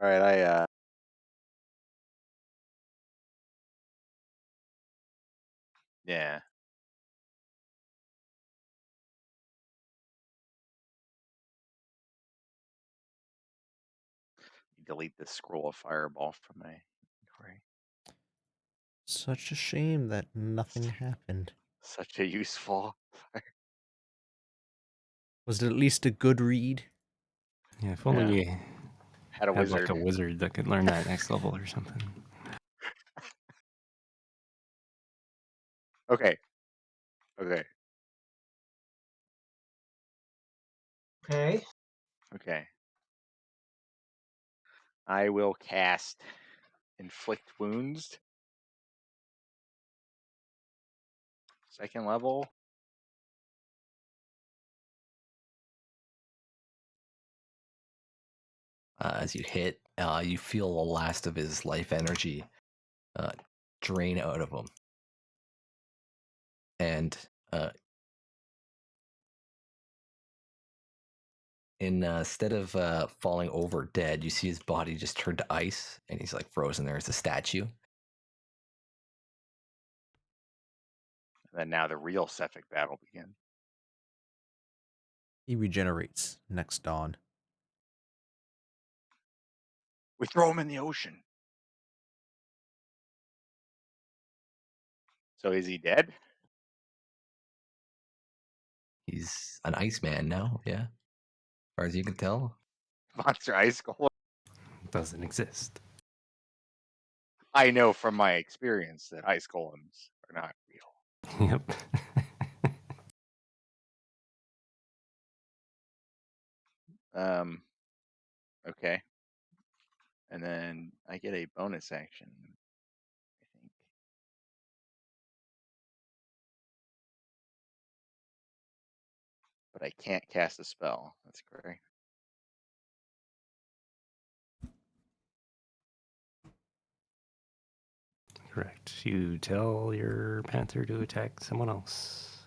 All right, yeah. Delete this scroll of fireball from my inventory. Such a shame that nothing happened. Such a useful. Was it at least a good read? Yeah, if only Yeah. we Had a had like wizard. a wizard that could learn that next level or something. Okay. Okay. Okay. Okay. I will cast Inflict Wounds. Second level. As you hit, you feel the last of his life energy drain out of him. And instead of falling over dead, you see his body just turn to ice, and he's like frozen there as a statue. And then now the real Sephic battle begins. He regenerates next dawn. We throw him in the ocean. So is he dead? He's an Iceman now, yeah. As far as you can tell. Monster Ice Golem. Doesn't exist. I know from my experience that ice golems are not real. Yep. Okay. And then I get a bonus action, I think. But I can't cast a spell. That's great. Correct. You tell your panther to attack someone else.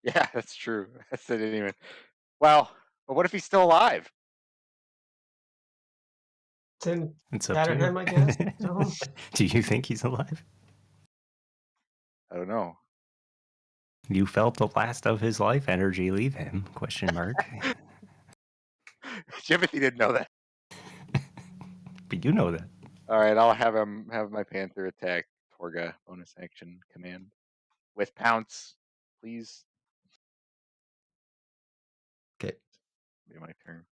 Yeah, that's true. That's I didn't even. Well, but what if he's still alive? Didn't It's up matter to him, you. I guess. No. Do you think he's alive? I don't know. You felt the last of his life energy leave him? Question mark. Timothy didn't know that. But you know that. All right, I'll have my panther attack Torga bonus action command with pounce, please. Okay. Be my turn.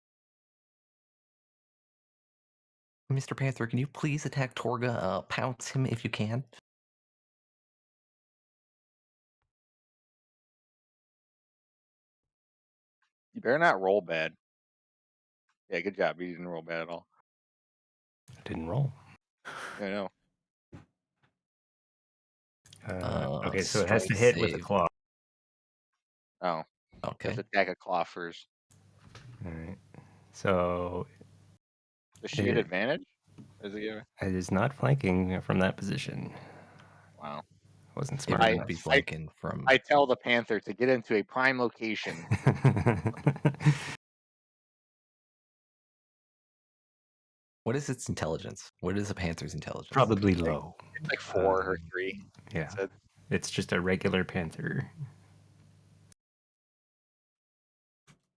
Mr. Panther, can you please attack Torga? Pounce him if you can. You better not roll bad. Yeah, good job. You didn't roll bad at all. Didn't roll. I know. Okay, so it has to Strength hit with a save. claw. Oh, Okay. just attack a claw first. All right. So Does she get it, advantage? Does it give? it is not flanking from that position. Wow. Wasn't It smart wouldn't enough. be flanking from. I tell the panther to get into a prime location. What is its intelligence? What is a panther's intelligence? Probably low. It's like 4 or 3. Yeah. So It's just a regular panther.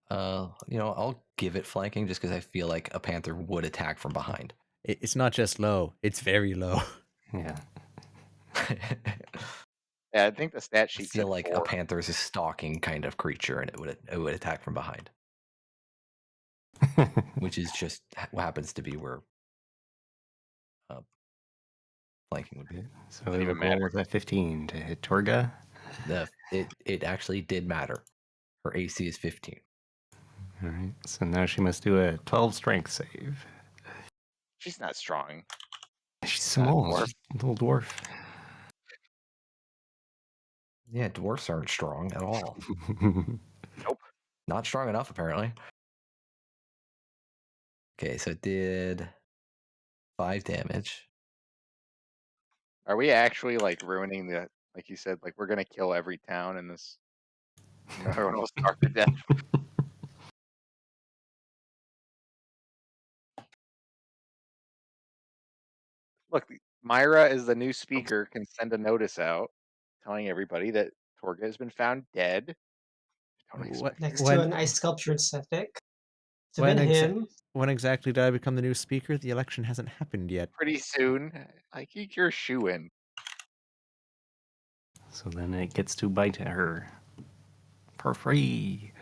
I'll give it flanking just because I feel like a panther would attack from behind. It's not just low; it's very low. Yeah. yeah, I think the stat I sheet feel said like 4. a panther is a stalking kind of creature, and it would attack from behind, which is just what happens to be where flanking would be. So Doesn't we will even matter. roll with a 15 to hit Torga. It actually did matter. Her AC is 15. All right. So now she must do a 12 strength save. She's not strong. She's Not a small. dwarf. She's a little dwarf. Yeah, dwarfs aren't strong at all. Nope. Not strong enough, apparently. Okay, so it did 5 damage. Are we actually like ruining Like you said, like we're gonna kill every town in this. Everyone will starve to death. Look, Myra is the new speaker. Can send a notice out telling everybody that Torga has been found dead. Don't What? expect Next her. to When? an ice sculptured septic. It's When been him. When exactly did I become the new speaker? The election hasn't happened yet. Pretty soon. I think you're shoe in. So then it gets to bite her for free.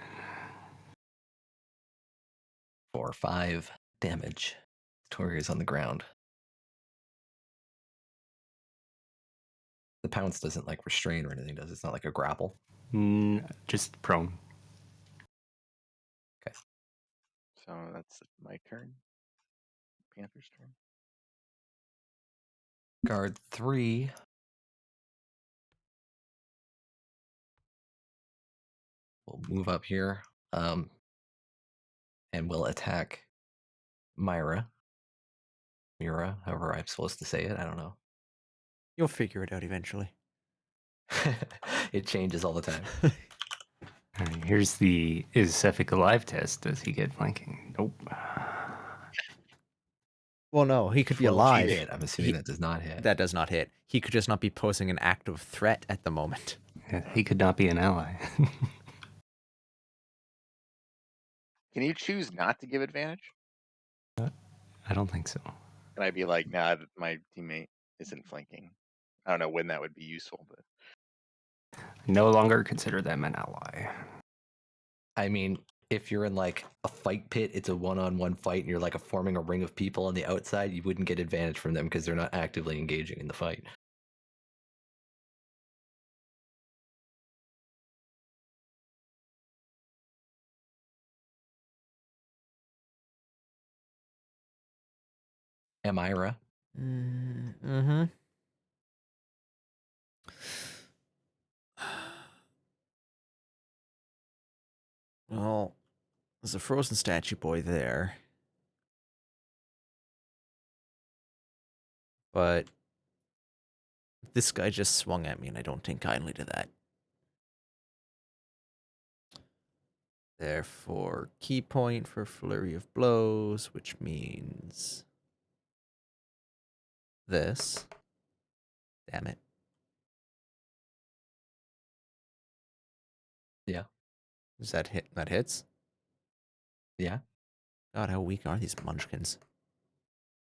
4 or 5 damage. Torga's on the ground. The pounce doesn't like restrain or anything, does it? It's not like a grapple. Just prone. Okay. So that's my turn. Panther's turn. Guard 3. We'll move up here. And we'll attack Myra. Mira, however I'm supposed to say it. I don't know. You'll figure it out eventually. It changes all the time. Here's the is Sefik alive test. Does he get flanking? Nope. Well, no, he could be Well, alive. hit. I'm assuming that does not hit. That does not hit. He could just not be posing an active threat at the moment. Yeah, he could not be an ally. Can you choose not to give advantage? I don't think so. Can I be like, nah, my teammate isn't flanking? I don't know when that would be useful, but No longer consider them an ally. I mean, if you're in like a fight pit, it's a one-on-one fight, and you're like forming a ring of people on the outside, you wouldn't get advantage from them because they're not actively engaging in the fight. Amira. Mm-hmm. Well, there's a frozen statue boy there. But this guy just swung at me, and I don't take kindly to that. Therefore, key point for flurry of blows, which means this. Damn it. Yeah. Does that hit? That hits? Yeah. God, how weak are these munchkins?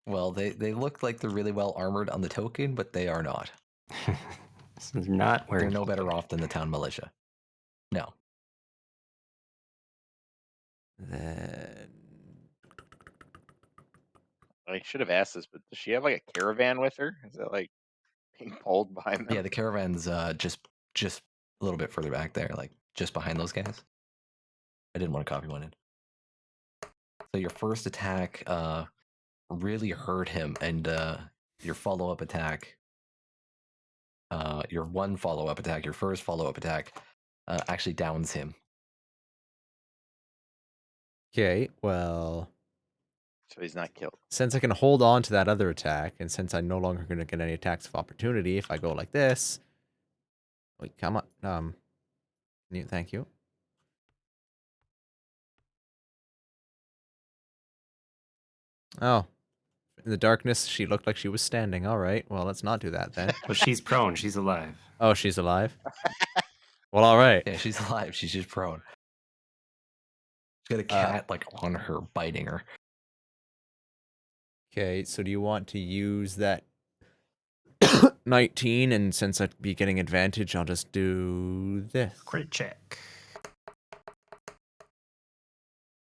Well, they look like they're really well armored on the token, but they are not. So they're not wearing. They're no better off than the town militia. No. Then I should have asked this. But does she have like a caravan with her? Is that like being pulled behind them? Yeah, the caravan's just a little bit further back there, like just behind those guys. I didn't want to copy one in. So your first attack really hurt him, and your follow-up attack, your one follow-up attack, your first follow-up attack, actually downs him. okay, well, So he's not killed. since I can hold on to that other attack, and since I'm no longer going to get any attacks of opportunity, if I go like this, wait, come on, thank you. Oh, in the darkness, she looked like she was standing. All right, well, let's not do that then. Well, she's prone. She's alive. Oh, she's alive. Well, all right. Yeah, she's alive. She's just prone. She's got a cat like on her, biting her. Okay, so do you want to use that 19? And since I'd be getting advantage, I'll just do this. Crit check.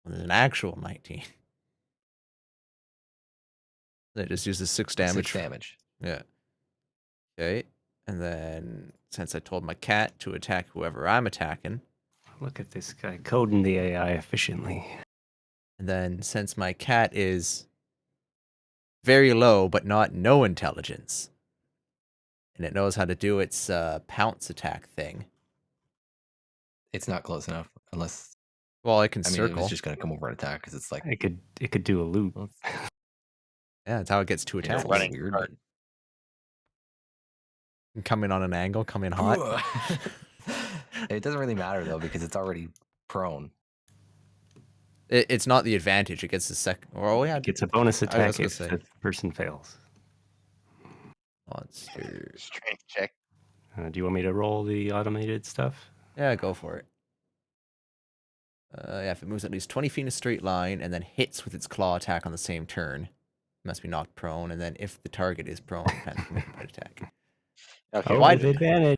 An actual 19. That just uses 6 damage. 6 damage. Yeah. Okay, and then since I told my cat to attack whoever I'm attacking, Look at this guy coding the AI efficiently. and then since my cat is very low but not no intelligence, and it knows how to do its pounce attack thing. It's not close enough unless. Well, I can I mean, circle. it was just going to come over and attack because it's like. It could do a loop. Well, Yeah, that's how it gets 2 it's attacks. a little running weird. card. Come in on an angle, come in hot. It doesn't really matter though because it's already prone. It's not the advantage. It gets the second. Oh yeah, It gets a bonus I was attack gonna if say. the person fails. Monster. Strength check. Do you want me to roll the automated stuff? Yeah, go for it. Yeah, if it moves at least 20 feet in a straight line and then hits with its claw attack on the same turn, it must be knocked prone. And then if the target is prone, Panther can make a bite attack. Okay. Oh, Why with advantage.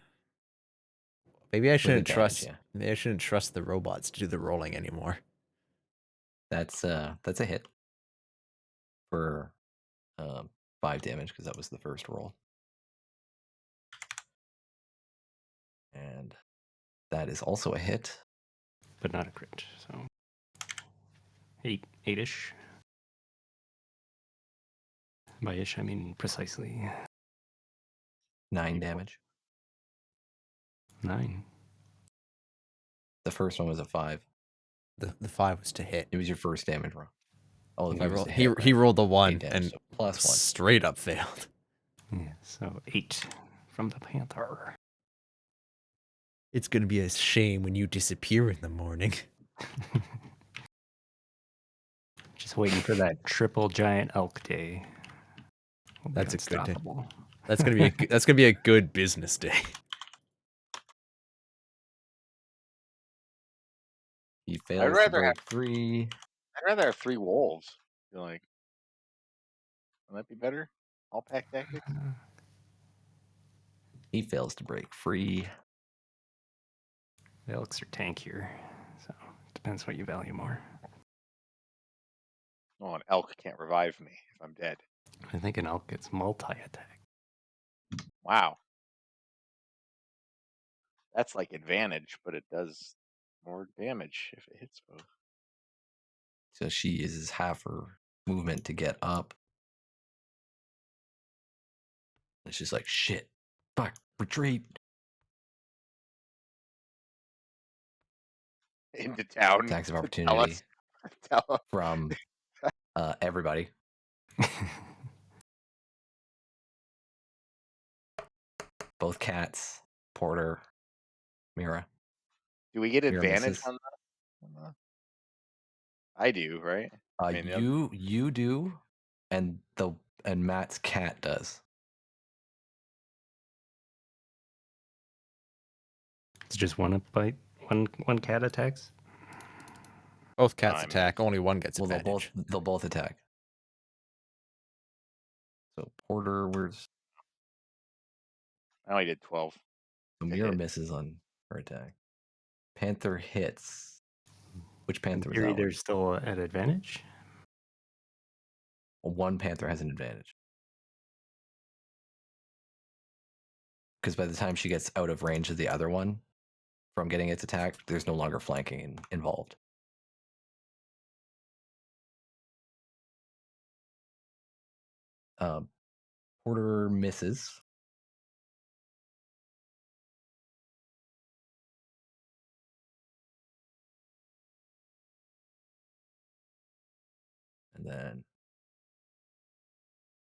Maybe I With shouldn't advantage, trust. yeah. Maybe I shouldn't trust the robots to do the rolling anymore. That's a hit for 5 damage because that was the first roll. And that is also a hit. But not a crit. So 8-ish. By ish, I mean precisely 9 damage. 9. The first one was a 5. The 5 was to hit. It was your first damage roll. Oh, the He 5 was rolled, to he, hit, he right? rolled the 8 1 damage, and so plus 1. straight up failed. Yeah, so 8 from the Panther. It's gonna be a shame when you disappear in the morning. Just waiting for that triple giant elk day. We'll be That's a good day. unstoppable. That's gonna be a good business day. He I'd fails to rather break free. I'd rather have 3 wolves. I feel like, would that be better? All pack tactics. He fails to break free. The elks are tankier, so it depends what you value more. Oh, an elk can't revive me if I'm dead. I think an elk gets multi-attack. Wow. That's like advantage, but it does more damage if it hits both. So she uses half her movement to get up. It's just like, shit. Fuck. Retreat. Into town. Attacks of to tell opportunity us. Tell us. from everybody. Both cats, Porter, Mira. Do we get Mira advantage misses. on that? I do, right? I mean, You do, and Matt's cat does. It's just one bite. One cat attacks. Both cats I attack. missed. Only one gets Well, advantage. they'll both attack. So Porter, where's I only did 12. so To Mira hit. misses on her attack. Panther hits. Which In panther was theory, that one? there's still at advantage. Well, one panther has an advantage. Because by the time she gets out of range of the other one from getting its attack, there's no longer flanking involved. Porter misses. And then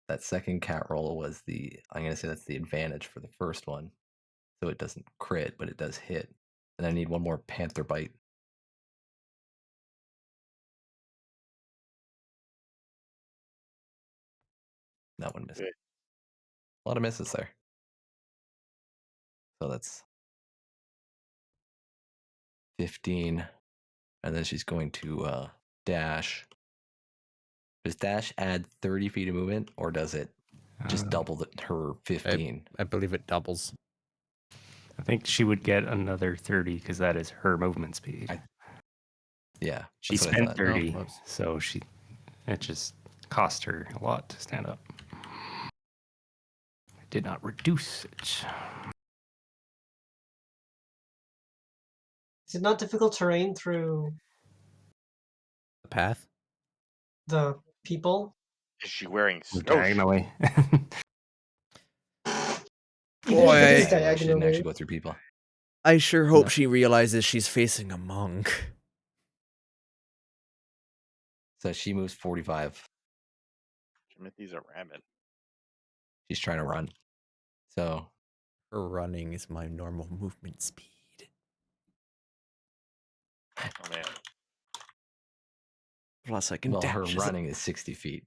that second cat roll was I'm going to say that's the advantage for the first one. So it doesn't crit, but it does hit. And I need one more panther bite. That one missed. Good. A lot of misses there. So that's 15. And then she's going to dash. Does dash add 30 feet of movement, or does it just double her 15? I believe it doubles. I think she would get another 30 because that is her movement speed. Yeah. She that's what I spent thought. 30, whoops. so it just cost her a lot to stand up. I did not reduce it. Is it not difficult terrain through The path. the people? Is she wearing Move oh, diagonally. Boy, It is Diagonally, she didn't diagonally. actually go through people. I sure hope No. she realizes she's facing a monk. So she moves 45. Timothy's a rabbit. She's trying to run. So Her running is my normal movement speed. Oh man. Plus, I can Well, her dash. running is 60 feet.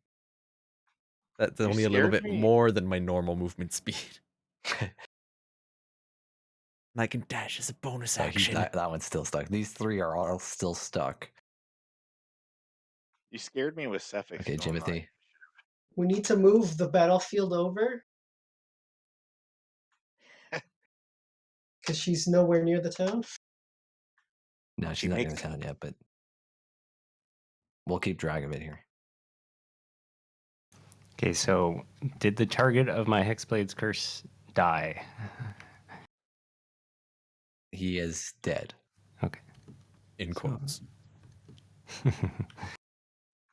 That's You only a little scared bit me. more than my normal movement speed. And I can dash as a bonus Oh, action. that one's still stuck. These three are all still stuck. You scared me with suffix. Okay, going on. Jimothy. We need to move the battlefield over because she's nowhere near the town. No, She she's not near the makes town yet, but we'll keep track of it here. Okay, so did the target of my Hexblade's curse die? He is dead. Okay. In So- quotes.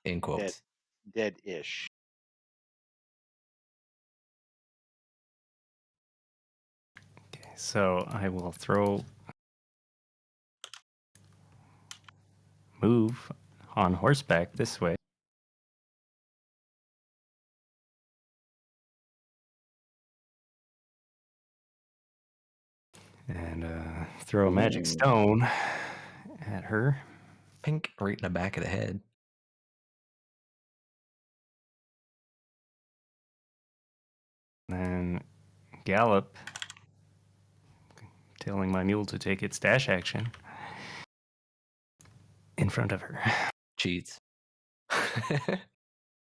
In quotes. dead-ish. Okay, so I will move on horseback this way. And throw a magic stone at her. Pink, right in the back of the head. Then gallop, telling my mule to take its dash action in front of her. Cheats.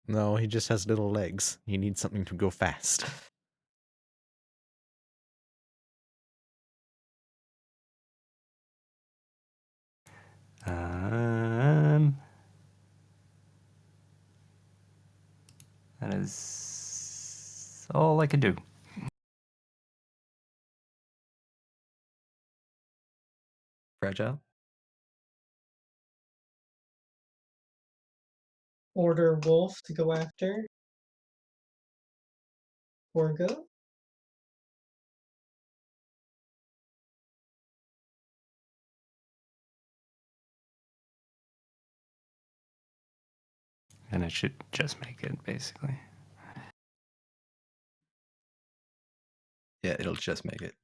No, he just has little legs. He needs something to go fast. That is all I can do. Fragile. Order Wolf to go after Orgo. And it should just make it, basically. Yeah, it'll just make it.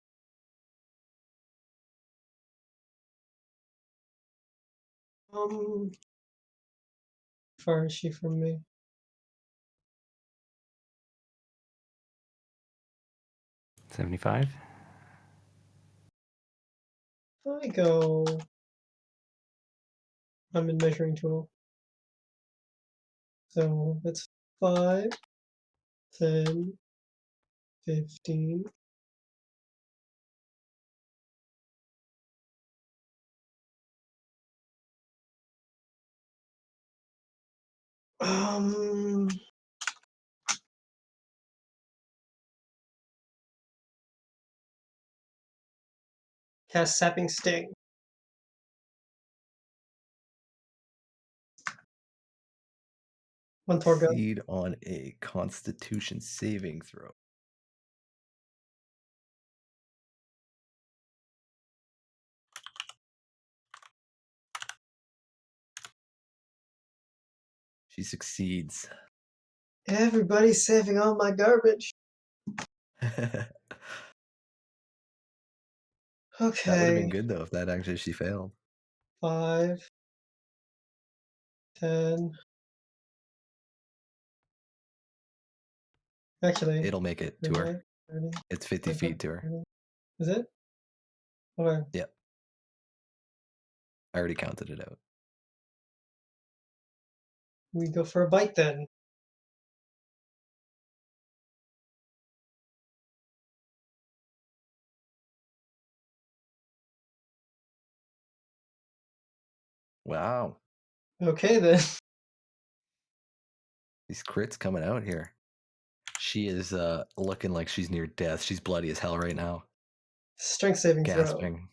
How far is she from me? $75. I go. I'm in measuring tool. So that's 5, 10, 15. Um, Cast Sapping Sting. One Torgo. Succeed on a Constitution saving throw. She succeeds. Everybody's saving all my garbage. That would have been Okay. good though if that actually she failed. 5, 10. Actually, It'll make it to her. 30, 30, It's 50 feet to her. 30. Is it? Okay. Yep. I already counted it out. We go for a bite then. Wow. Okay then. These crits coming out here. She is looking like she's near death. She's bloody as hell right now. Strength saving throw. Gasping.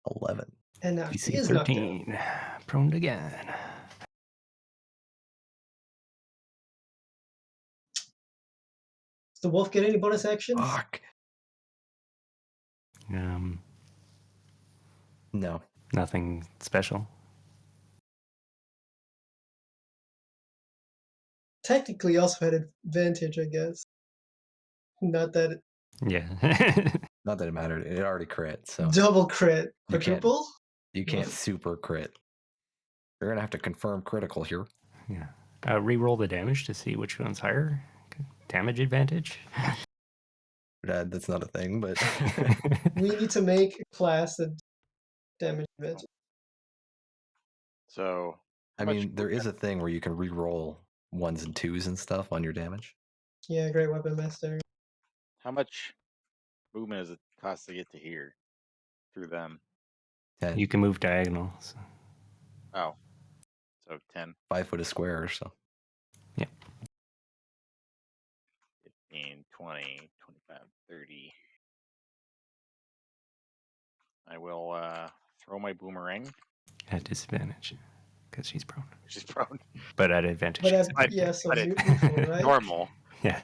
$11. And now she DC is knocked out. 13. Prone again. Does the wolf get any bonus actions? Fuck. No. Nothing special. Technically, also had advantage, I guess. Not that Yeah. Not that it mattered. It already crit, so double crit, You can't- quadruple. you can't super crit. You're gonna have to confirm critical here. Yeah. Reroll the damage to see which one's higher. Damage advantage. That's not a thing, but We need to make a class that damage advantage. So I how much mean, there is movement- a thing where you can re-roll 1s and 2s and stuff on your damage. Yeah, great weapon master. how much movement does it cost to get to here through them? 10, You can move diagonal. So. Oh, so 10, 5 foot a square or so. 15, 20, 25, 30. I will throw my boomerang. At disadvantage. Because she's prone. She's prone. But at advantage. But she's But- yeah, so but it- neutral, right? Normal. Yeah.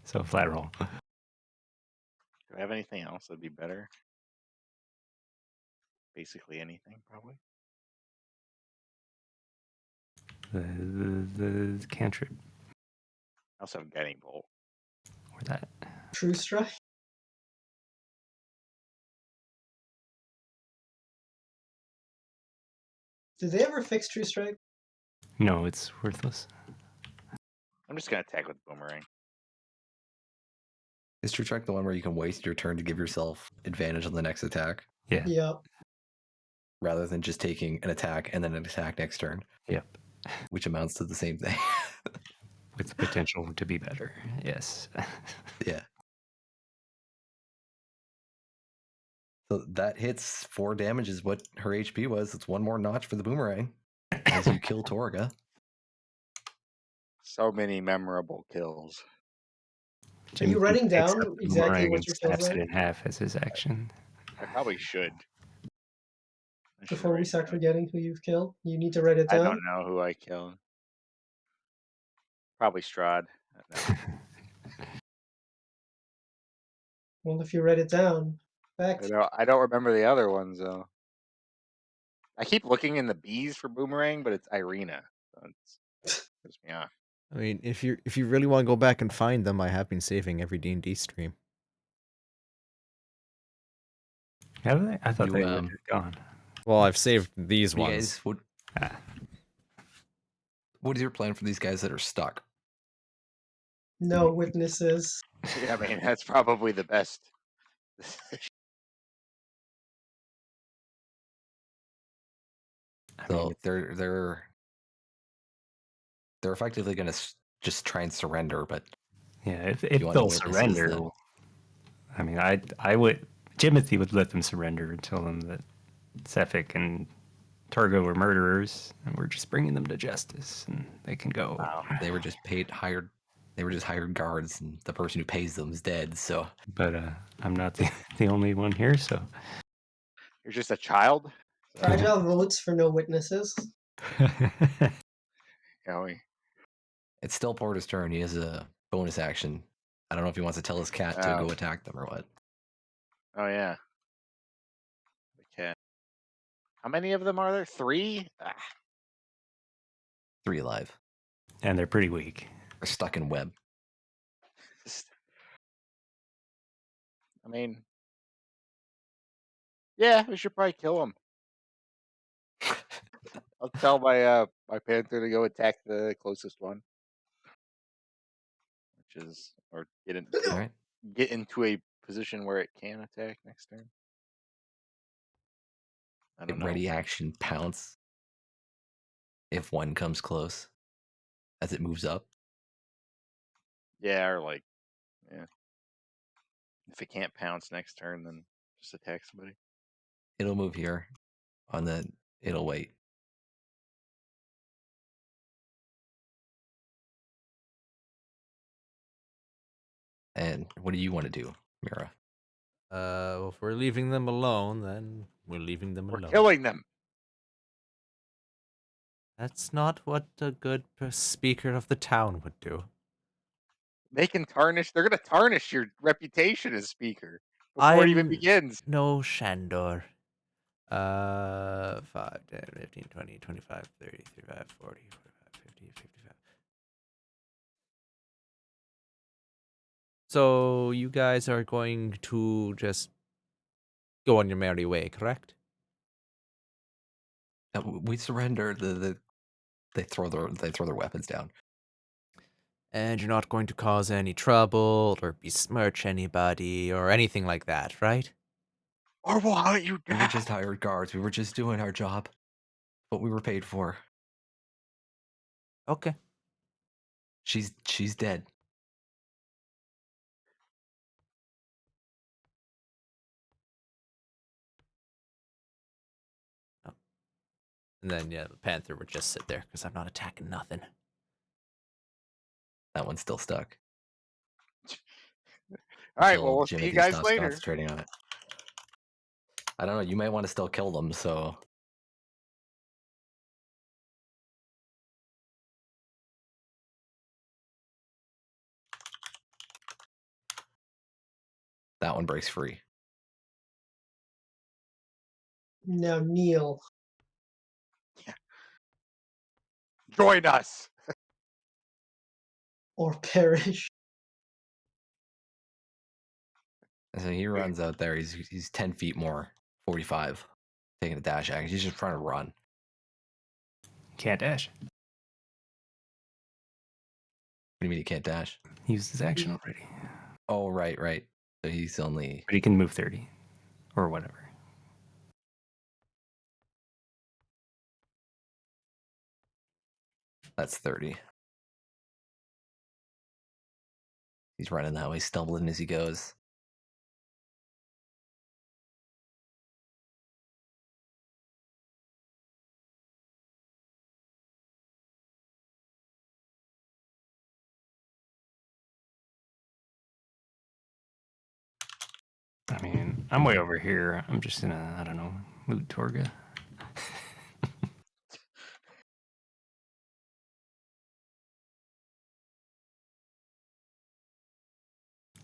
So flat roll. Do I have anything else that'd be better? Basically anything, probably. The cantrip. I also have guiding bolt. Or that. True strike. Did they ever fix True Strike? No, it's worthless. I'm just gonna attack with boomerang. Is True Track the one where you can waste your turn to give yourself advantage on the next attack, Yeah. Yeah. rather than just taking an attack and then an attack next turn, Yep. which amounts to the same thing? With the potential to be better. Yes. Yeah. So that hits 4 damage is what her HP was. It's one more notch for the boomerang as you kill Torga. So many memorable kills. Are you writing picks down up the exactly boomerang what and your kills snaps are? it in half as his action. I probably should. I should Before we write start down. forgetting who you've killed, you need to write it I down. don't know who I killed. Probably Strahd. No. Well, if you write it down, fact. I don't remember the other ones though. I keep looking in the bees for boomerang, but it's Irina. So it's pisses me off. I mean, if you really want to go back and find them, I have been saving every D&D stream. Have they? I thought You, they were just gone. Well, I've saved these You ones. guys, Ah. what is your plan for these guys that are stuck? No witnesses. Yeah, I mean that's probably the best. I So mean, they're effectively going to just try and surrender, but yeah, if you want they'll the witnesses, surrender, then- I mean, I would, Jimothy would let them surrender and tell them that Cephik and Targo were murderers and we're just bringing them to justice and they can go. Wow. they were just hired guards, and the person who pays them is dead. So But I'm not the only one here, so. You're just a child. So, Fragile votes for no witnesses. you know, it's still Porter's turn. He has a bonus action. I don't know if he wants to tell his cat to Oh. go attack them or what. oh yeah. Okay. How many of them are there? 3? Ah, 3 alive. And they're pretty weak. They're stuck in web. I mean, yeah, we should probably kill them. I'll tell my panther to go attack the closest one, which is or All right. get into a position where it can attack next turn. I don't know. Ready action pounce. If one comes close, as it moves up. Yeah, or like, yeah. If it can't pounce next turn, then just attack somebody. It'll move here. It'll wait. And what do you want to do, Mira? Well, if we're leaving them alone, then we're leaving them We're alone. killing them. That's not what a good speaker of the town would do. They can tarnish. They're gonna tarnish your reputation as speaker before it even I'm begins. no Shandor. 5, 10, 15, 20, 25, 30, 35, 40, 45, 50, 55. So you guys are going to just go on your merry way, correct? We surrender. They throw their weapons down. And you're not going to cause any trouble or besmirch anybody or anything like that, right? Or we'll hunt you We down. were just hired guards. We were just doing our job. What we were paid for. Okay. She's dead. And then, yeah, the panther would just sit there because I'm not attacking nothing. That one's still stuck. All right, well, Until we'll see you Jimothy guys stops later. concentrating on it. I don't know. You might want to still kill them. So that one breaks free. Now kneel Join us. or perish. And so he runs out there. He's 10 feet more, 45, taking a dash action. He's just trying to run. Can't dash. What do you mean he can't dash? He used his action already. Oh, right. So he's only. But he can move 30 or whatever. That's 30. He's running that way, stumbling as he goes. I mean, I'm way over here. I'm just in a, I don't know, mood Torga.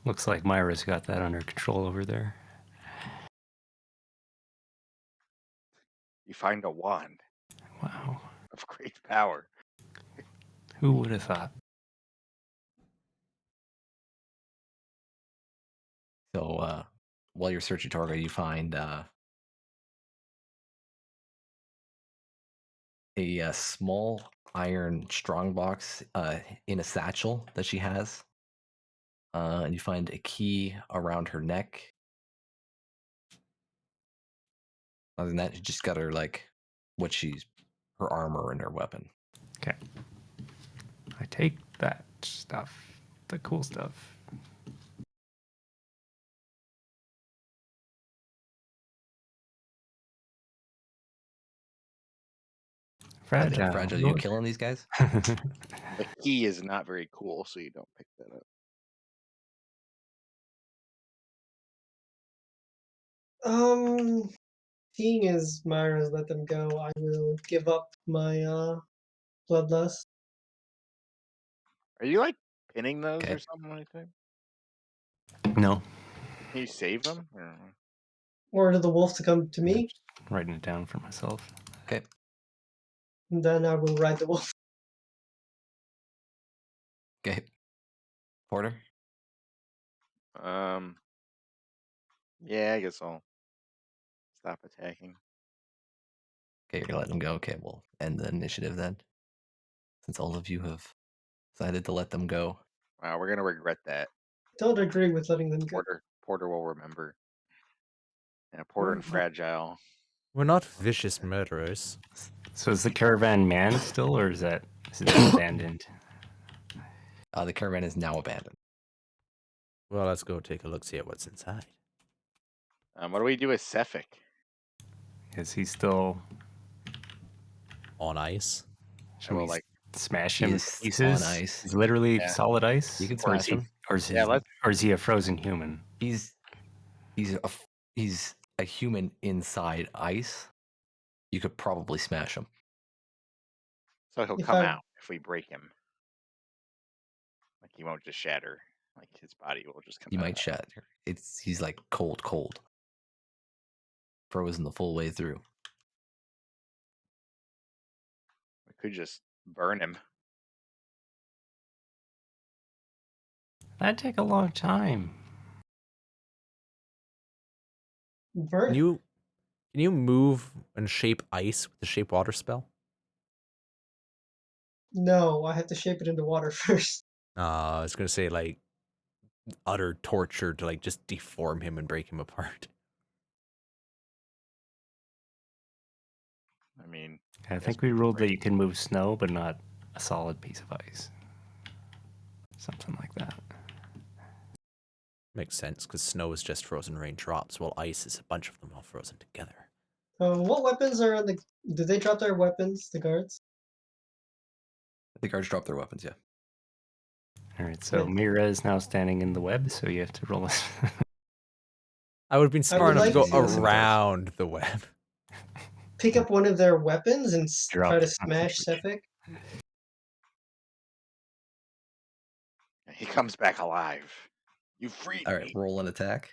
Looks like Myra's got that under control over there. You find a wand Wow. of great power. Who would have thought? So while you're searching Torga, you find a small iron strongbox in a satchel that she has. And you find a key around her neck. Other than that, you just got her her armor and her weapon. Okay. I take that stuff, the cool stuff. Fragile. Fragile, you killing these guys? The key is not very cool, so you don't pick that up. Seeing as Myra's let them go, I will give up my bloodlust. Are you like pinning those Okay. or something like that? No. Can you save them? Order the wolf to come to me, Just writing it down for myself. Okay. and then I will ride the wolf. Okay. Porter? Yeah, I guess I'll stop attacking. Okay, you're gonna let them go. Okay, we'll end the initiative then. Since all of you have decided to let them go. Wow, we're gonna regret that. Don't agree with letting them go. Porter will remember. Yeah, Porter and Fragile. We're not vicious murderers. So is the caravan manned still, or is it abandoned? The caravan is now abandoned. Well, let's go take a look, see at what's inside. What do we do with Cephik? Is he still? On ice. Should Well, we like, smash He him into is pieces? on ice. He's literally Yeah. solid ice. You can Or is smash he? him. Or is he? Yeah, let's- Or is he a frozen human? He's a human inside ice. You could probably smash him. so he'll If come I- out if we break him. Like he won't just shatter. Like his body will just come He out. might shatter. He's like cold. frozen the full way through. We could just burn him. That'd take a long time. Can Burn? you move and shape ice with the shape water spell? No, I have to shape it into water first. I was gonna say like utter torture to like just deform him and break him apart. I mean, I yes, think we ruled that you can move snow, but not a solid piece of ice. Something like that. Makes sense because snow is just frozen raindrops, while ice is a bunch of them all frozen together. What weapons are on the? Do they drop their weapons, the guards? The guards drop their weapons, yeah. All right, so Yeah. Mira is now standing in the web, so you have to roll us. I would have been I smart would enough to like go Easy with to scimitars. around the web. pick up one of their weapons and Drop try to the smash concentration. Sephic. he comes back alive. You freed All right, me. roll an attack.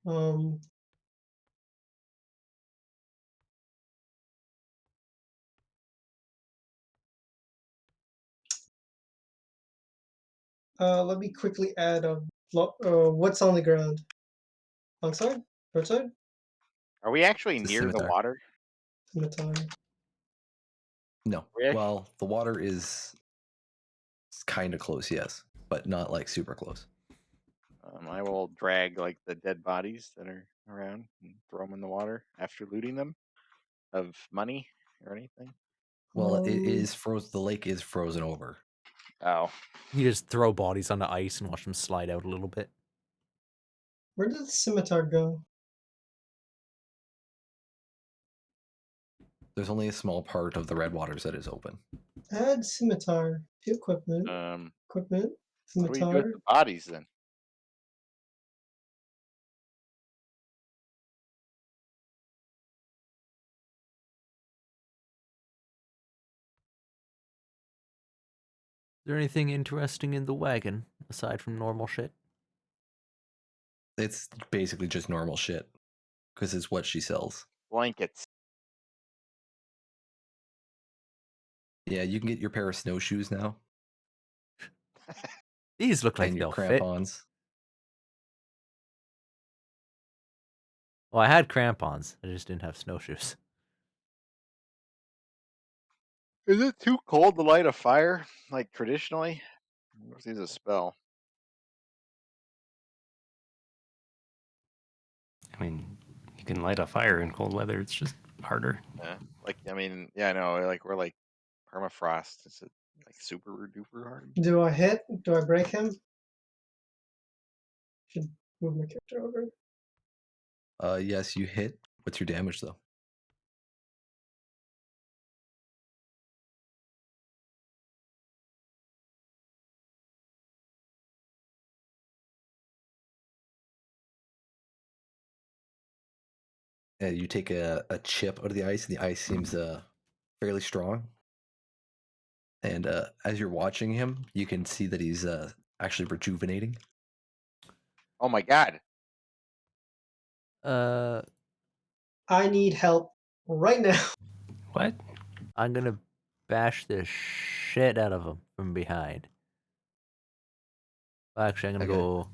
Um, let me quickly add what's on the ground? Longsword? Broadsword? Are we actually It's a near the scimitar. water? Scimitar. No. Really? Well, the water is kind of close, yes, but not like super close. I will drag like the dead bodies that are around and throw them in the water after looting them of money or anything. Well, it Um, is frozen. The lake is frozen over. Oh, You just throw bodies on the ice and watch them slide out a little bit. where did the scimitar go? There's only a small part of the red waters that is open. Add scimitar to equipment. Equipment. what do we do with Scimitar. the bodies then? Is there anything interesting in the wagon aside from normal shit? It's basically just normal shit because it's what she sells. Blankets. Yeah, you can get your pair of snowshoes now These look like and your they'll fit. crampons. Well, I had crampons. I just didn't have snowshoes. Is it too cold to light a fire like traditionally? Let's use a spell. I mean, you can light a fire in cold weather. It's just harder. Yeah, like I mean, yeah, I know. Like we're like permafrost. Is it like super duper hard? Do I hit? Do I break him? Should move my character over. Yes, you hit. What's your damage though? You take a chip out of the ice, and the ice seems fairly strong. And as you're watching him, you can see that he's actually rejuvenating. Oh my god! Uh, I need help right now. What? I'm gonna bash the shit out of him from behind. Well, actually, I'm Okay.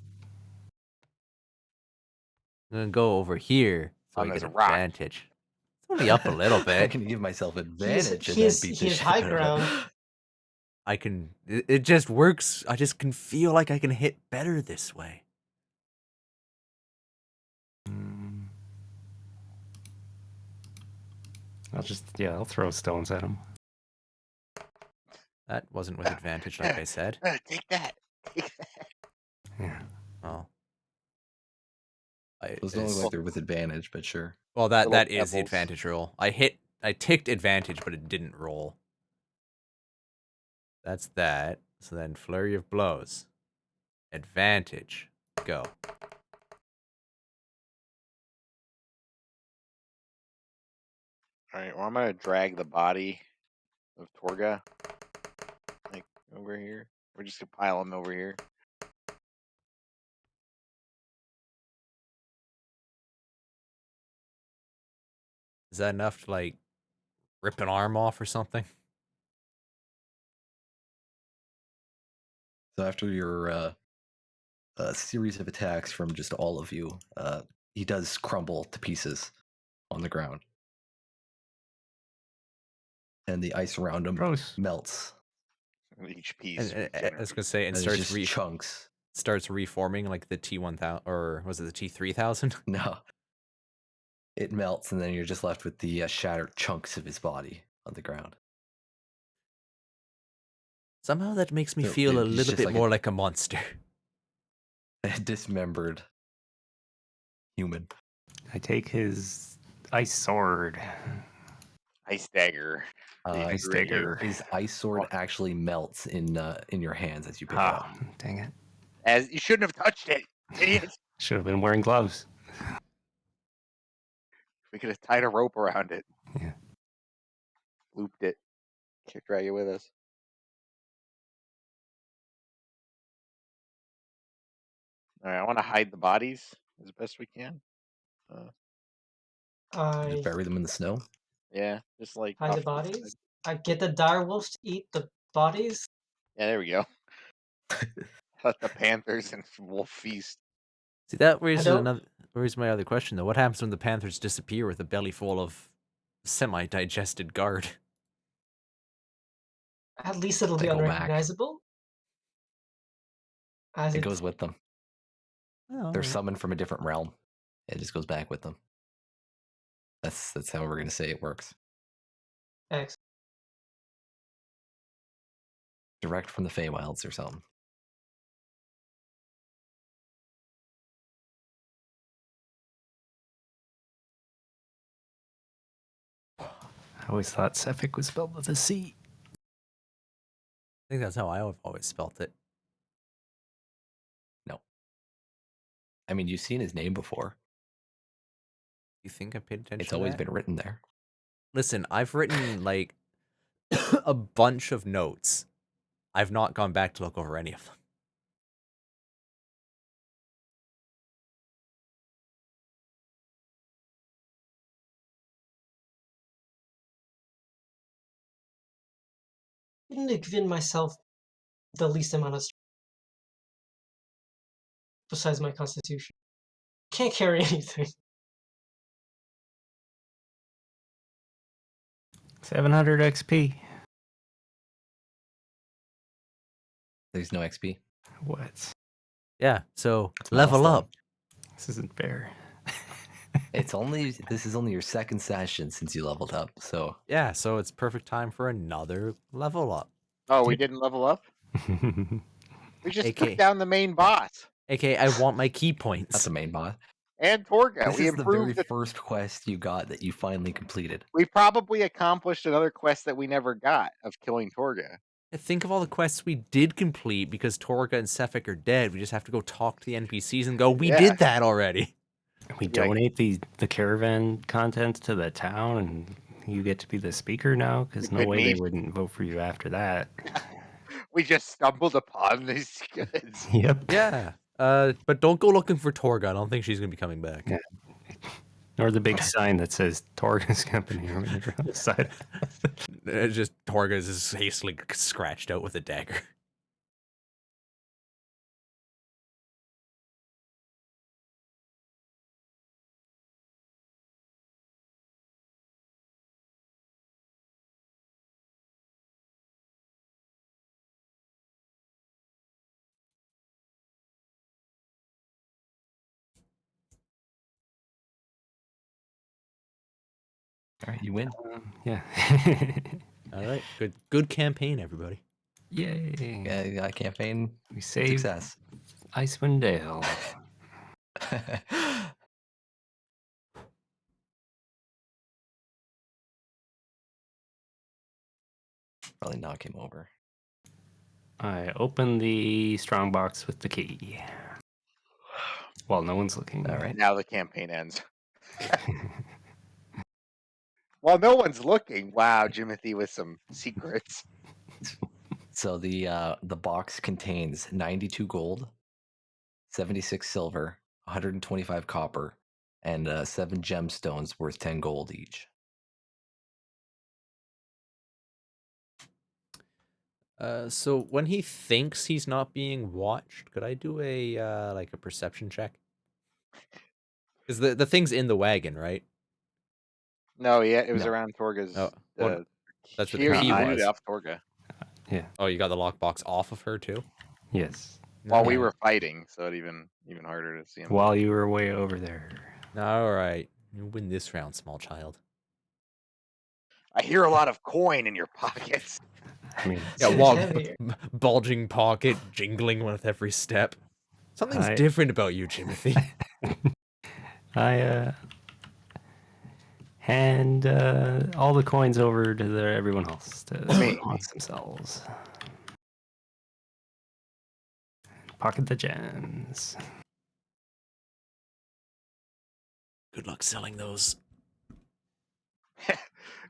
gonna go over here so On I this get rock. advantage. It's only up a little I'm bit. gonna give myself He is advantage and he then is beat he the is shit high out of ground. him. I can. It just works. I just can feel like I can hit better this way. Mm, I'll throw stones at him. That wasn't with advantage, like I said. Take that. Take that. Yeah. Oh, Those don't look like they're with advantage, but sure. well, Little that is the pebbles. advantage roll. I ticked advantage, but it didn't roll. That's that. So then flurry of blows. Advantage. Go. All right. Well, I'm gonna drag the body of Torga like over here. We're just gonna pile him over here. Is that enough to like rip an arm off or something? So after your series of attacks from just all of you, he does crumble to pieces on the ground, and the ice around him Gross. melts. Each piece. I was gonna say, and And it's starts just chunks. starts reforming like the T1000, or was it the T3000? No, it melts, and then you're just left with the shattered chunks of his body on the ground. Somehow that makes me So feel a he's little just bit like more like a monster. a dismembered human. I take his ice sword. Ice dagger. Ice Threw at you. dagger. His ice sword actually melts in your hands as you pick it Oh, up. dang it. As you shouldn't have touched it, idiot. Should have been wearing gloves. We could have tied a rope around it. Yeah. Looped it. Can't drag it with us. All right, I want to hide the bodies as best we can. I Just bury them in the snow. Yeah, just like hide off the to the bodies. side. I get the dire wolves to eat the bodies. Yeah, there we go. Let the panthers and wolf feast. See, that raises don't- my other question though. What happens when the panthers disappear with a belly full of semi-digested guard? At least it'll They be go back. unrecognizable. As It it's goes with them. Oh, They're summoned from a different realm. It just goes back with them. That's how we're gonna say it works. X. Direct from the Feywilds or something. I always thought Sefik was spelled with a C. I think that's how I've always spelt it. No. I mean, you've seen his name before. You think I paid attention It's to always that? been written there. Listen, I've written like a bunch of notes. I've not gone back to look over any of them. I didn't have given myself the least amount of strength besides my constitution. Can't carry anything. 700 XP. There's no XP. What? Yeah, so It's level milestone. up. This isn't fair. This is only your second session since you leveled up, so Yeah, so it's perfect time for another level up. Oh, we Yep. didn't level up? We just took AK. down the main boss. AKA, I want my key not points. the main boss. And Torga. This We is the very improved it. first quest you got that you finally completed. We probably accomplished another quest that we never got of killing Torga. Think of all the quests we did complete because Torga and Sefik are dead. We just have to go talk to the NPCs and go, we Yeah. did that already. We Yeah. donate the caravan contents to the town, and you get to be the speaker now, because The no good way they mead. wouldn't vote for you after that. We just stumbled upon these goods. Yep. Yeah. But don't go looking for Torga. I don't think she's gonna be coming back. Yeah. Or the big sign that says Torgus Company or whatever on the side. Just Torga is just hastily scratched out with a dagger. All right, you win. Yeah. All right. Good campaign, everybody. Yay. Yeah, campaign We saved success. Icewind Dale. Probably knock him over. I open the strong box with the key. While no one's looking. All right. Now the campaign ends. While no one's looking. Wow, Jimothy with some secrets. So the box contains 92 gold, 76 silver, 125 copper, and 7 gemstones worth 10 gold each. So when he thinks he's not being watched, could I do a like a perception check? Because the thing's in the wagon, right? No, yeah, it was No. around Oh, Torga's. well, that's where the He key looted was. off Torga Yeah. Oh, you got the lockbox off of her too? Yes. while we Alright. were fighting, so it even harder to see him. While you were way over there. Alright. You win this round, small child. I hear a lot of coin in your pockets. I mean, Yeah, Seems heavier. bulging pocket, jingling with every step. Something's I- different about you, Timothy. I hand all the coins over to everyone else to Me. amongst themselves. Pocket the gems. Good luck selling those.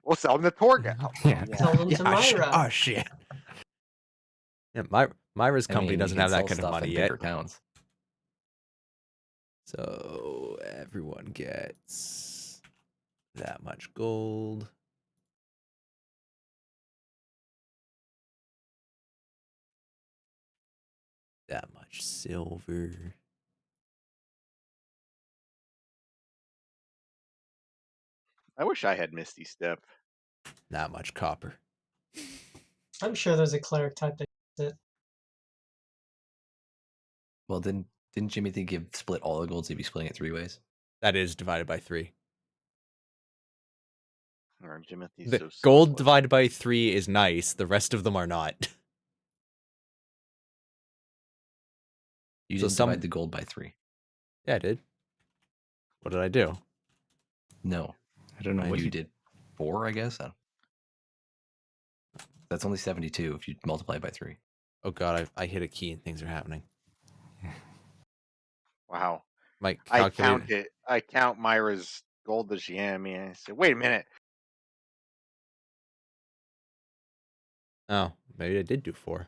We'll sell them to Torga. Oh, Yeah. Tell them to Myra. Oh shit. Yeah, Myra's I company mean, doesn't you have can that sell kind of stuff money in yet. bigger towns. So everyone gets that much gold. That much silver. I wish I had Misty Step. That much copper. I'm sure there's a cleric type that uses it. Well, didn't Jimmy think give split all the gold, so you'd be splitting it 3 ways? That is divided by 3. Or Jimothy's The so gold soft. divided by 3 is nice. The rest of them are not. You So didn't divide the gold by 3. Yeah, I did. What did I do? No. I don't know And what you did 4, I guess? That's only 72 if you multiply it by 3. Oh god, I hit a key and things are happening. Wow. My I calculator. count it. I count Myra's gold that she handed me, and I said, "Wait a minute." Oh, maybe I did do 4.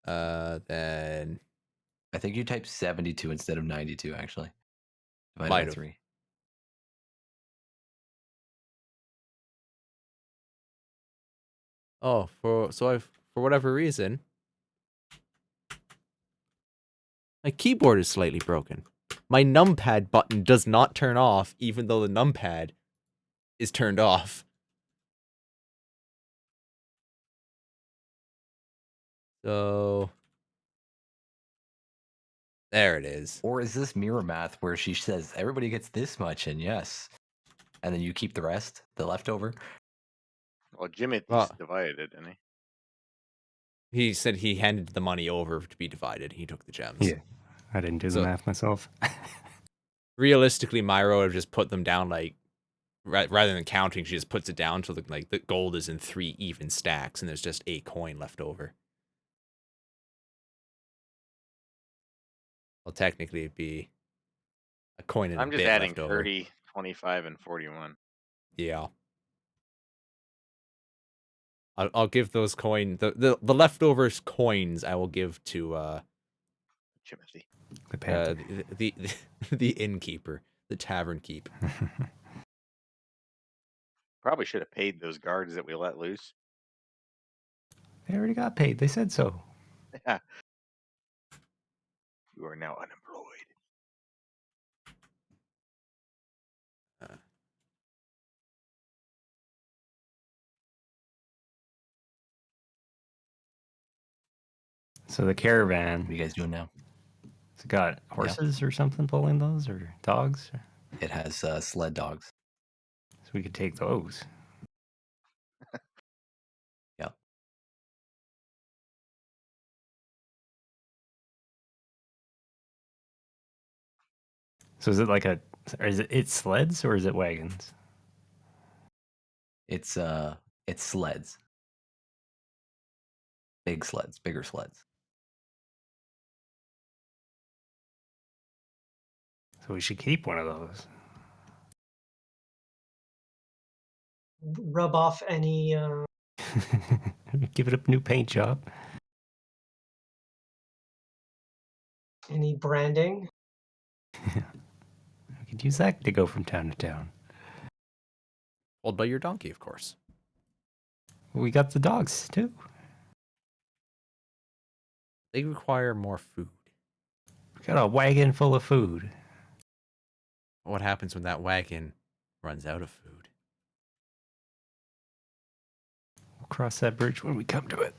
Then I think you typed 72 instead of 92, actually. Divided Might by have. 3. Oh, for whatever reason, my keyboard is slightly broken. My numpad button does not turn off, even though the numpad is turned off. So there it is. Or is this mirror math where she says everybody gets this much and yes, and then you keep the rest, the leftover? Well, Jimothy's Well- divided it, didn't he? He said he handed the money over to be divided. He took the gems. Yeah. I didn't do the So- math myself. Realistically, Myro would have just put them down like rather than counting, she just puts it down so the gold is in 3 even stacks and there's just a coin left over. Well, technically it'd be a coin and I'm a just bit adding left over. 30, 25, and 41. Yeah. I'll give those the leftovers coins I will give to Jimothy. The panther. the innkeeper, the tavern keep. Probably should have paid those guards that we let loose. They already got paid. They said so. You are now unemployed. So the What are caravan, you guys doing now? it's got horses or something pulling those, or dogs. It has sled dogs. So we could take those. Yeah. So is it like or is it sleds or is it wagons? It's sleds. Big sleds, bigger sleds. So we should keep one of those. Rub off any Give it a new paint job. branding. We could use that to go from town to town. Pulled by your donkey, of course. We got the dogs too. They require more food. We got a wagon full of food. What happens when that wagon runs out of food? We'll cross that bridge when we come to it.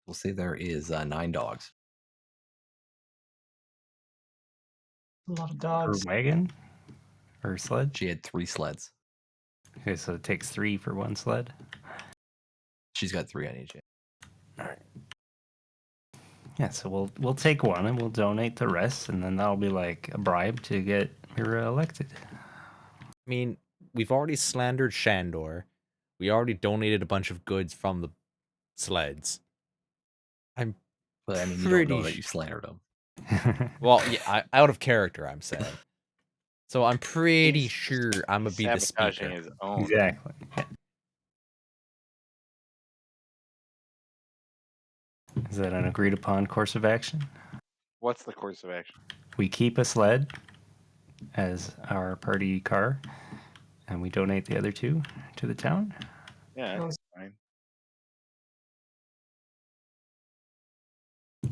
We'll say there is 9 dogs. A lot of Per dogs. wagon? Or sled? She had 3 sleds. Okay, so it takes 3 for one sled. She's got 3 on each. All right. Yeah, so we'll take one and we'll donate the rest, and then that'll be like a bribe to get Mira elected. I mean, we've already slandered Shandor. We already donated a bunch of goods from the sleds. I'm But I mean, you don't know pretty that you slandered them. well, yeah, out of character, I'm saying. So I'm pretty He's sure I'm gonna be the sabotaging speaker. his own. Exactly. Is that an agreed upon course of action? What's the course of action? We keep a sled as our party car, and we donate the other 2 to the town. Yeah, Sounds- that's fine.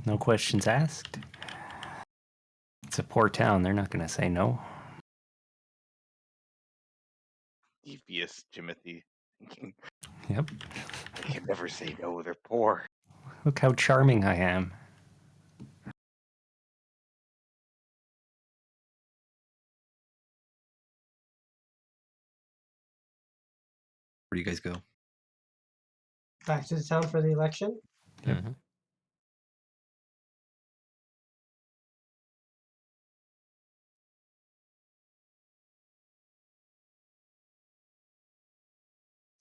No questions asked. It's a poor town. They're not going to say no. Devious, Timothy. Yep. They can never say no. They're poor. Look how charming I am. Where do you guys go? Back to the town for the election. Yep. Mhm.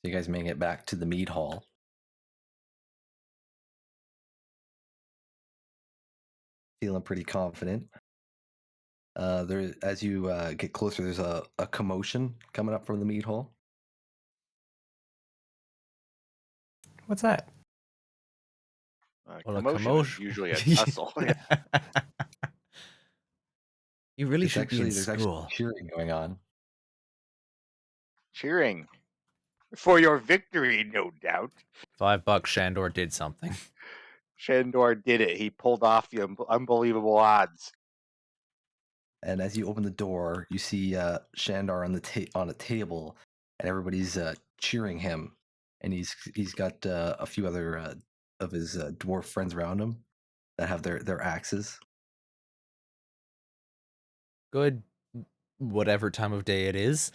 So you guys make it back to the mead hall. Feeling pretty confident. There, as you get closer, there's a commotion coming up from the mead hall. What's that? Well, a Commotion is commotion. usually a tussle. You really It's should be in there's actually school. cheering going on. Cheering for your victory, no doubt. $5 Shandor did something. Shandor did it. He pulled off the unbelievable odds. And as you open the door, you see Shandar on on a table, and everybody's cheering him. And he's got a few other of his dwarf friends around him that have their axes. Good, whatever time of day it is.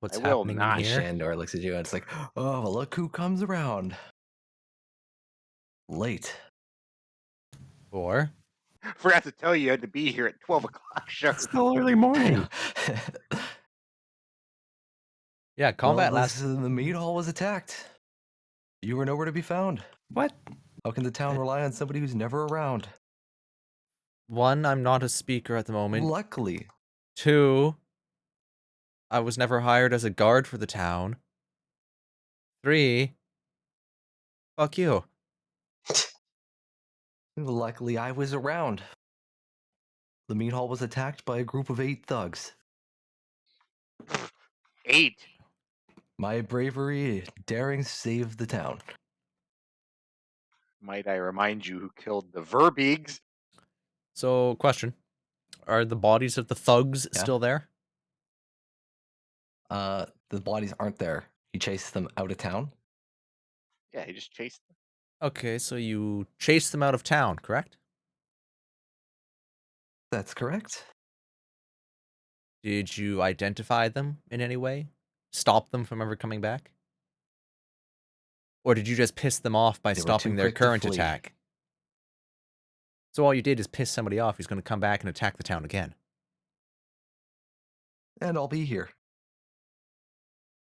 What's I will happening not. in here? Shandor looks at you, and it's like, oh, look who comes around. Late. Or Forgot to tell you, you had to be here at 12 o'clock sharp. It's still early morning. yeah, combat Well, last. the meat hall was attacked. You were nowhere to be found. What? How can the town rely on somebody who's never around? One, I'm not a speaker at the moment. Luckily. 2, I was never hired as a guard for the town. 3, fuck you. Luckily, I was around. The meat hall was attacked by a group of 8 thugs. 8. My bravery, daring saved the town. Might I remind you who killed the Verbeegs? So, question: are the bodies of the thugs Yeah. still there? The bodies aren't there. He chased them out of town. Yeah, he just chased them. Okay, so you chased them out of town, correct? That's correct. Did you identify them in any way? Stop them from ever coming back? Or did you just piss them off by They were stopping too their quick to current flee. attack? So all you did is piss somebody off who's going to come back and attack the town again. And I'll be here.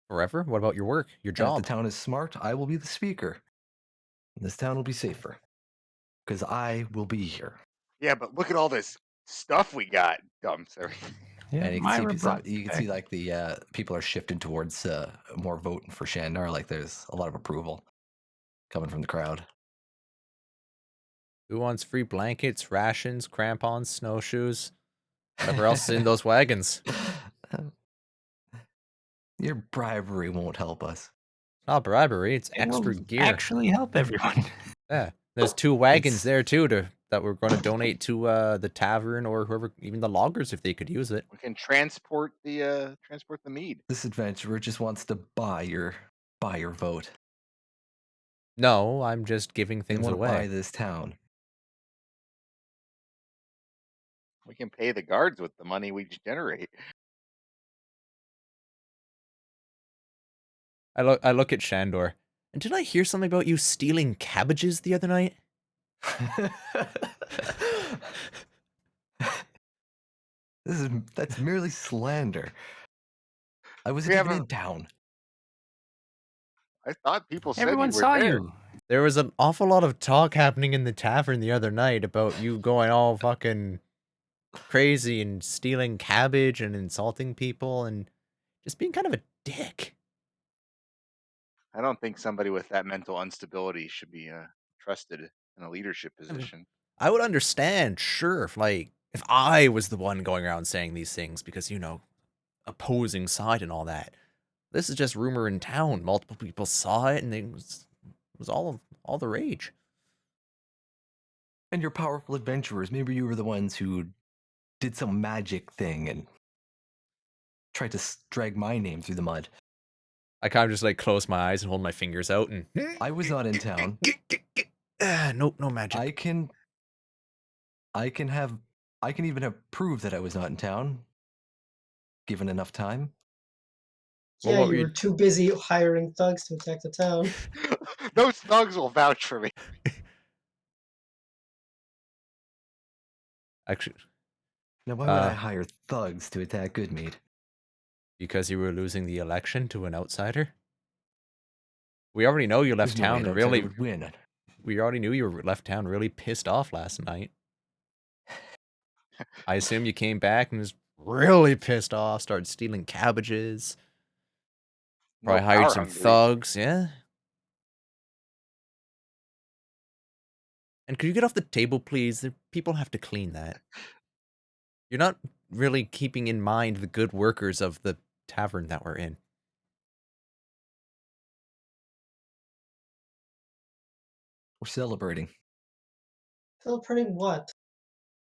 Forever? What about your work, your And if the job? town is smart, I will be the speaker. And this town will be safer. Because I will be here. Yeah, but look at all this stuff we got. Dumb, sorry. Yeah, And you can Myra see brought you can back. see like the people are shifting towards more voting for Shandar. Like there's a lot of approval coming from the crowd. Who wants free blankets, rations, crampons, snowshoes, whatever else is in those wagons? Your bribery won't help us. Not bribery, it's It will extra gear. actually help everyone. Yeah. There's 2 wagons It's there too that we're going to donate to the tavern or whoever, even the loggers if they could use it. We can transport the mead. this adventurer just wants to buy your vote. No, I'm just giving They things want to buy away. this town. We can pay the guards with the money we generate. I look at Shandor. And did I hear something about you stealing cabbages the other night? That's merely slander. I wasn't We even haven't. in town. I thought people said Everyone you were saw there. you. There was an awful lot of talk happening in the tavern the other night about you going all fucking crazy and stealing cabbage and insulting people and just being kind of a dick. I don't think somebody with that mental instability should be trusted in a leadership I mean, position. I would understand, sure, if I was the one going around saying these things because, opposing side and all that. This is just rumor in town. Multiple people saw it and it was all the rage. And you're powerful adventurers. Maybe you were the ones who did some magic thing and tried to drag my name through the mud. I kind of just like close my eyes and hold my fingers out and I was not in town. Nope, no magic. I can even have proved that I was not in town, given enough time. Well, Yeah, what were you were you too busy hiring thugs to attack the town. Those thugs will vouch for me. actually Now, why would I hire thugs to attack Goodmead? because you were losing the election to an outsider? We already know you left There's no way town an outsider would win. we already knew you were left town really pissed off last night. I assume you came back and was really pissed off, started stealing cabbages, probably No, hired power some hungry. thugs, yeah? And could you get off the table, please? People have to clean that. You're not really keeping in mind the good workers of the tavern that we're in. We're celebrating. Celebrating what? All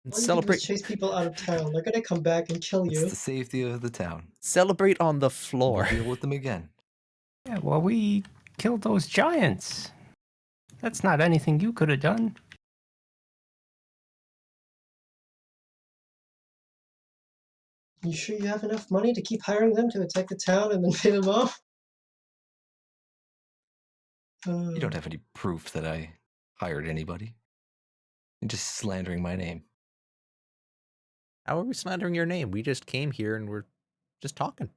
you did was Celebrate chase people out of town. They're gonna come back and kill It's you. the safety of the town. celebrate on the We'll floor. deal with them again. Yeah, well, we killed those giants. That's not anything you could have done. You sure you have enough money to keep hiring them to attack the town and then pay them off? You don't have any proof that I hired anybody. You're just slandering my name. How are we slandering your name? We just came here and we're just talking.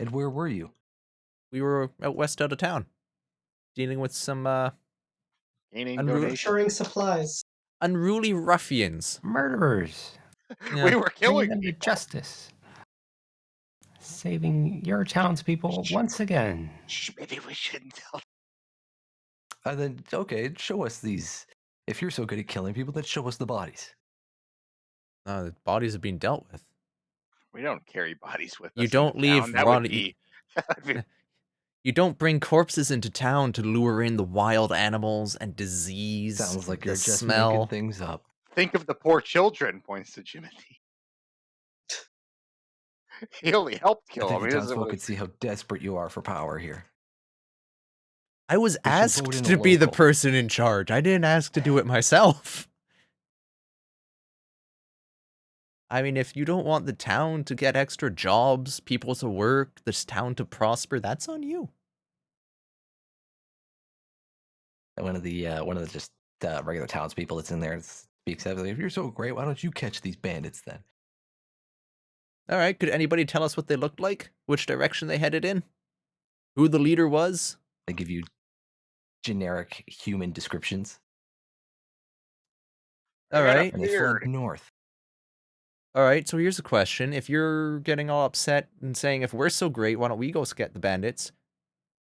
And where were you? We were out of town, dealing with some Gaining Unruly- donations. Procuring supplies. unruly ruffians. Murderers. Yeah. We were Bringing killing them to people. justice. Saving your townspeople once again. Shh, maybe we shouldn't tell. And then, okay, show us these. If you're so good at killing people, then show us the bodies. The bodies have been dealt with. We don't carry bodies with us. You into don't leave town. That would rotting- be. that'd be- You don't bring corpses into town to lure in the wild animals and disease. Sounds like the you're just smell. making things up. Think of the poor children. Points to Jimothy. He only helped I kill think them. the He doesn't townsfolk really. could see how desperate you are for power here. I was They should asked vote in a to be the local. person in charge. I didn't ask to do it myself. I mean, if you don't want the town to get extra jobs, people to work, this town to prosper, that's on you. And one of the just regular townspeople that's in there speaks up. Like, if you're so great, why don't you catch these bandits then? All right, could anybody tell us what they looked like? Which direction they headed in? Who the leader was? They give you generic human descriptions, They All got a right. and they fled beard. north. All right, so here's a question. If you're getting all upset and saying, if we're so great, why don't we go get the bandits?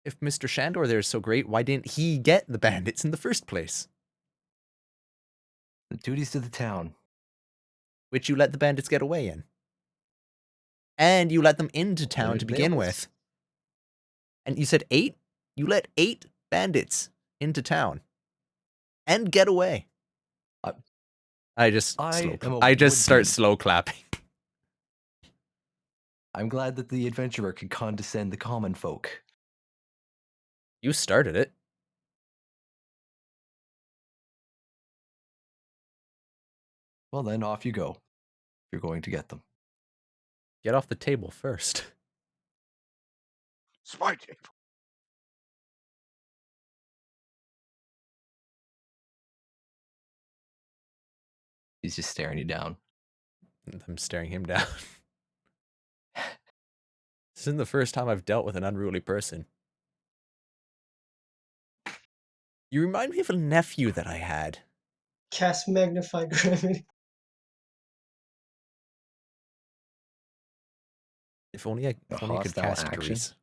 If Mr. Shandor there is so great, why didn't he get the bandits in the first place? The duties to the town. Which you let the bandits get away in. And you let them into town to They begin almost- with. And you said 8? You let 8 bandits into town. And get away. I- I just I am a I just start would-be. slow clapping. I'm glad that the adventurer can condescend the common folk. You started it. Well, then off you go. If you're going to get them. Get off the table first. Spy table. He's just staring you down. I'm staring him down. This isn't the first time I've dealt with an unruly person. You remind me of a nephew that I had. Cast magnify gravity. If only I A could hostile cast action? grease.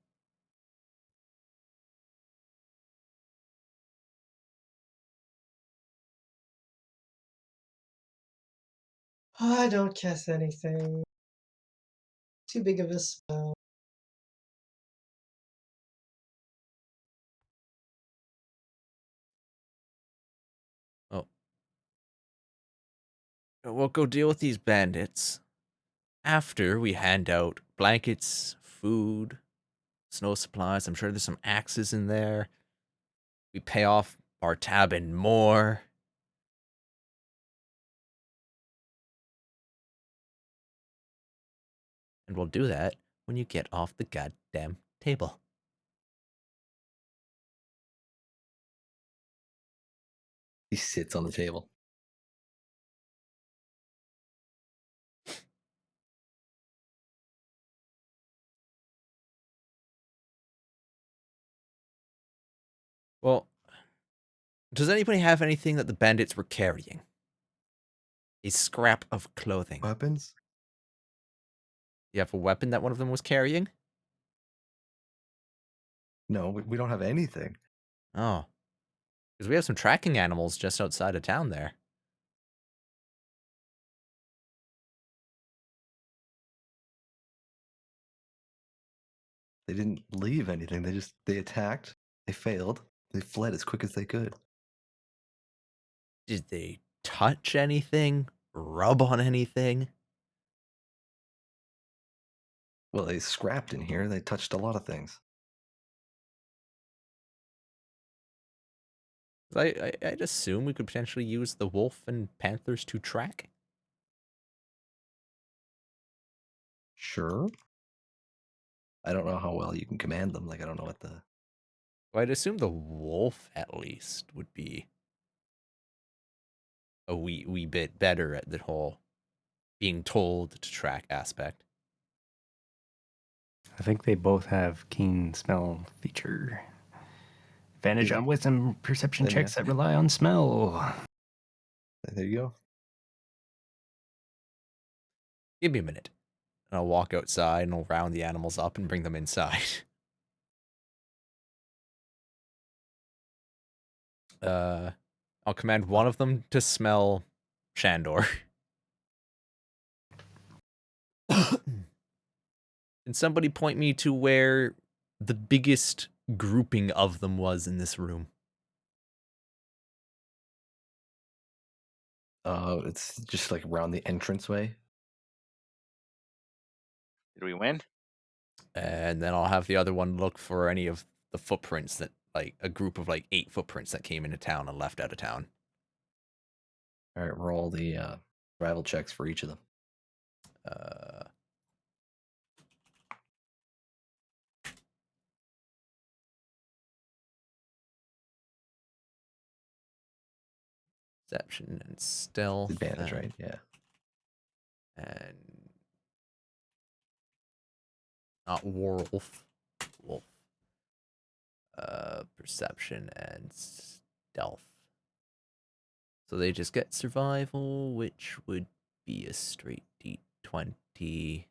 I don't cast anything. Too big of a spell. Oh. We'll go deal with these bandits. After we hand out blankets, food, snow supplies. I'm sure there's some axes in there. We pay off our tab and more. And we'll do that when you get off the goddamn table. He sits on the table. Well, does anybody have anything that the bandits were carrying? A scrap of clothing. Weapons? You have a weapon that one of them was carrying? No, we don't have anything. Oh. Because we have some tracking animals just outside of town there. They didn't leave anything. They attacked. They failed. They fled as quick as they could. Did they touch anything? Rub on anything? Well, they scrapped in here. They touched a lot of things. I'd assume we could potentially use the wolf and panthers to track. Sure. I don't know how well you can command them. Like, I don't know what the... Well, I'd assume the wolf at least would be a wee bit better at the whole being told to track aspect. I think they both have keen smell feature. Advantage Yeah. on wisdom perception Then, checks yeah. that rely on smell. There you go. Give me a minute. And I'll walk outside and I'll round the animals up and bring them inside. I'll command one of them to smell Shandor. Can somebody point me to where the biggest grouping of them was in this room? It's just like around the entranceway. Did we win? And then I'll have the other one look for any of the footprints that, like, a group of, like, 8 footprints that came into town and left out of town. All right, roll the survival checks for each of them. Uh, Deception and stealth. Advantage, right? Yeah. And Not wolf. Wolf. Perception and stealth. So they just get survival, which would be a straight D20.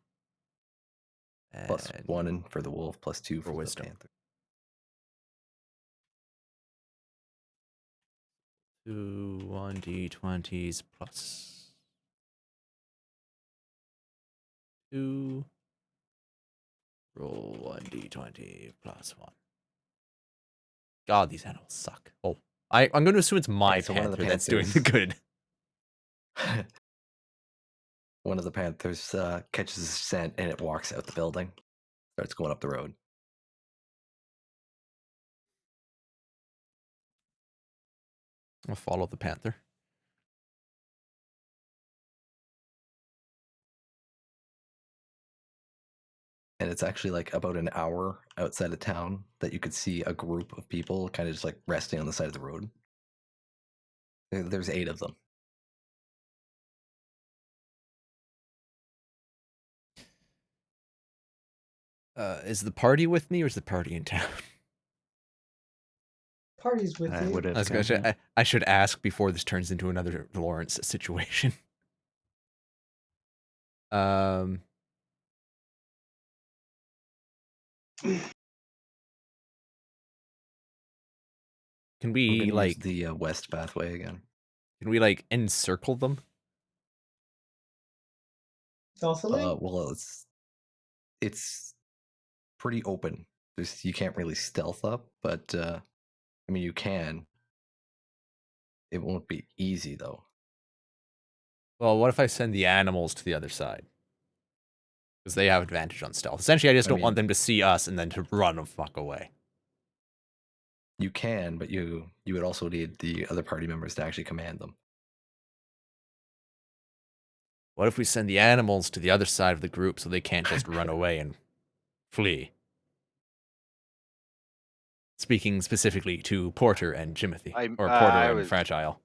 Plus And 1 for the wolf, plus 2 for for the wisdom. panther. 2 1d20s plus 2. Roll 1d20 plus 1. God, these animals suck. Oh, I'm going to assume it's my so one of the panther that's doing the good. One of the panthers catches a scent and it walks out the building, starts going up the road. I'll follow the panther. And it's actually like about an hour outside of town that you could see a group of people kind of just like resting on the side of the road. There's 8 of them. Is the party with me or is the party in town? Party's with I you. would I have was gonna I should ask before this turns into another Lawrence situation. Um, can We're we going to use like the west pathway again. can we like encircle them? Stealthily? Well, it's pretty open. You can't really stealth up, but I mean, you can. It won't be easy though. Well, what if I send the animals to the other side? Because they have advantage on stealth. Essentially, I just I don't want mean- them to see us and then to run and fuck away. You can, but you would also need the other party members to actually command them. What if we send the animals to the other side of the group so they can't just run away and flee? Speaking specifically to Porter and Jimothy, or Porter and Fragile.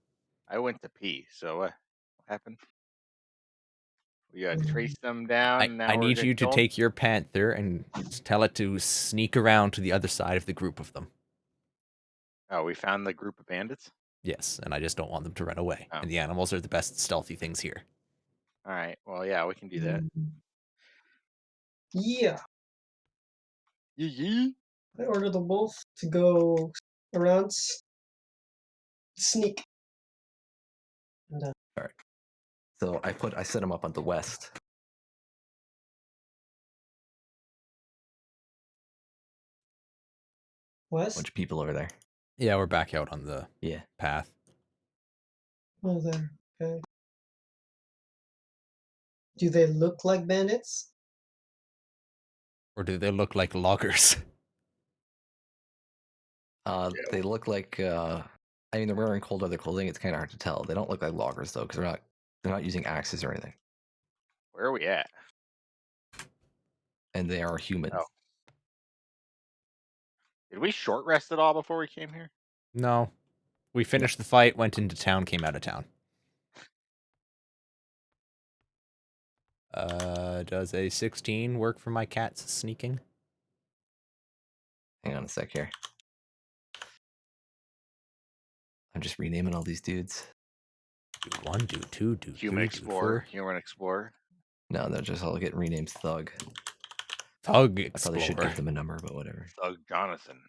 I went to pee. So what happened? We got to trace them down. And now I we're need gonna you to kill 'em? take your panther and tell it to sneak around to the other side of the group of them. Oh, we found the group of bandits. Yes, and I just don't want them to run away. Oh. And the animals are the best stealthy things here. All right. Well, yeah, we can do that. Yeah. Yee. I order the wolf to go around, sneak. And, All right. So I set them up on the west. A west? bunch of people over there. Yeah, we're back out on the Yeah. path. Oh, there. Okay. Do they look like bandits? Or do they look like loggers? They look like. I mean, they're wearing cold weather clothing. It's kind of hard to tell. They don't look like loggers though, because they're not using axes or anything, Where are we at? and they are human. Oh. Did we short rest at all before we came here? No. We finished the fight, went into town, came out of town. Does a 16 work for my cat's sneaking? Hang on a sec here. I'm just renaming all these dudes. Do 1, do 2, do Human 3, explorer. do 4. Human explorer. No, they're just all getting renamed Thug. Thug I probably should Explorer. give them a number, but whatever. Thug Jonathan.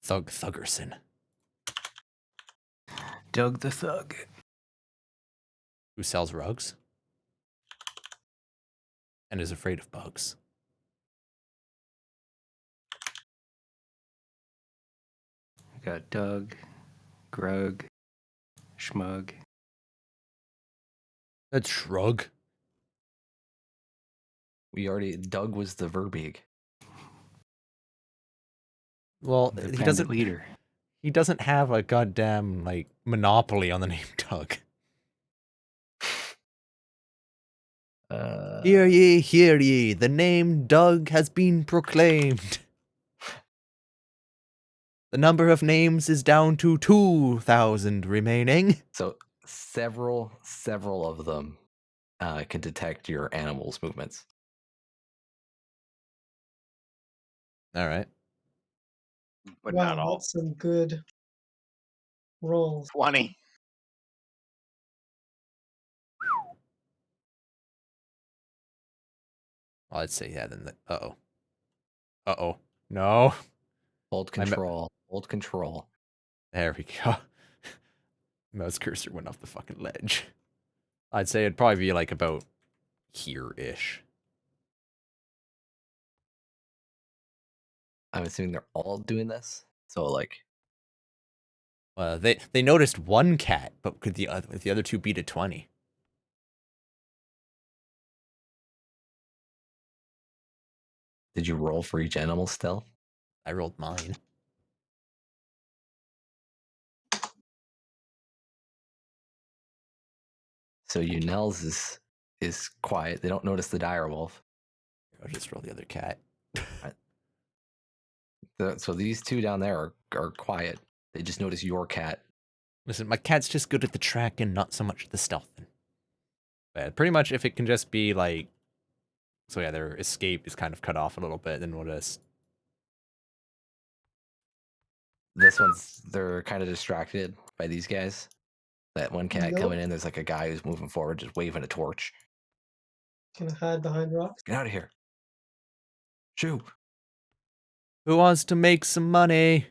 Thug Thuggerson. Doug the Thug. Who sells rugs? And is afraid of bugs. We got Doug, Grug, Schmug. That's shrug. Doug was the Verbeeg. Well, The he bandit doesn't leader. He doesn't have a goddamn like monopoly on the name Doug. Hear ye, the name Doug has been proclaimed. The number of names is down to 2,000 remaining. So several of them can detect your animal's movements. All right. but not Wow, all. that's some good rolls. 20. Well, I'd say yeah. Then uh-oh. Uh-oh. No. Hold I me- control. Hold control. There we go. Mouse cursor went off the fucking ledge. I'd say it'd probably be like about here-ish. I'm assuming they're all doing this. So like, They noticed one cat, but could the other two beat a 20? did you roll for each animal still? I rolled mine. So Nels is quiet. They don't notice the dire wolf. I'll just roll the other cat. So these two down there are quiet. They just notice your cat. Listen, my cat's just good at the tracking, not so much the stealthing. But pretty much if it can just be like... So yeah, their escape is kind of cut off a little bit, then we'll just... They're kind of distracted by these guys. That one cat Nope. coming in, there's like a guy who's moving forward, just waving a torch. Can I hide behind rocks? Get out of here. Shoo. Who wants to make some money?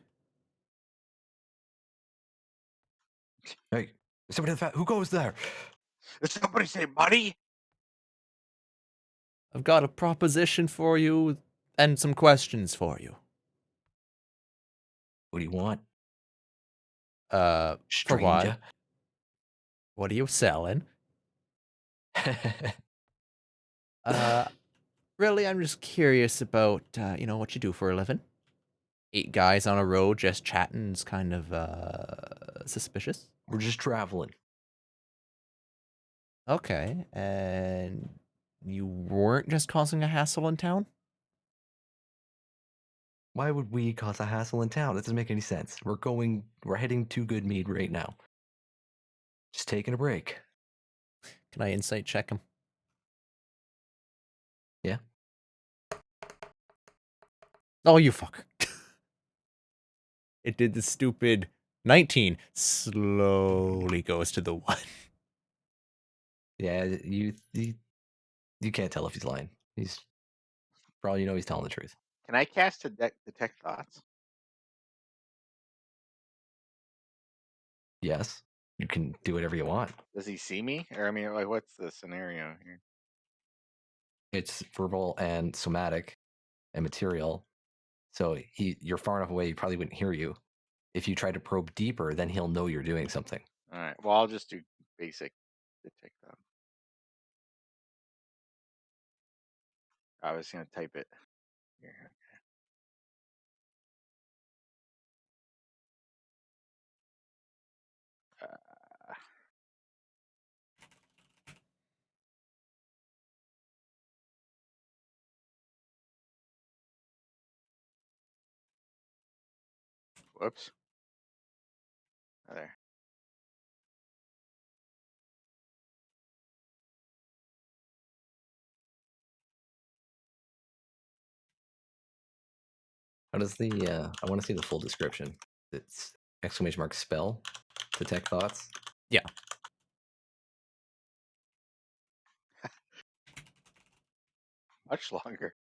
Hey, somebody in the who goes there? Did somebody say money? I've got a proposition for you and some questions for you. What do you want? For what? Stranger. What are you selling? Really, I'm just curious about, what you do for a living. 8 guys on a road just chatting is kind of, suspicious. We're just traveling. Okay, and you weren't just causing a hassle in town? Why would we cause a hassle in town? That doesn't make any sense. We're heading to Goodmead right now. Just taking a break. Can I insight check him? Yeah. Oh, you fucker. It did the stupid 19. Slowly goes to the 1. Yeah, you can't tell if he's lying. He's probably he's telling the truth. Can I cast detect thoughts? Yes. You can do whatever you want. Does he see me? Or I mean, like, what's the scenario here? It's verbal and somatic and material. So you're far enough away, he probably wouldn't hear you. If you try to probe deeper, then he'll know you're doing something. All right. Well, I'll just do basic detect thoughts. I was gonna type it here. Uh, whoops. Oh, there. How does the I want to see the full description. It's exclamation mark spell, detect thoughts. Yeah. Much longer.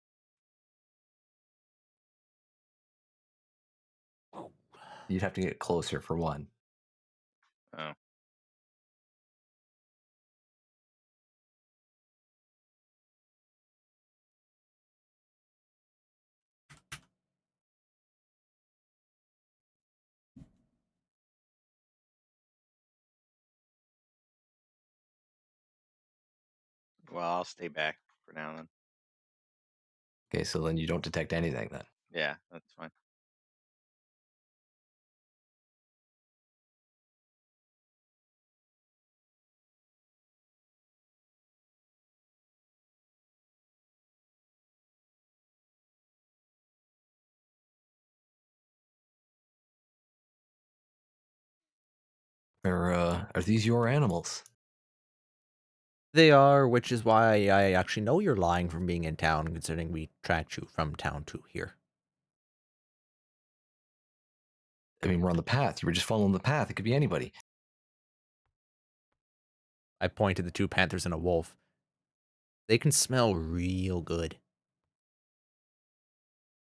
You'd have to get closer for one. Oh. Well, I'll stay back for now then. Okay, so then you don't detect anything then. Yeah, that's fine. Are these your animals? They are, which is why I actually know you're lying from being in town, considering we tracked you from town to here. I mean, we're on the path. You were just following the path. It could be anybody. I point to the 2 panthers and a wolf. They can smell real good.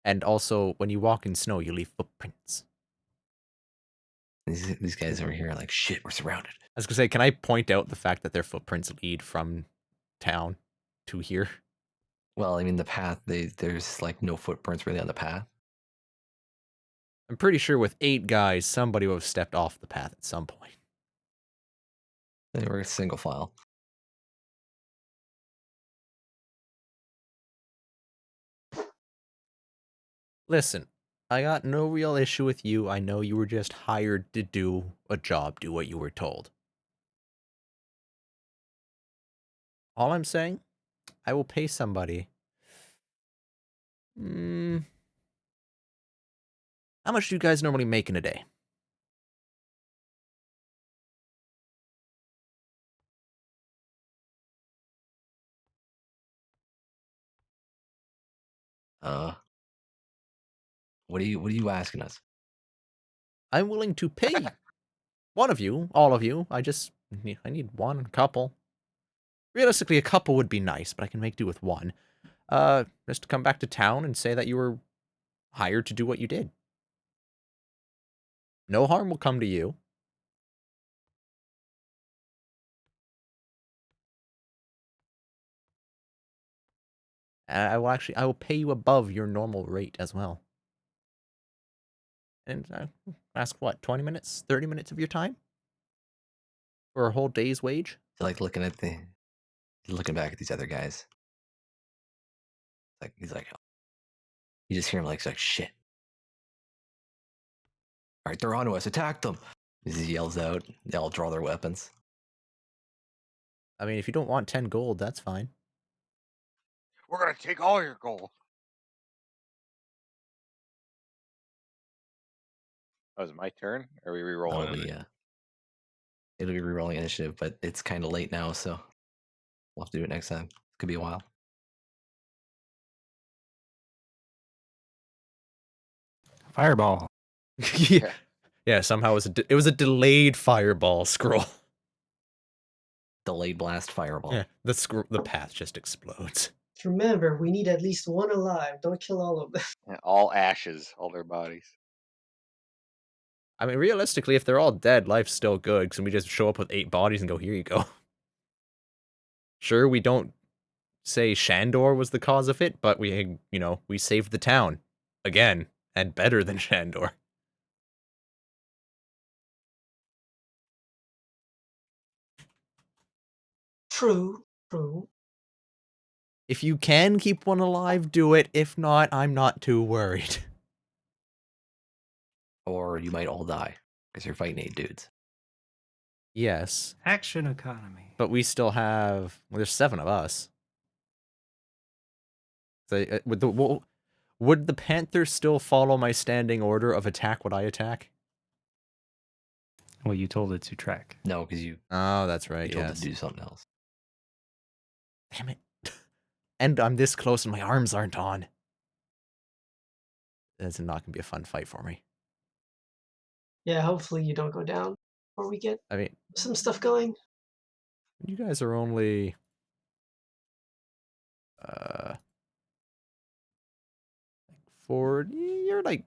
And also, when you walk in snow, you leave footprints. These guys over here are like, shit, we're surrounded. I was gonna say, can I point out the fact that their footprints lead from town to here? Well, I mean, the path, there's like no footprints really on the path. I'm pretty sure with 8 guys, somebody would have stepped off the path at some point. They were single file. Listen, I got no real issue with you. I know you were just hired to do a job, do what you were told. All I'm saying, I will pay somebody. How much do you guys normally make in a day? What are you asking us? I'm willing to pay one of you, all of you. I need one couple. Realistically, a couple would be nice, but I can make do with one. Just to come back to town and say that you were hired to do what you did. No harm will come to you. And I will pay you above your normal rate as well. And ask what, 20 minutes, 30 minutes of your time? For a whole day's wage? Like looking back at these other guys. Like he's like, you just hear him like shit. All right, they're onto us. Attack them! He yells out. They all draw their weapons. I mean, if you don't want 10 gold, that's fine. We're gonna take all your gold. Oh, is it my turn? Or are we re-rolling? It'll be re-rolling initiative, but it's kind of late now, so we'll have to do it next time. Could be a while. Fireball. Yeah, somehow it was a delayed fireball scroll. Delayed blast fireball. Yeah, the path just explodes. Remember, we need at least one alive. Don't kill all of them. And all ashes, all their bodies. I mean, realistically, if they're all dead, life's still good, because we just show up with 8 bodies and go, here you go. Sure, we don't say Shandor was the cause of it, but we saved the town. Again, and better than Shandor. True. If you can keep one alive, do it. If not, I'm not too worried. Or you might all die, because you're fighting 8 dudes. Yes. Action economy. But we still have... Well, there's 7 of us. So, would the Panther still follow my standing order of attack what I attack? Well, you told it to track. No, because you Oh, that's right, told it yes. to do something else. Damn it. And I'm this close and my arms aren't on. That's not going to be a fun fight for me. Yeah, hopefully you don't go down before we get some stuff going. You guys are only... You're like...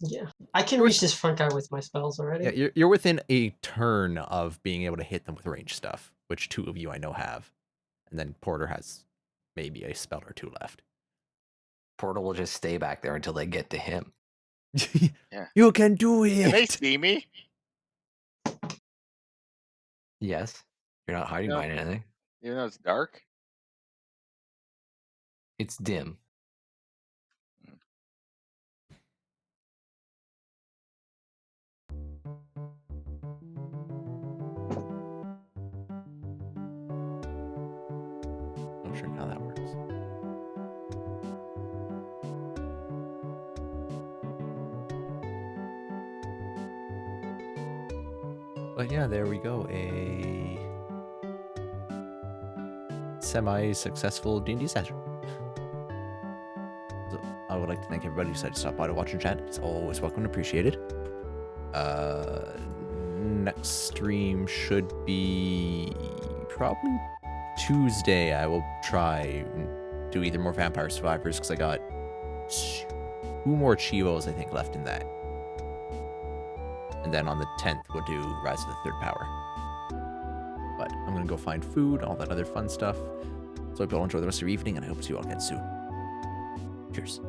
Yeah, I can reach this front guy with my spells already. Yeah, you're within a turn of being able to hit them with range stuff, which 2 of you I know have. And then Porter has maybe a spell or 2 left. Porter will just stay back there until they get to him. Yeah. You can do it! Can they see me? Yes. You're not hiding behind anything. Even though it's dark? It's dim. Not sure how that works. But yeah, there we go. A semi-successful D&D session. So I would like to thank everybody who decided to stop by to watch and chat. It's always welcome and appreciated. Next stream should be probably Tuesday. I will try and do either more Vampire Survivors because I got 2 more Chivos, I think, left in that. And then on the 10th, we'll do Rise of the Third Power. But I'm going to go find food, all that other fun stuff. So I hope you all enjoy the rest of your evening, and I hope to see you all again soon. Cheers.